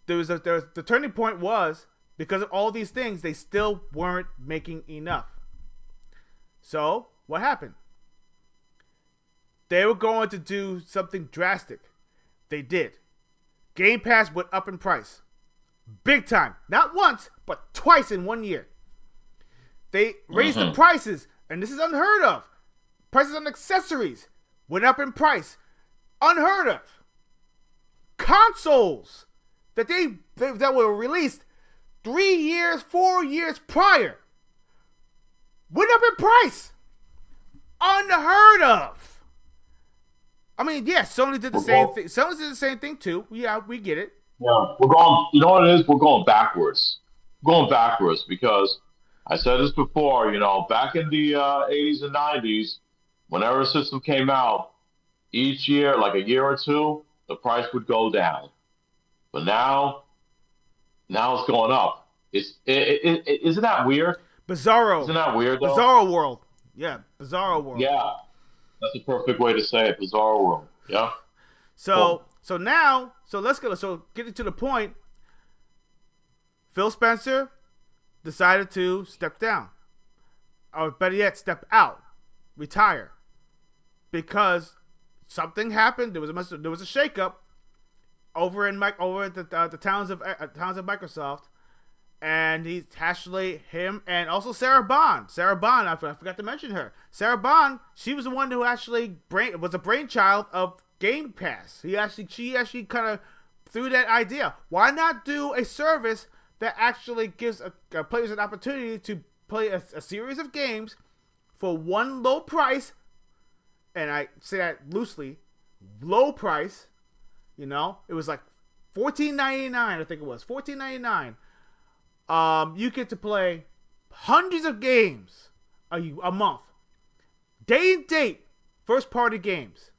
The turning point was, because of all these things, they still weren't making enough. So, what happened? They were going to do something drastic. They did. Game Pass went up in price. Big time. Not once, but twice in 1 year. They raised the prices, and this is unheard of. Prices on accessories went up in price. Unheard of. Consoles that that were released 3 years, 4 years prior went up in price. Unheard of. I mean, yes, Sony did the same thing. Sony did the same thing too. Yeah, we get it. Yeah, we're going. You know what it is? We're going backwards. We're going backwards because I said this before. Back in the 80s and 90s, whenever a system came out, each year, like a year or two, the price would go down. But now it's going up. Isn't that weird? Bizarro. Isn't that weird, though? Bizarro world. Yeah, bizarro world. Yeah, that's a perfect way to say it. Bizarro world. Yeah. So let's go. So getting to the point, Phil Spencer decided to step down, or better yet, step out, retire, because something happened. There was a shakeup over at the towns of Microsoft, and he actually him and also Sarah Bond. I forgot to mention her. Sarah Bond, she was the one who actually was a brainchild of Game Pass. She actually kind of threw that idea. Why not do a service that actually gives players an opportunity to play a series of games for one low price? And I say that loosely, low price. It was like $14.99. I think it was $14.99. You get to play hundreds of games a month, day and date, first party games,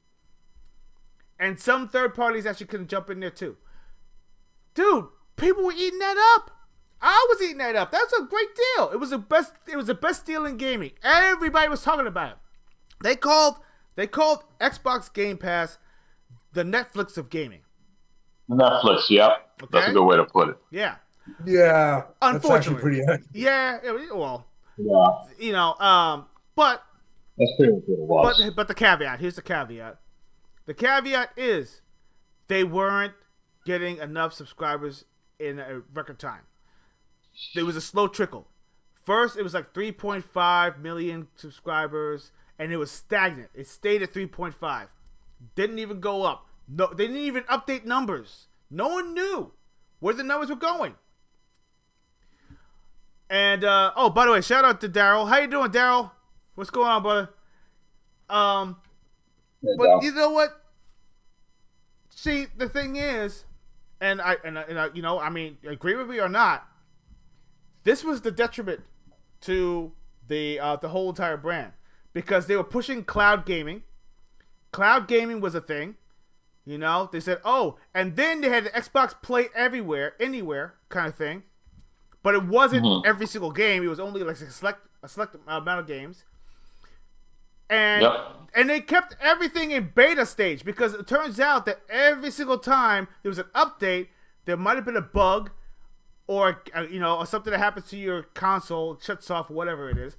and some third parties actually couldn't jump in there too. Dude, people were eating that up. I was eating that up. That's a great deal. It was the best. It was the best deal in gaming. Everybody was talking about it. They called Xbox Game Pass the Netflix of gaming. Netflix, yep. Okay? That's a good way to put it. Yeah. Yeah. Unfortunately. Pretty accurate. Yeah. Well. Yeah. But that's pretty much what it was. But the caveat. Here's the caveat. The caveat is they weren't getting enough subscribers in a record time. There was a slow trickle. First, it was like 3.5 million subscribers, and it was stagnant. It stayed at 3.5. Didn't even go up. No, they didn't even update numbers. No one knew where the numbers were going. And by the way, shout out to Daryl. How you doing, Daryl? What's going on, brother? But you know what? See, the thing is, and I agree with me or not, this was the detriment to the whole entire brand, because they were pushing cloud gaming. Cloud gaming was a thing. They said, and then they had the Xbox Play Everywhere, Anywhere kind of thing. But it wasn't every single game. It was only like a select amount of games. And they kept everything in beta stage, because it turns out that every single time there was an update, there might have been a bug or something that happens to your console, it shuts off, whatever it is.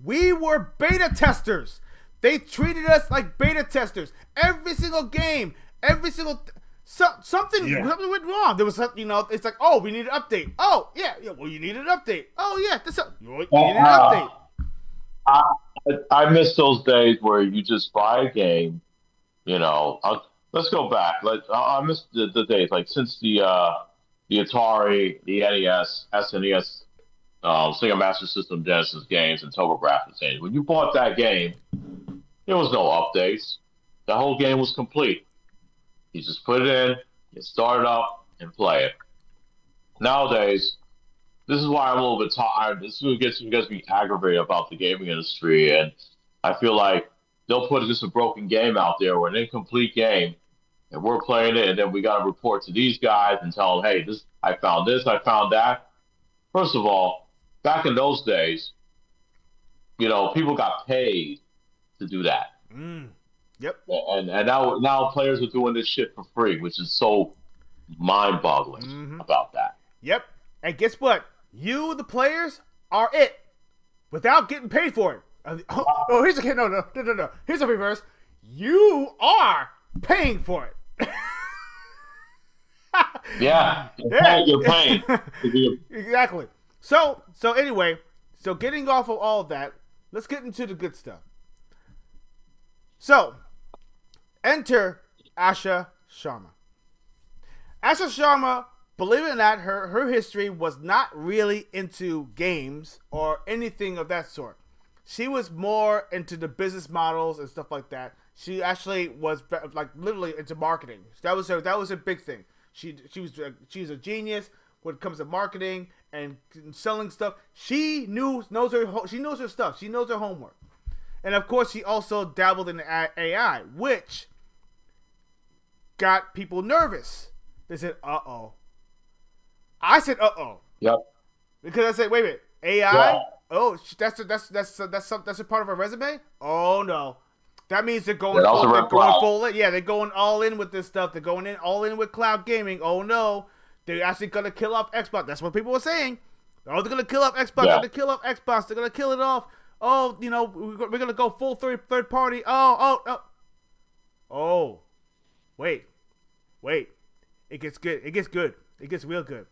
We were beta testers. They treated us like beta testers. Every single game, something went wrong. There was something, it's like, we need an update. Oh, yeah, well, you need an update. Oh, yeah, you need an update. I miss those days where you just buy a game, let's go back. I miss the days, like since the Atari, the NES, SNES, Sega Master System, Genesis games, and TurboGrafx games. When you bought that game, there was no updates. The whole game was complete. You just put it in, you start it up, and play it. Nowadays, this is why I'm a little bit tired. This is what gets me aggravated about the gaming industry, and I feel like they'll put just a broken game out there, or an incomplete game, and we're playing it, and then we got to report to these guys and tell them, hey, I found this, I found that. First of all, back in those days, people got paid to do that. Yep. And now players are doing this shit for free, which is so mind-boggling about that. Yep. And guess what? You, the players, are it without getting paid for it. Here's a reverse. You are paying for it. Yeah, you're paying. Exactly. So anyway, so getting off of all of that, let's get into the good stuff. So, enter Asha Sharma. Asha Sharma, believe it or not, her history was not really into games or anything of that sort. She was more into the business models and stuff like that. She actually was like literally into marketing. That was a big thing. She's a genius when it comes to marketing and selling stuff. She knows her stuff. She knows her homework. And of course, she also dabbled in AI, which got people nervous. They said, "Uh-oh." I said, "Uh-oh." Yep. Because I said, "Wait a minute, AI? Yeah. Oh, that's a part of her resume? Oh no, that means they're going full in. Yeah, they're going all in with this stuff. They're going all in with cloud gaming. Oh no, they're actually gonna kill off Xbox. That's what people were saying. Oh, they're gonna kill off Xbox. Yeah. They're gonna kill off Xbox. They're gonna kill it off. Oh, we're gonna go full third party. Oh. Wait. It gets good. It gets good. It gets real good.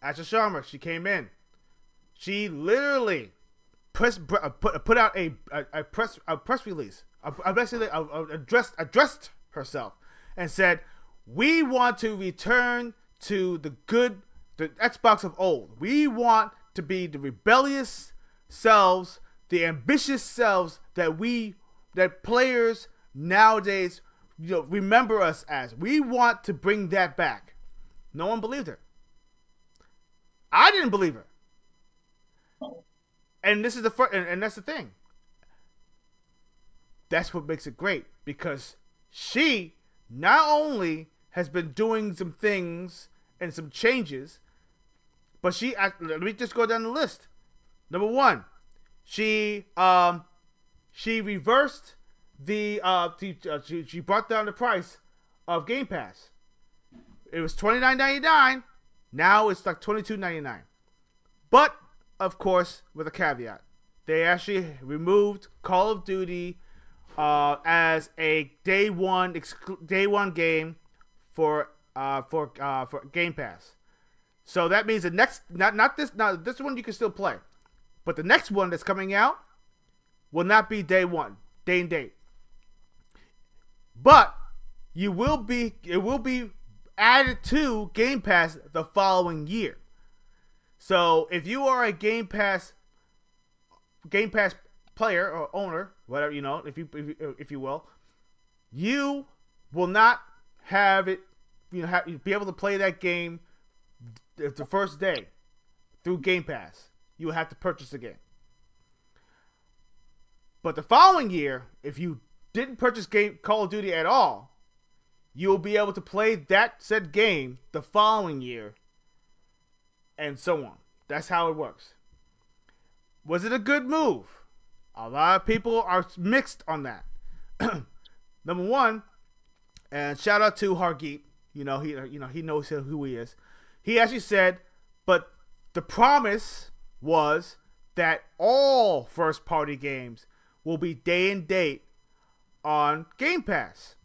Asha Sharma, she came in. She literally put out a press release. Basically addressed herself and said, "We want to return to the Xbox of old. We want to be the rebellious selves, the ambitious selves that players nowadays remember us as. We want to bring that back." No one believed her. I didn't believe her. And this is and that's the thing. That's what makes it great, because she not only has been doing some things and some changes, but let me just go down the list. Number one, she reversed she brought down the price of Game Pass. It was $29.99. Now it's like $22.99. But of course, with a caveat, they actually removed Call of Duty as a day one game for Game Pass. So that means the next this one you can still play, but the next one that's coming out will not be day and date. But it will be added to Game Pass the following year. So if you are a Game Pass player or owner, whatever, if you will, you will not have it, be able to play that game the first day through Game Pass. You will have to purchase the game. But the following year, if you didn't purchase Call of Duty at all, you'll be able to play that said game the following year, and so on. That's how it works. Was it a good move? A lot of people are mixed on that. Number one, and shout out to Hargeet. He knows who he is. He actually said, but the promise was that all first party games will be day and date on Game Pass.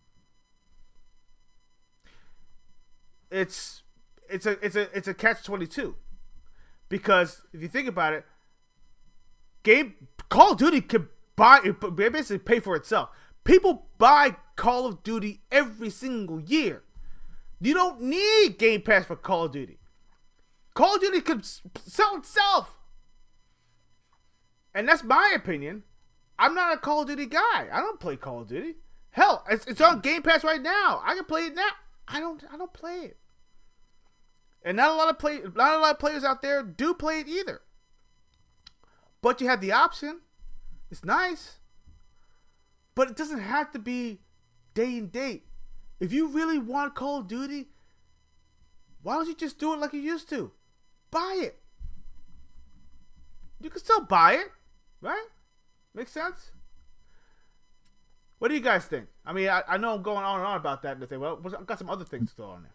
It's a catch-22, because if you think about it, Call of Duty could basically pay for itself. People buy Call of Duty every single year. You don't need Game Pass for Call of Duty. Call of Duty could sell itself. And that's my opinion. I'm not a Call of Duty guy. I don't play Call of Duty. Hell, it's on Game Pass right now. I can play it now. I don't play it. And not a lot of players out there do play it either. But you have the option. It's nice. But it doesn't have to be day and date. If you really want Call of Duty, why don't you just do it like you used to? Buy it. You can still buy it, right? Makes sense? What do you guys think? I mean, I know I'm going on and on about that. Well, I've got some other things to throw on there.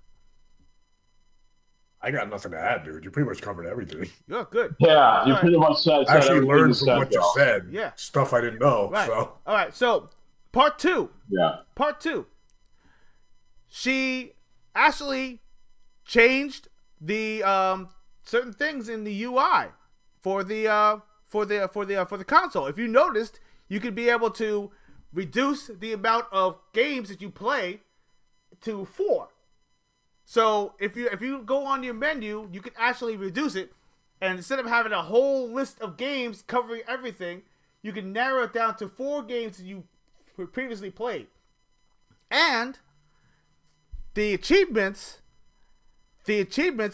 I got nothing to add, dude. You pretty much covered everything. You're good. Yeah, you pretty much said. I actually learned from what you said. Yeah, stuff I didn't know. Right. So all right. So part two. Yeah. Part two. She actually changed the certain things in the UI for the console. If you noticed, you could be able to reduce the amount of games that you play to 4. So if you go on your menu, you can actually reduce it, and instead of having a whole list of games covering everything, you can narrow it down to 4 games that you previously played. And the achievements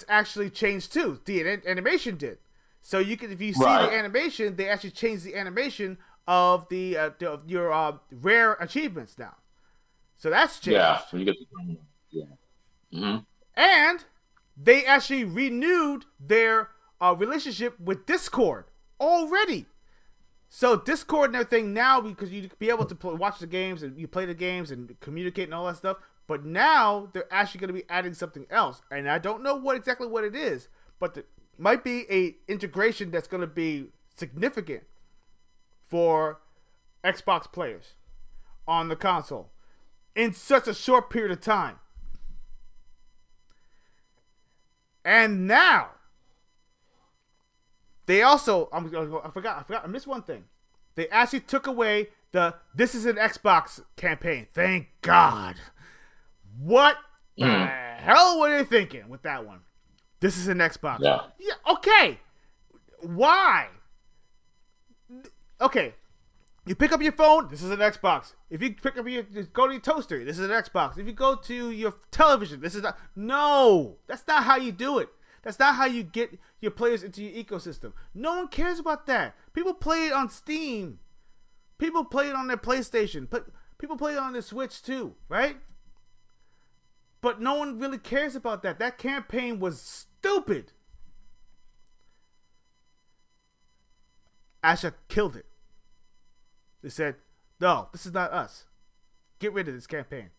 actually changed too. The animation did. So you can, if you see the animation, they actually changed the animation of your rare achievements now. So that's changed. Yeah, when you get the Mm-hmm. And they actually renewed their relationship with Discord already. So Discord and everything now, because you be able to watch the games and you play the games and communicate and all that stuff. But now they're actually going to be adding something else, and I don't know exactly what it is, but there might be a integration that's going to be significant for Xbox players on the console in such a short period of time. And now, they also, I forgot, I missed one thing. They actually took away the "This is an Xbox" campaign. Thank God. What the hell were they thinking with that one? This is an Xbox. Yeah, okay. Why? Okay. You pick up your phone, this is an Xbox. If you go to your toaster, this is an Xbox. If you go to your television, this is not. No, that's not how you do it. That's not how you get your players into your ecosystem. No one cares about that. People play it on Steam. People play it on their PlayStation. People play it on their Switch too, right? But no one really cares about that. That campaign was stupid. Asha killed it. They said, no, this is not us. Get rid of this campaign.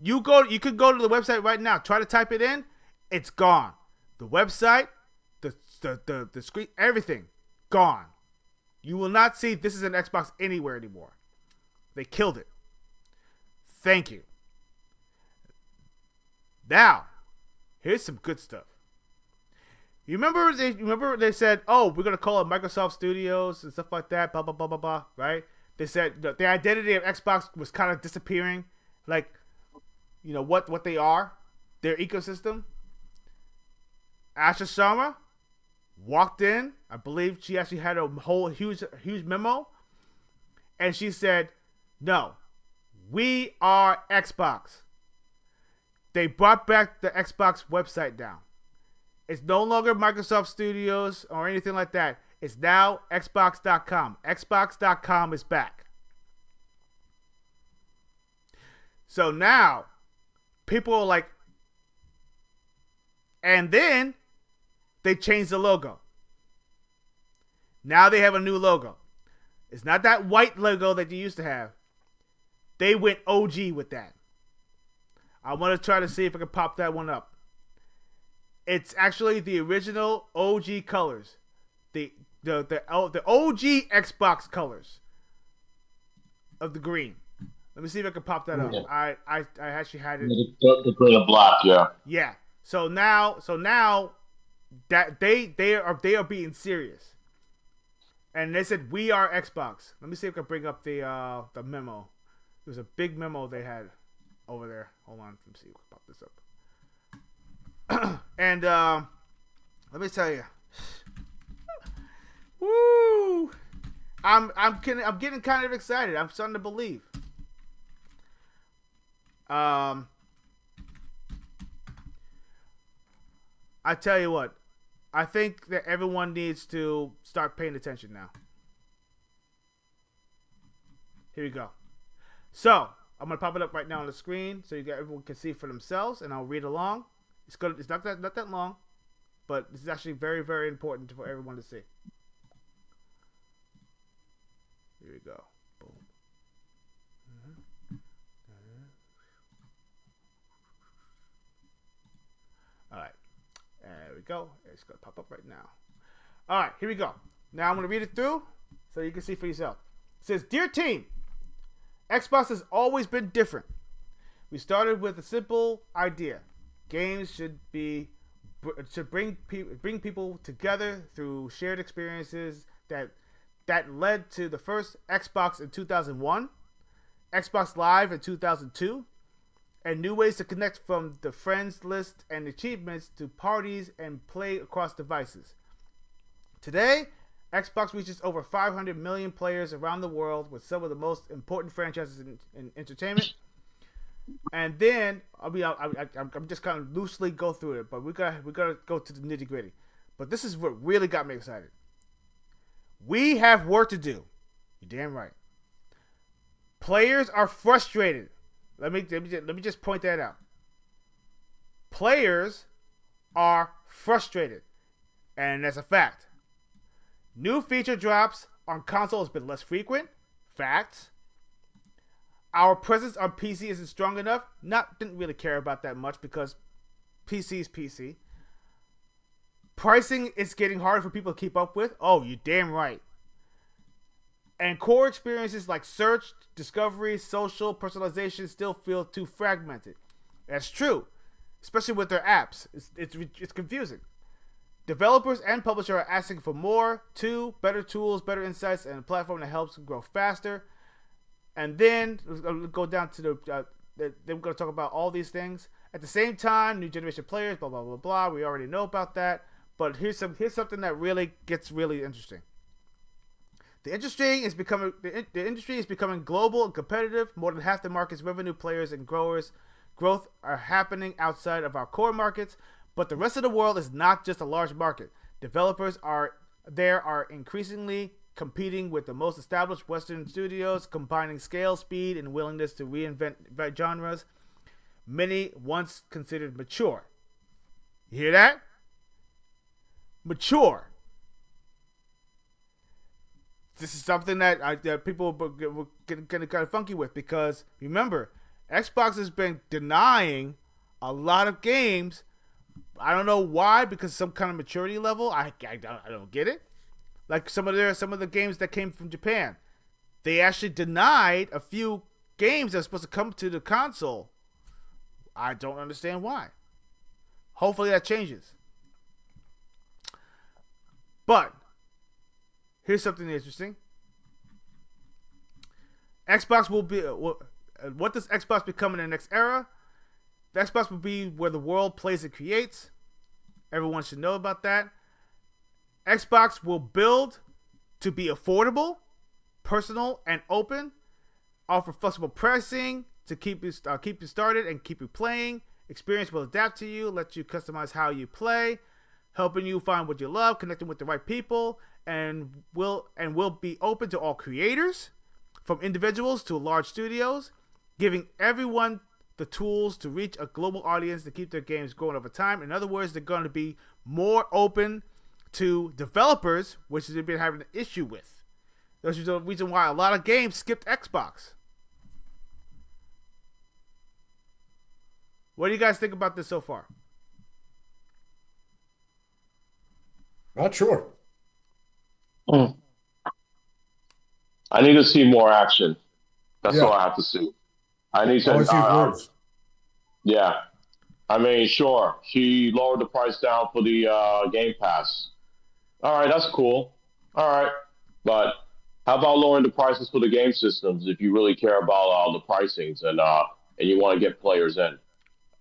You could go to the website right now. Try to type it in. It's gone. The website, the screen, everything, gone. You will not see "This is an Xbox" anywhere anymore. They killed it. Thank you. Now, here's some good stuff. You remember they said, oh, we're going to call it Microsoft Studios and stuff like that, blah, blah, blah, blah, blah, right? They said the identity of Xbox was kind of disappearing. Like, you know, what they are, their ecosystem. Asha Sharma walked in. I believe she actually had a whole huge memo. And she said, no, we are Xbox. They brought back the Xbox website down. It's no longer Microsoft Studios or anything like that. It's now Xbox.com. Xbox.com is back. So now, people are like, and then they changed the logo. Now they have a new logo. It's not that white logo that you used to have. They went OG with that. I want to try to see if I can pop that one up. It's actually the original OG colors. The OG Xbox colors of the green. Let me see if I can pop that up. I actually had it. The green and black, yeah. Yeah. So now that they are being serious. And they said we are Xbox. Let me see if I can bring up the memo. It was a big memo they had over there. Hold on, let me see if I can pop this up. And let me tell you, woo! I'm getting kind of excited. I'm starting to believe. I tell you what, I think that everyone needs to start paying attention now. Here we go. So I'm gonna pop it up right now on the screen so everyone can see for themselves, and I'll read along. It's not that long, but this is actually very, very important for everyone to see. Here we go. Boom. All right. There we go. It's going to pop up right now. All right. Here we go. Now I'm going to read it through so you can see for yourself. It says, Dear team, Xbox has always been different. We started with a simple idea. games should bring people together through shared experiences that led to the first Xbox in 2001, Xbox Live in 2002, and new ways to connect from the friends list and achievements to parties and play across devices. Today, Xbox reaches over 500 million players around the world with some of the most important franchises in entertainment. And then I'm just kind of loosely go through it, but we gotta go to the nitty gritty. But this is what really got me excited. We have work to do. You're damn right. Players are frustrated. Let me just point that out. Players are frustrated, and that's a fact. New feature drops on console has been less frequent. Facts. Our presence on PC isn't strong enough. Didn't really care about that much because PC is PC. Pricing is getting harder for people to keep up with. Oh, you're damn right. And core experiences like search, discovery, social, personalization still feel too fragmented. That's true, especially with their apps. It's confusing. Developers and publishers are asking for more, too, better tools, better insights, and a platform that helps them grow faster. And then we'll go down to then we're going to talk about all these things. At the same time, new generation players, blah, blah, blah, blah. We already know about that. But here's something that really gets really interesting. The industry is becoming global and competitive. More than half the market's revenue players and growth are happening outside of our core markets. But the rest of the world is not just a large market. Developers are increasingly competing with the most established Western studios, combining scale, speed, and willingness to reinvent genres many once considered mature. You hear that? Mature. This is something that people were getting kind of funky with because, remember, Xbox has been denying a lot of games. I don't know why, because some kind of maturity level. I don't get it. Like some of the games that came from Japan, they actually denied a few games that are supposed to come to the console. I don't understand why. Hopefully that changes. But here's something interesting. Xbox will be. What does Xbox become in the next era? The Xbox will be where the world plays and creates. Everyone should know about that. Xbox will build to be affordable, personal, and open. Offer flexible pricing to keep you started and keep you playing. Experience will adapt to you, let you customize how you play, helping you find what you love, connecting with the right people, and will be open to all creators, from individuals to large studios, giving everyone the tools to reach a global audience to keep their games growing over time. In other words, they're going to be more open to developers, which they've been having an issue with. That's the reason why a lot of games skipped Xbox. What do you guys think about this so far? Not sure. I need to see more action. That's all I have to see. I need to. Yeah. I mean, sure. She lowered the price down for the Game Pass. All right, that's cool. All right. But how about lowering the prices for the game systems if you really care about the pricings and you want to get players in?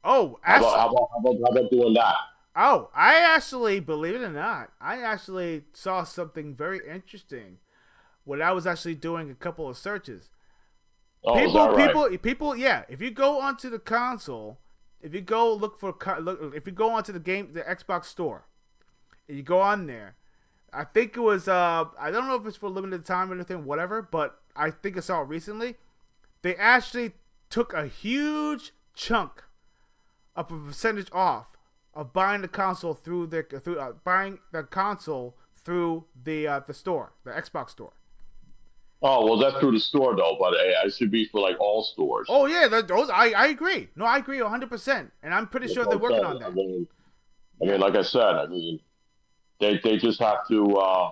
Oh, how about doing that? Oh, I actually, believe it or not, I actually saw something very interesting when I was actually doing a couple of searches. Oh, is that right? People, yeah. If you go onto the console, if you go if you go onto the Xbox store, and you go on there, I think it was, I don't know if it's for limited time or anything, whatever, but I think I saw it recently. They actually took a huge chunk of a percentage off of buying the console through the store, the Xbox store. Oh, well, that's through the store, though, but it should be for, like, all stores. Oh, yeah, I agree. No, I agree 100%, and I'm pretty sure they're working on that. I mean, like I said, they just have to,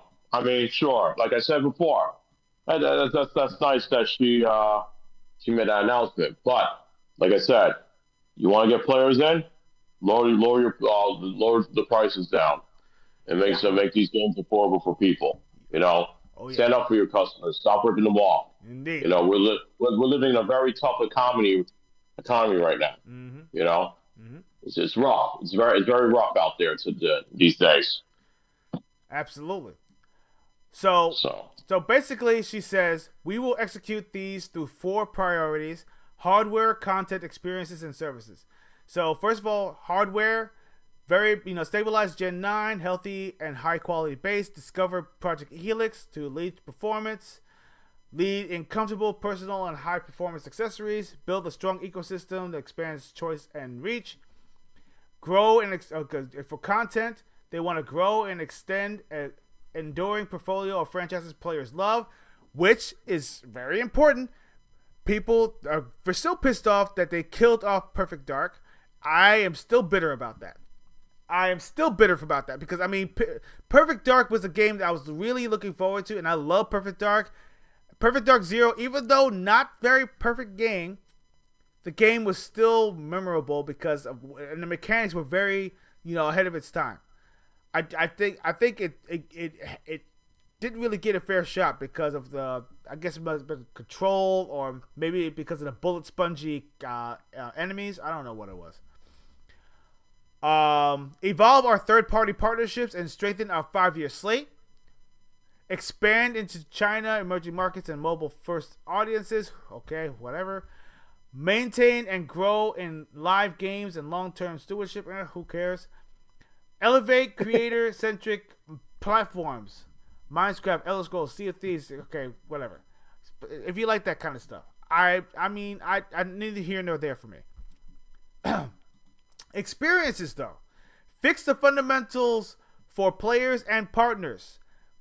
sure, like I said before, that's nice that she made that announcement, but, like I said, you want to get players in? lower the prices down, and make these games affordable for people. You know, stand up for your customers. Stop ripping them off. Indeed. You know, we're living in a very tough economy right now. Mm-hmm. You know, it's rough. It's very rough out there these days. Absolutely. So basically, she says we will execute these through 4 priorities: hardware, content, experiences, and services. So first of all, hardware, very stabilized Gen 9, healthy and high quality base. Discover Project Helix to lead performance. Lead in comfortable, personal, and high performance accessories. Build a strong ecosystem that expands choice and reach. Grow and for content, they want to grow and extend an enduring portfolio of franchises players love, which is very important. People are still pissed off that they killed off Perfect Dark. I am still bitter about that. Because I mean, Perfect Dark was a game that I was really looking forward to, and I love Perfect Dark. Perfect Dark Zero, even though not very perfect game, the game was still memorable and the mechanics were very, ahead of its time. I think it didn't really get a fair shot because of the control, or maybe because of the bullet spongy enemies. I don't know what it was. Evolve our third-party partnerships and strengthen our 5-year slate. Expand into China, emerging markets, and mobile-first audiences. Okay, whatever. Maintain and grow in live games and long-term stewardship. Who cares? Elevate creator-centric platforms. Minecraft, Elder Scrolls, Sea of Thieves. Okay, whatever. If you like that kind of stuff. I neither here nor there for me. Experiences, though. Fix the fundamentals for players and partners.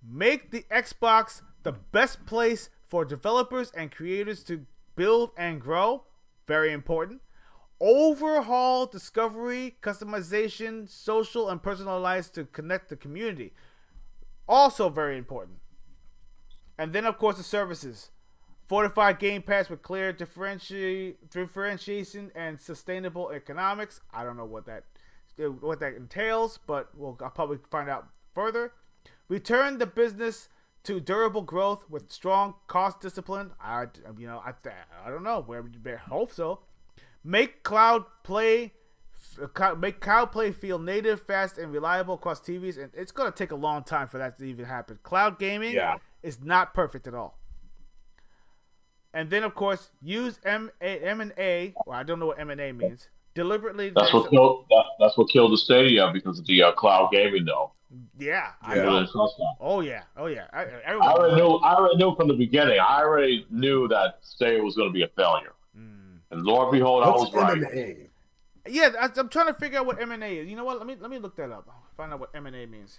Make the Xbox the best place for developers and creators to build and grow. Very important. Overhaul discovery, customization, social, and personalized to connect the community. Also very important. And then, of course, the services. Fortify Game Pass with clear differentiation and sustainable economics. I don't know what that entails, but I'll probably find out further. Return the business to durable growth with strong cost discipline. I don't know. I hope so. Make cloud play feel native, fast, and reliable across TVs, and it's going to take a long time for that to even happen. Cloud gaming is not perfect at all. And then, of course, use M&A. Well, I don't know what M&A means. Deliberately. That's what killed the Stadia, because of the cloud gaming, though. Yeah, I know. Oh yeah. I already knew from the beginning. I already knew that Stadia was going to be a failure. And Lord behold, I was right. M&A? Yeah, I'm trying to figure out what M&A is. You know what? Let me look that up. Find out what M&A means.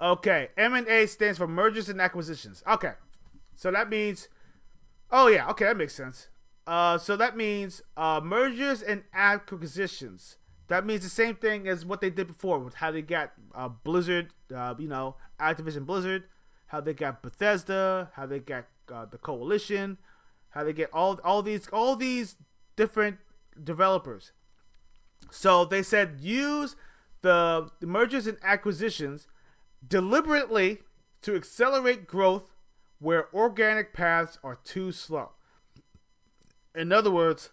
Okay, M&A stands for mergers and acquisitions. Okay, so that means, that makes sense. So that means mergers and acquisitions. That means the same thing as what they did before with how they got Blizzard, Activision Blizzard, how they got Bethesda, how they got the Coalition, how they get all these different developers. So they said use the mergers and acquisitions deliberately to accelerate growth where organic paths are too slow. In other words,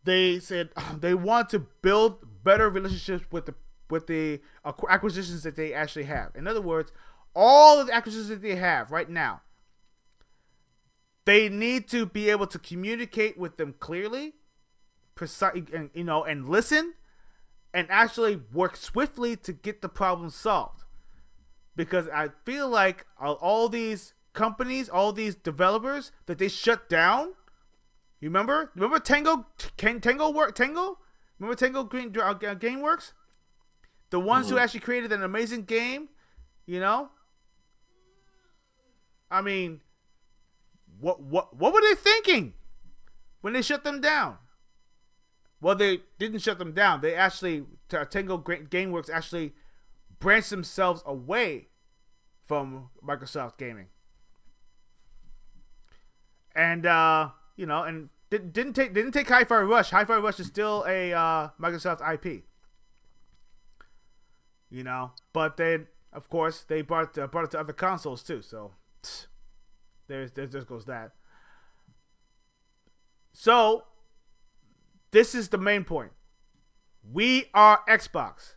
they said they want to build better relationships with the acquisitions that they actually have. In other words, all of the acquisitions that they have right now, they need to be able to communicate with them clearly, precise, and listen, and actually work swiftly to get the problem solved. Because I feel like all these companies, all these developers that they shut down. You remember Tango? Remember Tango GameWorks? The ones who actually created an amazing game, I mean, what were they thinking when they shut them down? Well, they didn't shut them down. They actually, Tango GameWorks actually branched themselves away from Microsoft Gaming. And and didn't take Hi-Fi Rush. Hi-Fi Rush is still a Microsoft IP. But they, of course, they brought it to other consoles too. So there just goes that. So this is the main point. We are Xbox.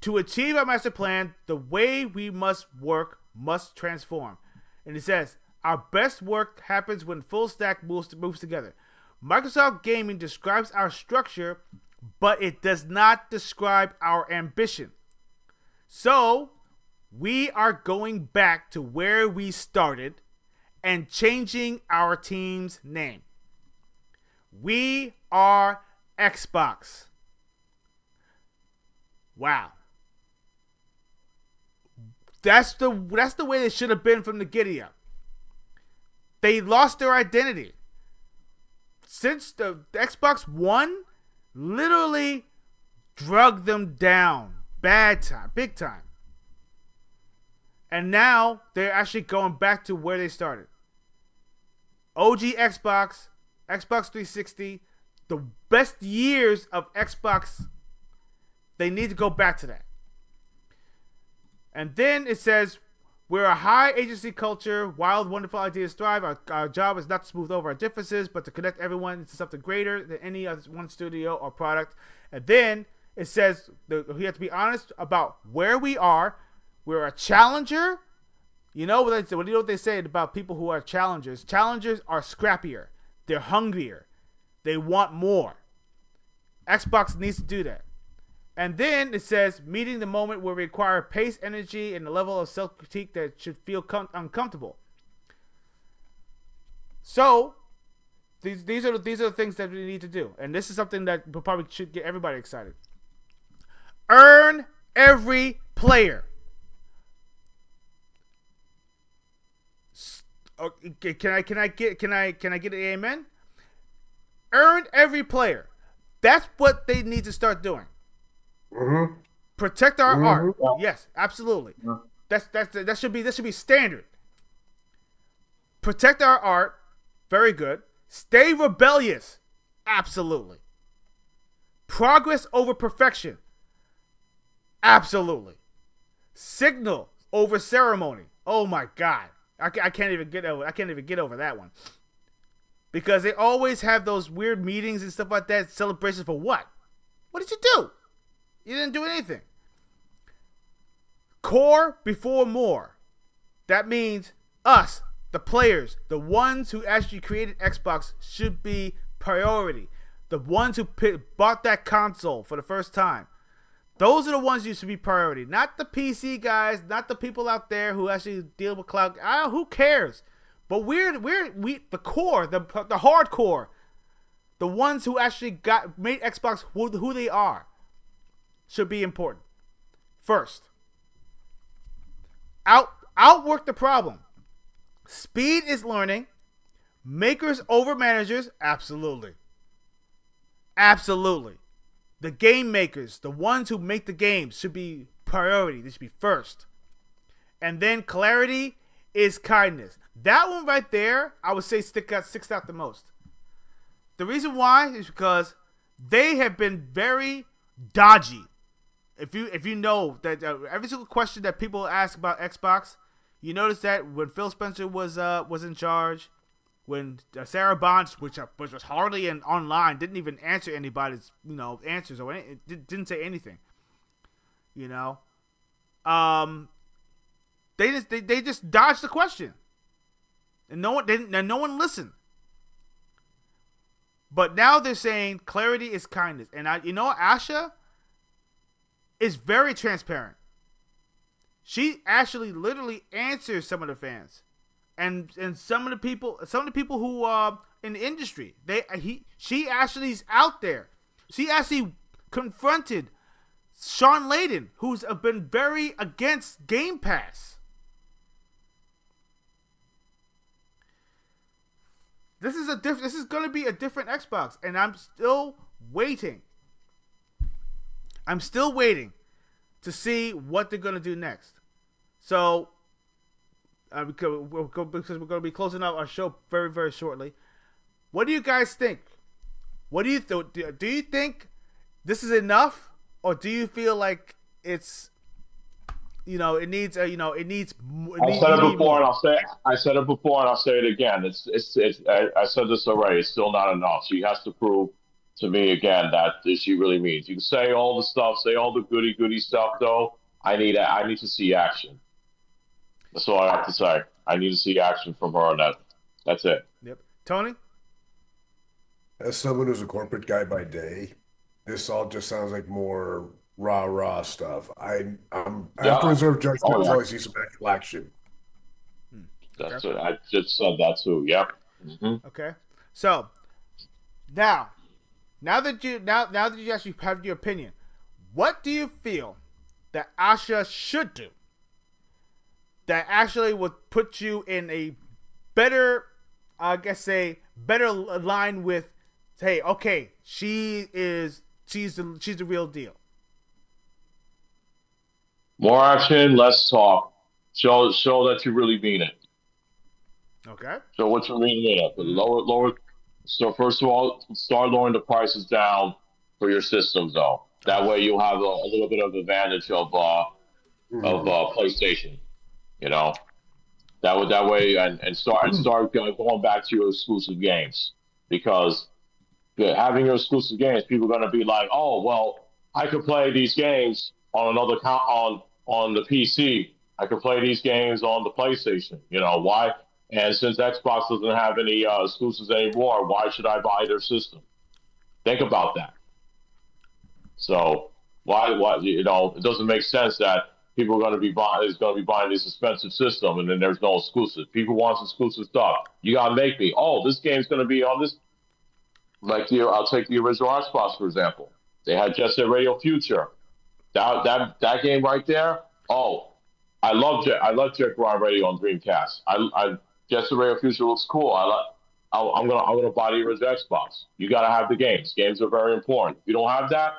To achieve our master plan, the way we must work must transform. And it says, our best work happens when full stack moves together. Microsoft Gaming describes our structure, but it does not describe our ambition. So, we are going back to where we started and changing our team's name. We are Xbox. Wow. That's the way it should have been from the giddy up. They lost their identity. Since the Xbox One literally drugged them down. Bad time. Big time. And now they're actually going back to where they started. OG Xbox, Xbox 360, the best years of Xbox. They need to go back to that. And then it says, we're a high agency culture. Wild, wonderful ideas thrive. Our job is not to smooth over our differences, but to connect everyone into something greater than any other one studio or product. And then it says we have to be honest about where we are. We're a challenger. You know what they say about people who are challengers? Challengers are scrappier. They're hungrier. They want more. Xbox needs to do that. And then it says, meeting the moment will require pace, energy, and a level of self-critique that should feel uncomfortable. So, these are the things that we need to do. And this is something that probably should get everybody excited. Earn every player. Can I get an amen? Earn every player. That's what they need to start doing. Mm-hmm. Protect our art. Yes, absolutely. That should be standard. Protect our art. Very good. Stay rebellious. Absolutely. Progress over perfection. Absolutely. Signal over ceremony. Oh my God. I can't even get over that one. Because they always have those weird meetings and stuff like that. Celebrations for what? What did you do? You didn't do anything. Core before more. That means us, the players, the ones who actually created Xbox should be priority. The ones who bought that console for the first time. Those are the ones who should be priority. Not the PC guys, not the people out there who actually deal with cloud. Who cares? But we the core, the hardcore, the ones who actually made Xbox who they are, should be important. First, outwork the problem. Speed is learning. Makers over managers, absolutely. Absolutely. The game makers, the ones who make the games, should be priority. They should be first. And then clarity is kindness. That one right there, I would say sticks out the most. The reason why is because they have been very dodgy. If you know that every single question that people ask about Xbox, you notice that when Phil Spencer was in charge, when Sarah Bonds, which was hardly online, didn't even answer anybody's answers or didn't say anything. They just dodged the question, and no one listened. But now they're saying clarity is kindness, and Asha is very transparent. She actually literally answers some of the fans, and some of the people who in the industry. She actually is out there. She actually confronted Sean Layden, who's been very against Game Pass. This is going to be a different Xbox, and I'm still waiting. I'm still waiting to see what they're going to do next. So, because we're going to be closing out our show very, very shortly. What do you guys think? What do you do you think this is enough, or do you feel like it's, it needs I said it before, and I said it before, and I'll say it again. I said this already. It's still not enough. She has to prove to me again that she really means. You can say all the stuff, say all the goody stuff, though. I need to see action. That's all I have to say. I need to see action from her on that. That's it. Yep. Tony? As someone who's a corporate guy by day, this all just sounds like more rah stuff. I have to reserve judgment until I see some actual action. That's it. I just said that too. Yep. Mm-hmm. Okay. So now that you actually have your opinion, what do you feel that Asha should do that actually would put you in a better, better line with, hey, okay, she's the real deal? More action, less talk. Show that you really mean it. Okay. So what you really mean it. Lower. So first of all, start lowering the prices down for your systems, though. That way you'll have a little bit of advantage of PlayStation. That way and start going back to your exclusive games, because having your exclusive games, people are going to be like, oh well, I could play these games on another on the PC. I could play these games on the PlayStation. Why? And since Xbox doesn't have any exclusives anymore, why should I buy their system? Think about that. So why it doesn't make sense that people are going to be buying this expensive system and then there's no exclusive. People want exclusive stuff. You got to make me. Oh, this game's going to be on this. I'll take the original Xbox for example. They had Jet Set Radio Future. That game right there. Oh, I love Jet Set Radio on Dreamcast. Jet Set Radio Future looks cool. I'm gonna buy the original Xbox. You got to have the games. Games are very important. If you don't have that,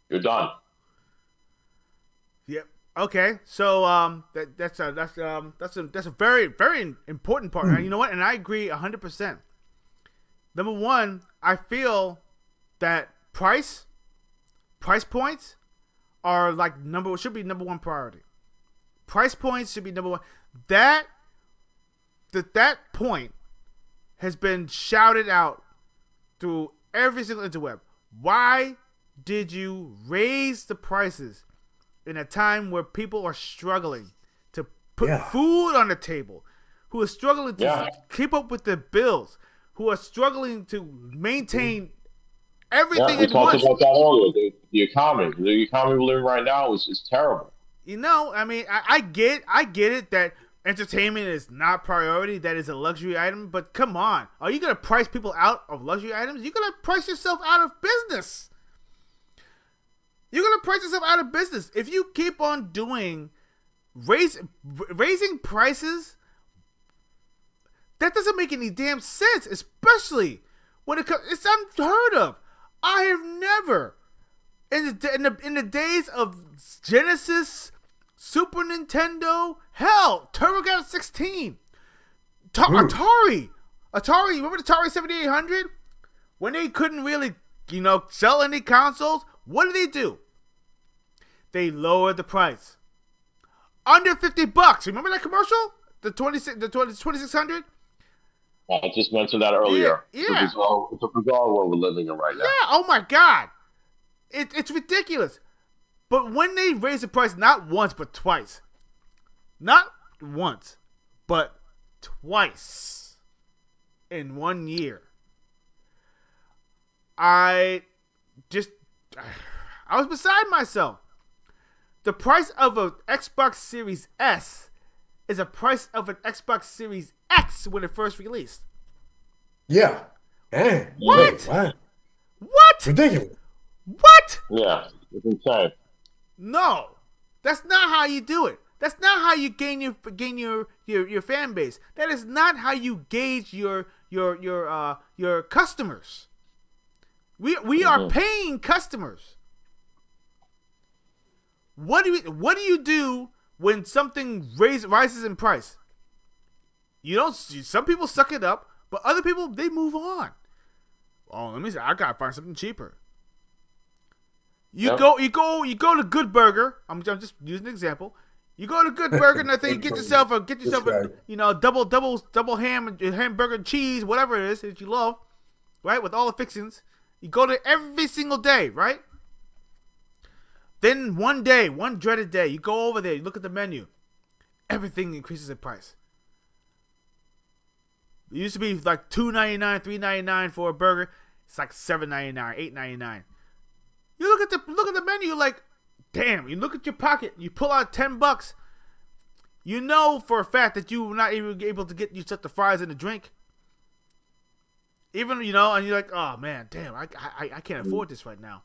you're done. Yep. Okay. So that's a very, very important part. And you know what? And I agree 100%. Number one, I feel that price points are should be number one priority. Price points should be number one. That point has been shouted out through every single interweb. Why did you raise the prices in a time where people are struggling to put food on the table, who are struggling to keep up with their bills, who are struggling to maintain everything we at once? talked about that earlier. The economy we're living right now is terrible. I mean, I get it that entertainment is not priority. That is a luxury item. But come on, are you gonna price people out of luxury items? You're gonna price yourself out of business. You're gonna price yourself out of business if you keep on doing raising prices. That doesn't make any damn sense, especially when it comes. It's unheard of. I have never, in the days of Genesis, Super Nintendo, hell, TurboGrafx 16, Atari. Remember the Atari 7800? When they couldn't really, sell any consoles, what do? They lowered the price under $50. Remember that commercial? The 2600. I just mentioned that earlier. Yeah. It's a bizarre world we're living in right now. Yeah. Oh my God, it's ridiculous. But when they raise the price, not once but twice, not once, but twice in 1 year, I was beside myself. The price of an Xbox Series S is a price of an Xbox Series X when it first released. Yeah. Hey, what? What? Ridiculous. What? Yeah, it's insane. No, that's not how you do it. That's not how you gain your fan base. That is not how you gauge your customers. We are paying customers. What do you do when something rises in price? You don't. Some people suck it up, but other people, they move on. Oh, let me see. I gotta find something cheaper. You go to Good Burger. I'm just using an example. You go to Good Burger and I think you get yourself a double hamburger and cheese, whatever it is that you love, right? With all the fixings. You go there every single day, right? Then one dreaded day, you go over there, you look at the menu. Everything increases in price. It used to be like $2.99, $3.99 for a burger. It's like $7.99, $8.99. You look at the menu, you're like, damn. You look at your pocket, you pull out $10. You know for a fact that you were not even able to get yourself the fries and the drink. Even, and you're like, oh man, damn, I can't afford this right now.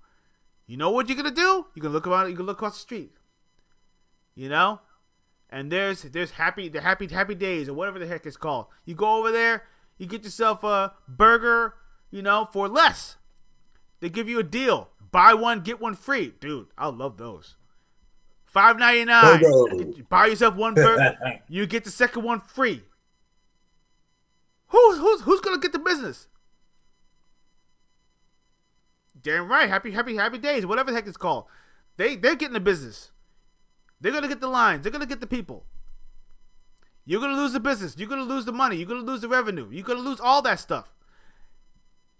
You know what you're gonna do? You're gonna look around. You can look across the street. And there's happy days or whatever the heck it's called. You go over there, you get yourself a burger, for less. They give you a deal. Buy one, get one free. Dude, I love those. $5.99. Buy yourself one burger, you get the second one free. Who's gonna get the business? Damn right, happy days, whatever the heck it's called. They're getting the business. They're gonna get the lines. They're gonna get the people. You're gonna lose the business. You're gonna lose the money. You're gonna lose the revenue. You're gonna lose all that stuff.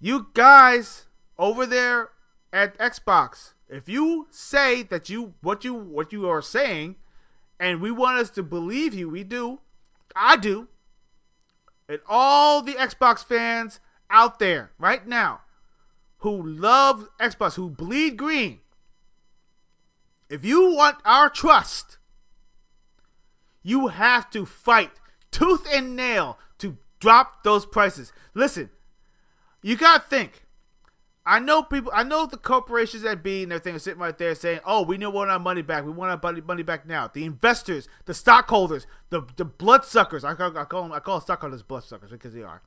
You guys over there at Xbox, if you say that what you are saying, and we want us to believe you, we do. I do. And all the Xbox fans out there right now who love Xbox, who bleed green, if you want our trust, you have to fight tooth and nail to drop those prices. Listen, you gotta think. I know the corporations that be and everything are sitting right there saying, "Oh, we want our money back. We want our money back now." The investors, the stockholders, the bloodsuckers. I call stockholders bloodsuckers because they are.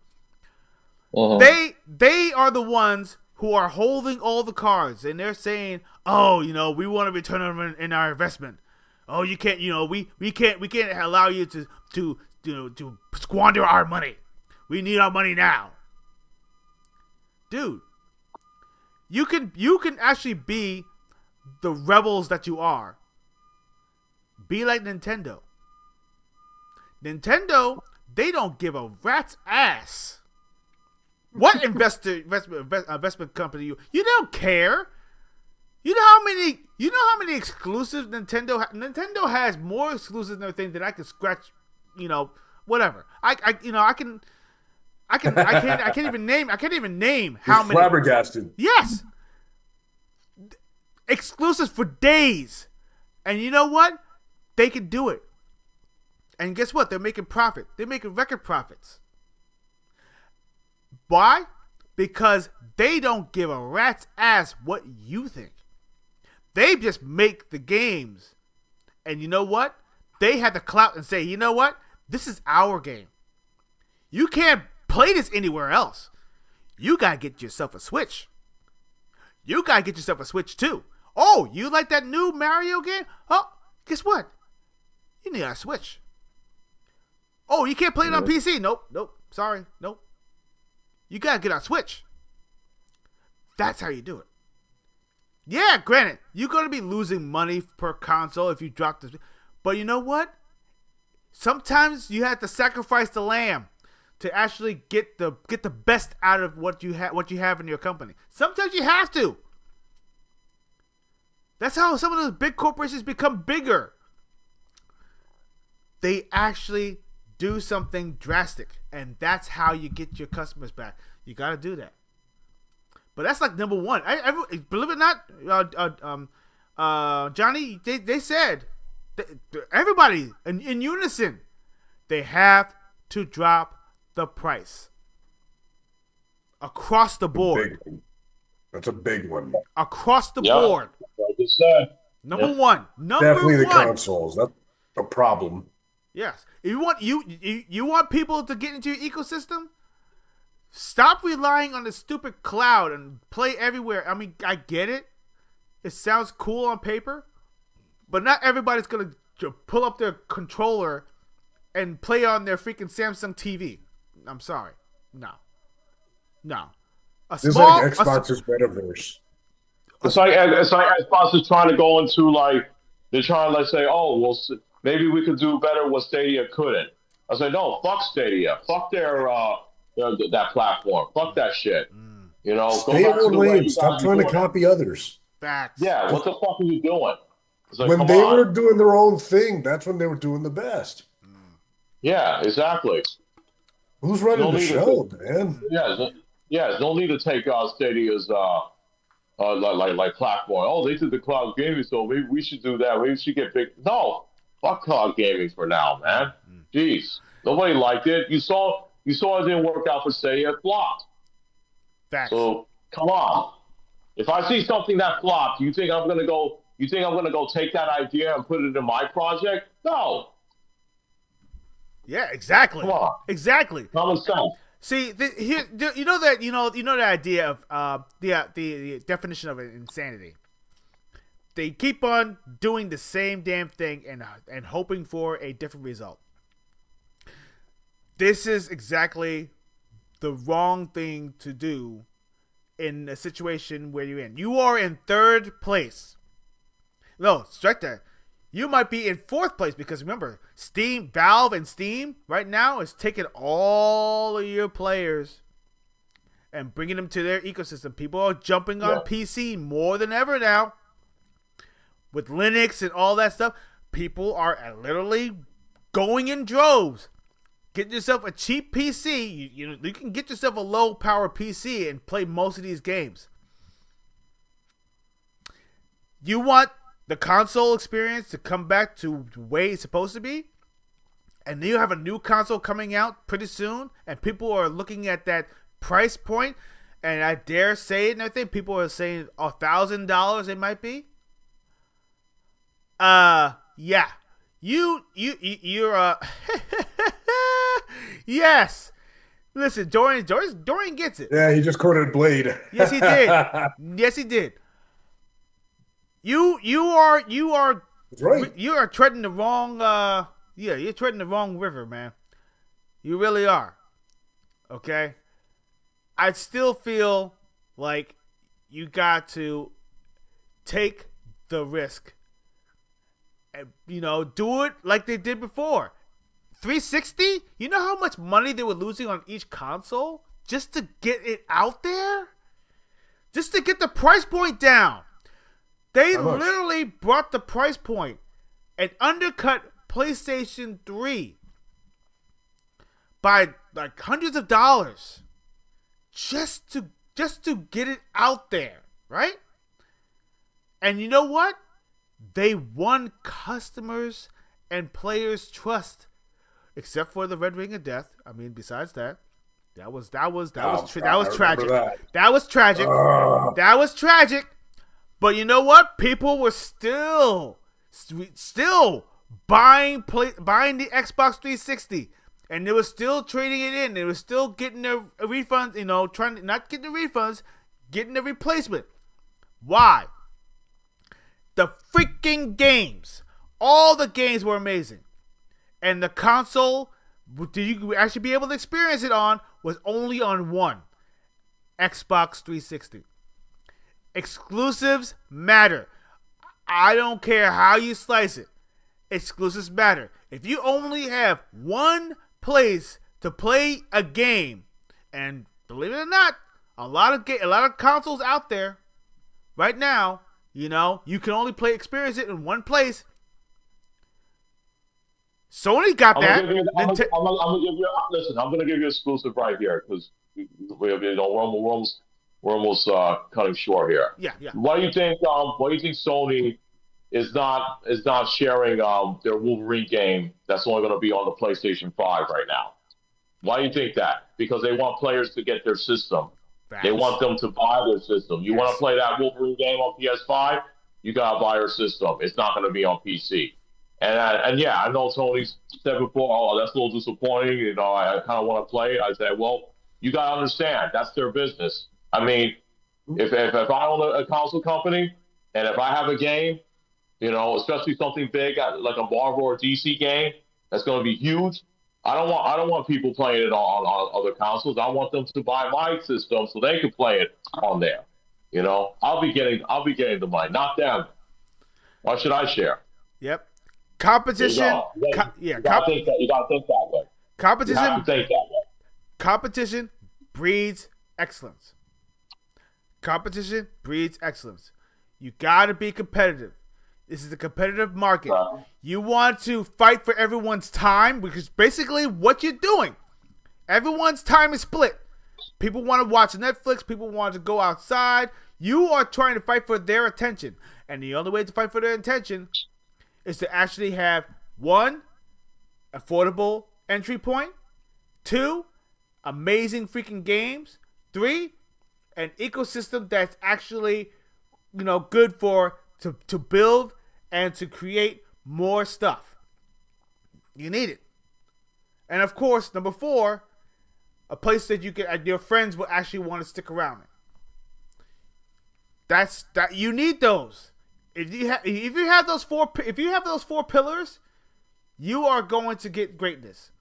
They are the ones who are holding all the cards, and they're saying, "Oh, we want to return on in our investment. Oh, you can't, we can't allow you to squander our money. We need our money now." Dude, you can actually be the rebels that you are. Be like Nintendo. Nintendo, they don't give a rat's ass what investment company you don't care. You know how many exclusives Nintendo has more exclusives and everything that I can scratch, whatever. I can't even name how many. Flabbergasted. Yes. Exclusives for days. And you know what? They can do it. And guess what? They're making profit. They're making record profits. Why? Because they don't give a rat's ass what you think. They just make the games. And you know what? They have the clout and say, you know what? This is our game. You can't play this anywhere else. You got to get yourself a Switch. You got to get yourself a Switch too. Oh, you like that new Mario game? Oh, guess what? You need a Switch. Oh, you can't play it on PC? Nope. Sorry. Nope. You got to get on Switch. That's how you do it. Yeah, granted, you're going to be losing money per console if you drop this. But you know what? Sometimes you have to sacrifice the lamb to actually get the best out of what you have in your company. Sometimes you have to. That's how some of those big corporations become bigger. They actually do something drastic, and that's how you get your customers back. You got to do that. But that's like number one. Believe it or not, Johnny, they said, everybody in unison, they have to drop the price across the board. That's a big one. Across the board. Like you said. Number one. Definitely the consoles. a problem. Yes. If you want people to get into your ecosystem, stop relying on the stupid cloud and play everywhere. I mean, I get it. It sounds cool on paper, but not everybody's going to pull up their controller and play on their freaking Samsung TV. I'm sorry. No. It's like Xbox's metaverse. It's like Xbox is trying to go into like, they're trying to like say, oh, well, maybe we could do better what Stadia couldn't. I say, no, fuck Stadia. Fuck that platform. Fuck that shit. You know, stay go back to the way lane. Stop trying to copy others. Facts. Yeah, what the fuck are you doing? Like, when they were doing their own thing, that's when they were doing the best. Yeah, exactly. Who's running the show, man? Yeah, no need to take Stadia's like platform. Oh, they did the cloud gaming, so maybe we should do that. Maybe we should get big. No, fuck cloud gaming for now, man. Jeez, nobody liked it. You saw it didn't work out for Stadia. It flopped. Facts. So come on. If I see something that flopped, you think I'm gonna go take that idea and put it in my project? No. Yeah, exactly. Come on. Exactly. Common sense. See, you know the idea of the definition of insanity. They keep on doing the same damn thing and hoping for a different result. This is exactly the wrong thing to do in a situation where you're in. You are in third place. No, strike that. You might be in fourth place because remember, Valve and Steam right now is taking all of your players and bringing them to their ecosystem. People are jumping on PC more than ever now. With Linux and all that stuff, people are literally going in droves. Get yourself a cheap PC. You can get yourself a low power PC and play most of these games. You want the console experience to come back to the way it's supposed to be, and then you have a new console coming out pretty soon, and people are looking at that price point, and I dare say it and everything. People are saying $1,000 it might be. Yeah. You're yes. Listen, Dorian gets it. Yeah, he just quoted Blade. Yes, he did. Yes, he did. You are right. You are treading the wrong you're treading the wrong river, man. You really are. Okay? I still feel like you got to take the risk. And, do it like they did before. 360? You know how much money they were losing on each console just to get it out there? Just to get the price point down. They literally brought the price point and undercut PlayStation 3 by like hundreds of dollars just to get it out there, right? And you know what? They won customers and players' trust, except for the Red Ring of Death. I mean, besides that, that was tragic. That was tragic. That was tragic. But you know what? People were still buying the Xbox 360, and they were still trading it in. They were still getting their refunds. Trying to not get the refunds, getting the replacement. Why? The freaking games, all the games were amazing, and the console did you actually be able to experience it on was only on one Xbox 360. Exclusives matter. I don't care how you slice it. Exclusives matter. If you only have one place to play a game, and believe it or not, a lot of consoles out there right now, you can only experience it in one place. Sony got that. I'm gonna give you exclusive right here because we're almost cutting short here. Yeah. Why do you think Sony is not sharing their Wolverine game that's only going to be on the PlayStation 5 right now? Why do you think that? Because they want players to get their system. Facts. They want them to buy their system. You want to play that Wolverine game on PS5? You gotta buy your system. It's not going to be on PC. And yeah, I know Tony's said before, oh, that's a little disappointing. You know, I kind of want to play it. I said, well, you got to understand, that's their business. I mean, if I own a console company and if I have a game, you know, especially something big like a Marvel or DC game that's going to be huge, I don't want people playing it on other consoles. I want them to buy my system so they can play it on there. You know, I'll be getting the money, not them. Why should I share? Yep. Competition. You gotta think that way. Competition. You have to think that way. Competition breeds excellence. Competition breeds excellence. You gotta be competitive. This is a competitive market. Right. You want to fight for everyone's time, which is basically what you're doing. Everyone's time is split. People want to watch Netflix. People want to go outside. You are trying to fight for their attention. And the only way to fight for their attention is to actually have, 1, affordable entry point, 2, amazing freaking games, 3, an ecosystem that's actually, you know, good for to build and to create more stuff. You need it. And of course, number 4, a place that you can, your friends will actually want to stick around in. That you need those. If you have those 4 pillars, you are going to get greatness.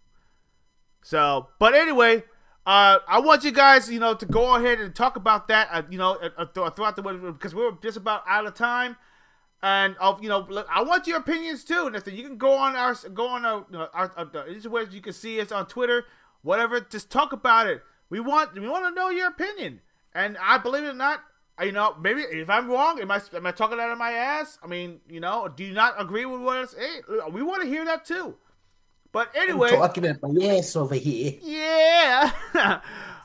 So, but anyway, I want you guys, you know, to go ahead and talk about that, you know, throughout the week, because we're just about out of time. And you know, look, I want your opinions too. And you can go on our these ways you can see us on Twitter, whatever. Just talk about it. We want to know your opinion. And I believe it or not, you know, maybe if I'm wrong, am I talking out of my ass? I mean, you know, do you not agree with what I say? We want to hear that too. But anyway, I'm talking at my ass over here. Yeah.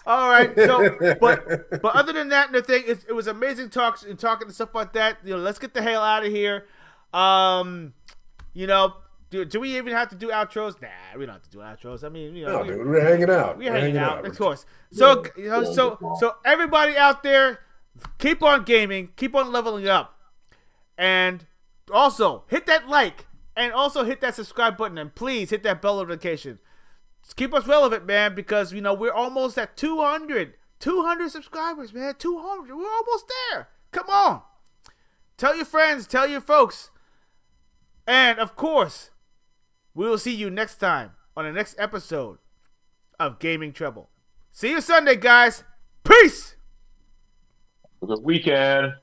All right. So, but other than that, and the thing is, it was amazing talking and stuff like that. You know, let's get the hell out of here. You know, do we even have to do outros? Nah, we don't have to do outros. I mean, you know, no, dude, we're hanging out. We're hanging out, of course. So, you know, so everybody out there, keep on gaming, keep on leveling up, and also hit that like, and also hit that subscribe button, and please hit that bell notification. Just keep us relevant, man, because, you know, we're almost at 200 subscribers, man. 200. We're almost there. Come on. Tell your friends, tell your folks. And, of course, we will see you next time on the next episode of Gaming Trouble. See you Sunday, guys. Peace. Good weekend.